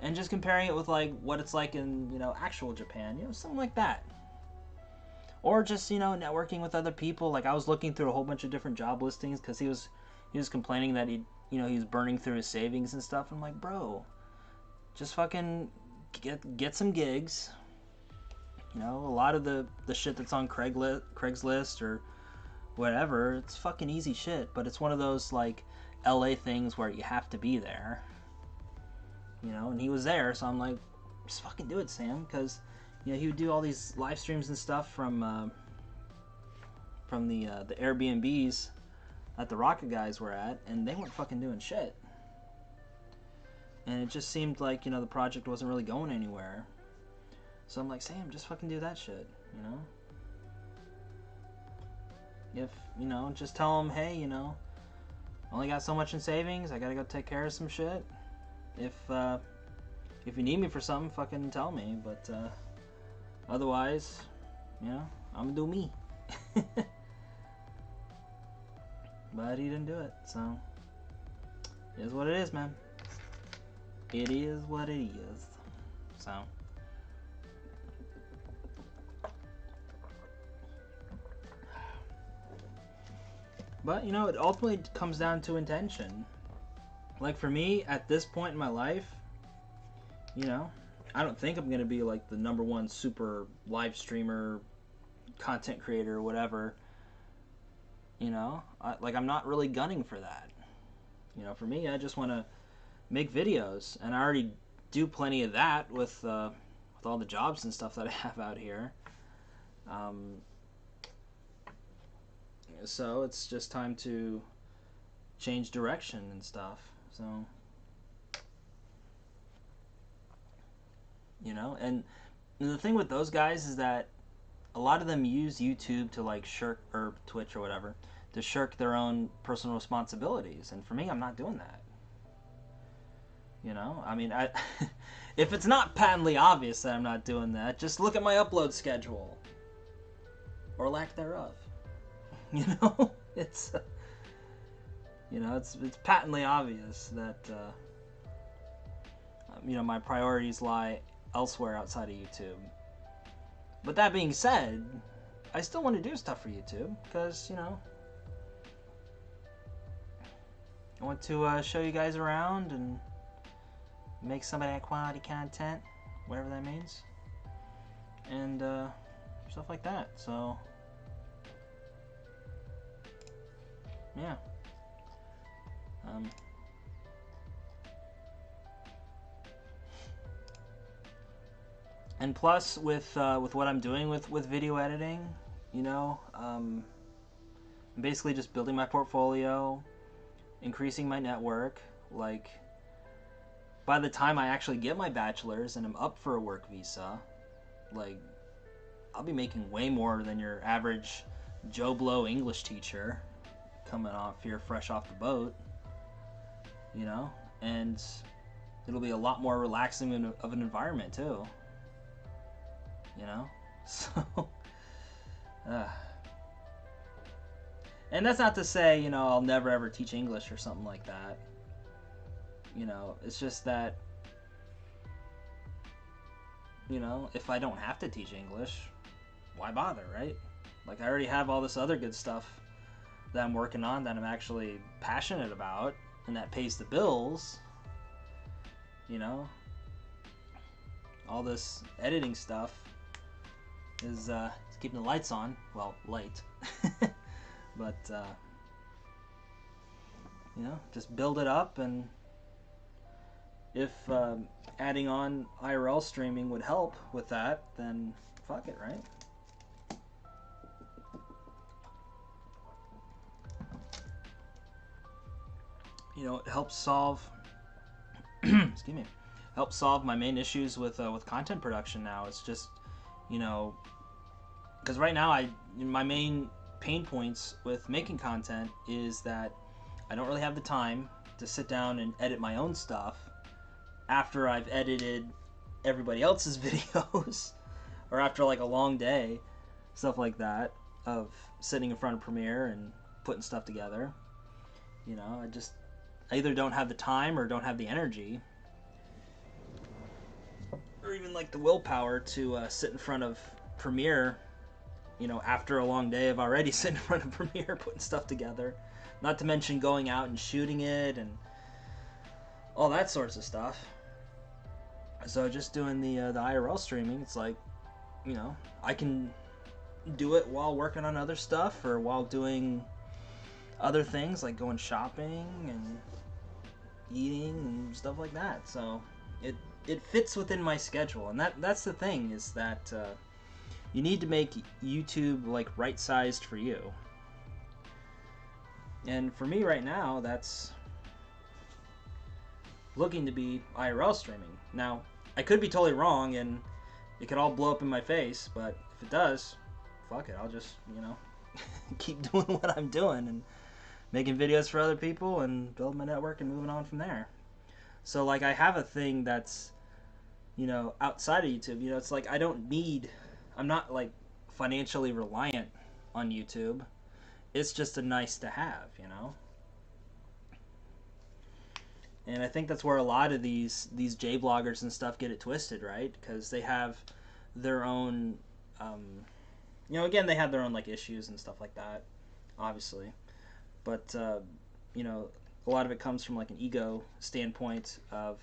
And just comparing it with, like, what it's like in, you know, actual Japan. You know, something like that. Or just, you know, networking with other people. Like, I was looking through a whole bunch of different job listings because he was complaining that he was burning through his savings and stuff. I'm like, bro, just fucking get some gigs. You know, a lot of the shit that's on Craigslist or whatever, it's fucking easy shit. But it's one of those, like, LA things where you have to be there, you know, and he was there, so I'm like, just fucking do it, Sam, because, you know, he would do all these live streams and stuff from the Airbnbs that the Rocket guys were at, and they weren't fucking doing shit. And it just seemed like, you know, the project wasn't really going anywhere. So I'm like, Sam, just fucking do that shit, you know? If, you know, just tell them, hey, you know, only got so much in savings, I gotta go take care of some shit. If you need me for something, fucking tell me, but otherwise, you know, I'm gonna do me. But he didn't do it, so it is what it is, man. It is what it is. So but, you know, it ultimately comes down to intention. Like, for me, at this point in my life, you know, I don't think I'm going to be, like, the #1 super live streamer, content creator, or whatever. You know? I'm not really gunning for that. You know, for me, I just want to make videos. And I already do plenty of that with all the jobs and stuff that I have out here. So it's just time to change direction and stuff. So, you know, and the thing with those guys is that a lot of them use YouTube to, like, shirk, or Twitch or whatever, to shirk their own personal responsibilities. And for me, I'm not doing that. You know, I mean, if it's not patently obvious that I'm not doing that, just look at my upload schedule, or lack thereof. You know, it's you know, it's patently obvious that you know, my priorities lie elsewhere outside of YouTube. But that being said, I still want to do stuff for YouTube because, you know, I want to show you guys around and make some of that quality content, whatever that means, and stuff like that. So yeah. And plus, with what I'm doing with video editing, you know, I'm basically just building my portfolio, increasing my network. Like, by the time I actually get my bachelor's and I'm up for a work visa, like, I'll be making way more than your average Joe Blow English teacher coming off here fresh off the boat, you know, and it'll be a lot more relaxing of an environment too, you know. So and that's not to say, you know, I'll never ever teach English or something like that, you know. It's just that, you know, if I don't have to teach English, why bother, right? Like, I already have all this other good stuff that I'm working on that I'm actually passionate about and that pays the bills, you know. All this editing stuff is keeping the lights on. Well, light. But you know, just build it up, and if adding on IRL streaming would help with that, then fuck it, right? You know, it helps solve excuse me, helps solve my main issues with content production now. It's just, you know, because right now my main pain points with making content is that I don't really have the time to sit down and edit my own stuff after I've edited everybody else's videos, or after like a long day, stuff like that, of sitting in front of Premiere and putting stuff together. You know, I either don't have the time or don't have the energy, or even like the willpower to sit in front of Premiere, you know, after a long day of already sitting in front of Premiere putting stuff together. Not to mention going out and shooting it and all that sorts of stuff. So just doing the IRL streaming, it's like, you know, I can do it while working on other stuff, or while doing other things like going shopping and eating and stuff like that. So it fits within my schedule, and that's the thing, is that you need to make YouTube like right sized for you. And for me right now, that's looking to be IRL streaming. Now, I could be totally wrong and it could all blow up in my face, but if it does, fuck it, I'll just, keep doing what I'm doing and making videos for other people and build my network and moving on from there. So like I have a thing that's, outside of YouTube. It's like I'm not like financially reliant on YouTube. It's just a nice to have, And I think that's where a lot of these J bloggers and stuff get it twisted, right? Because they have their own, again, they have their own like issues and stuff like that, obviously. But a lot of it comes from like an ego standpoint of,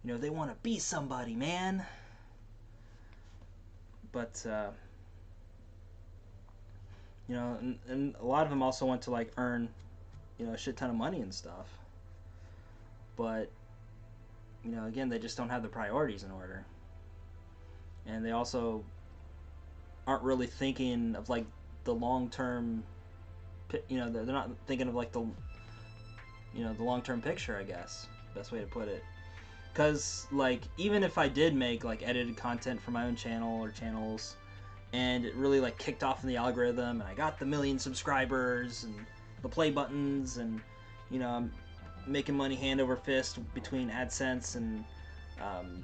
they want to be somebody, man. But and a lot of them also want to like earn, a shit ton of money and stuff. But again, they just don't have the priorities in order, and they also aren't really thinking of like the long term. They're not thinking of like the long-term picture, I guess, best way to put it. Because like even if I did make like edited content for my own channel or channels, and it really like kicked off in the algorithm, and I got the 1 million subscribers and the play buttons, and I'm making money hand over fist between AdSense and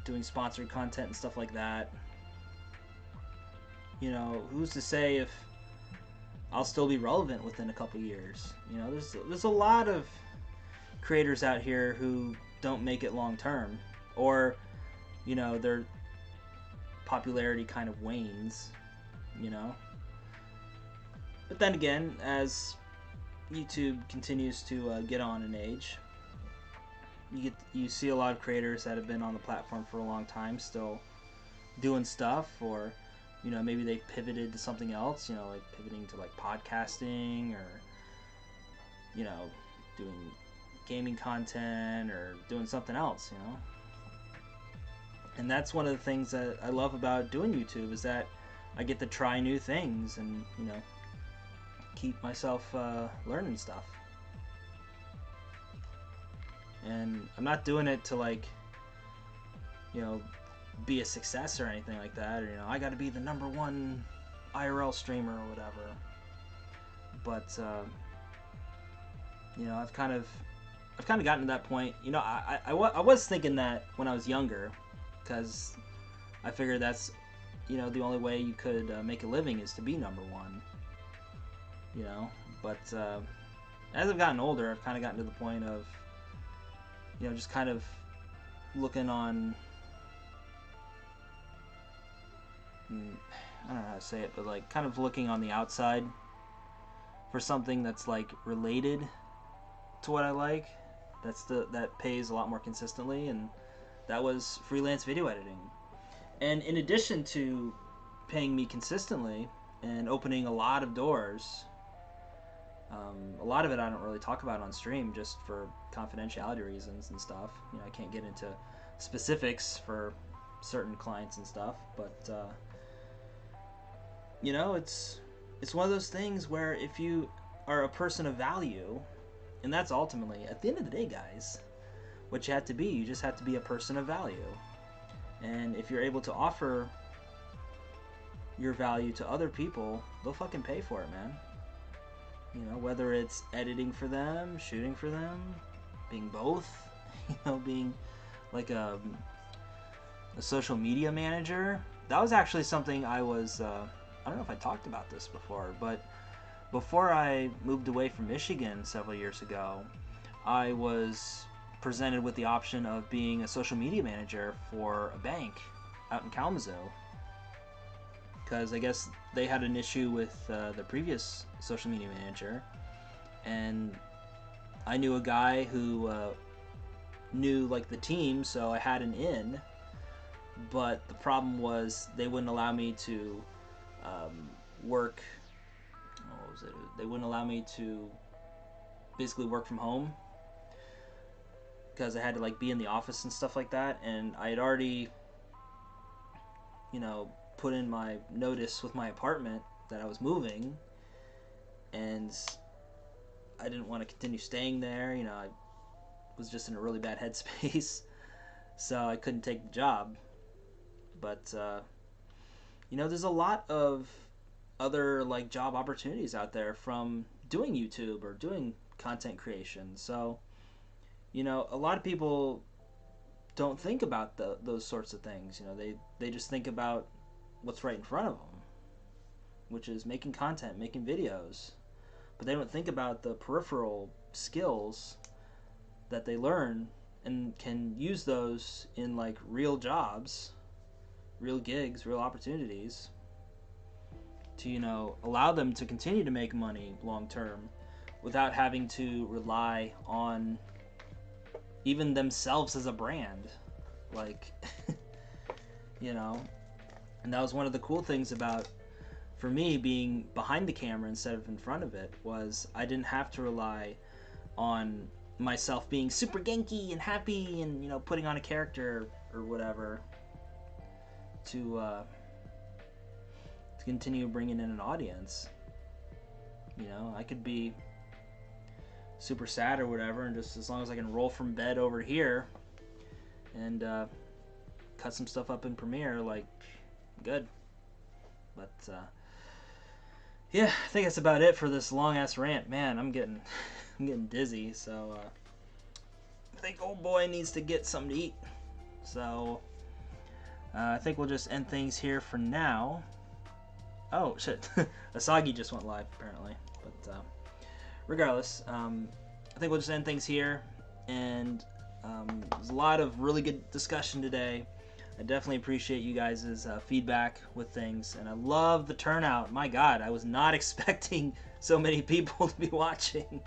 doing sponsored content and stuff like that, who's to say if I'll still be relevant within a couple years? There's a lot of creators out here who don't make it long term, or their popularity kind of wanes, But then again, as YouTube continues to get on in age, you see a lot of creators that have been on the platform for a long time still doing stuff, or maybe they pivoted to something else, like pivoting to like podcasting, or doing gaming content, or doing something else, And that's one of the things that I love about doing YouTube, is that I get to try new things and keep myself learning stuff. And I'm not doing it to like be a success or anything like that, or I got to be the #1 IRL streamer or whatever. But I've kind of gotten to that point. I was thinking that when I was younger, because I figured that's the only way you could make a living is to be #1. But as I've gotten older, I've kind of gotten to the point of just kind of looking on, I don't know how to say it, but like kind of looking on the outside for something that's like related to what I like, that pays a lot more consistently, and that was freelance video editing. And in addition to paying me consistently and opening a lot of doors, a lot of it I don't really talk about on stream just for confidentiality reasons and stuff. I can't get into specifics for certain clients and stuff, but it's one of those things where if you are a person of value, and that's ultimately, at the end of the day, guys, what you have to be. You just have to be a person of value. And if you're able to offer your value to other people, they'll fucking pay for it, man. Whether it's editing for them, shooting for them, being both, being like a social media manager. That was actually something I was, I don't know if I talked about this before, but before I moved away from Michigan several years ago, I was presented with the option of being a social media manager for a bank out in Kalamazoo, because I guess they had an issue with the previous social media manager, and I knew a guy who knew like the team, so I had an in. But the problem was they wouldn't allow me to work. What was it? They wouldn't allow me to basically work from home because I had to like be in the office and stuff like that, and I had already, you know, put in my notice with my apartment that I was moving, and I didn't want to continue staying there. You know, I was just in a really bad headspace, so I couldn't take the job. But you know, there's a lot of other like job opportunities out there from doing YouTube or doing content creation. So, you know, a lot of people don't think about those sorts of things. You know, they just think about what's right in front of them, which is making content, making videos. But they don't think about the peripheral skills that they learn and can use those in like real jobs, real gigs, real opportunities to, you know, allow them to continue to make money long term without having to rely on even themselves as a brand. Like, you know, and that was one of the cool things about, for me, being behind the camera instead of in front of it, was I didn't have to rely on myself being super genki and happy and, you know, putting on a character or whatever to continue bringing in an audience. You know, I could be super sad or whatever, and just as long as I can roll from bed over here and cut some stuff up in Premiere, like, good. But yeah, I think that's about it for this long ass rant. Man, I'm getting dizzy, so I think old boy needs to get something to eat. So I think we'll just end things here for now. Oh shit, Asagi just went live apparently. But regardless, I think we'll just end things here. And there's a lot of really good discussion today. I definitely appreciate you guys' feedback with things, and I love the turnout. My God, I was not expecting so many people to be watching,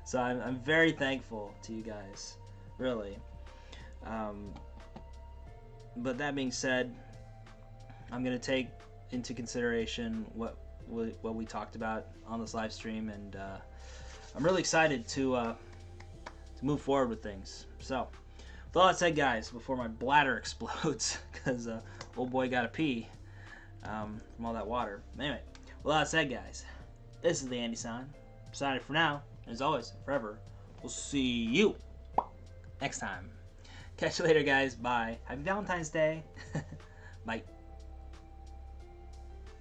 so I'm very thankful to you guys, really. But that being said, I'm gonna take into consideration what we talked about on this live stream, and I'm really excited to move forward with things. So, with all that said, guys, before my bladder explodes, because old boy gotta pee from all that water. Anyway, with all that said, guys, this is the Andy-san. Signing for now, and as always, forever, we'll see you next time. Catch you later, guys. Bye. Happy Valentine's Day. Bye.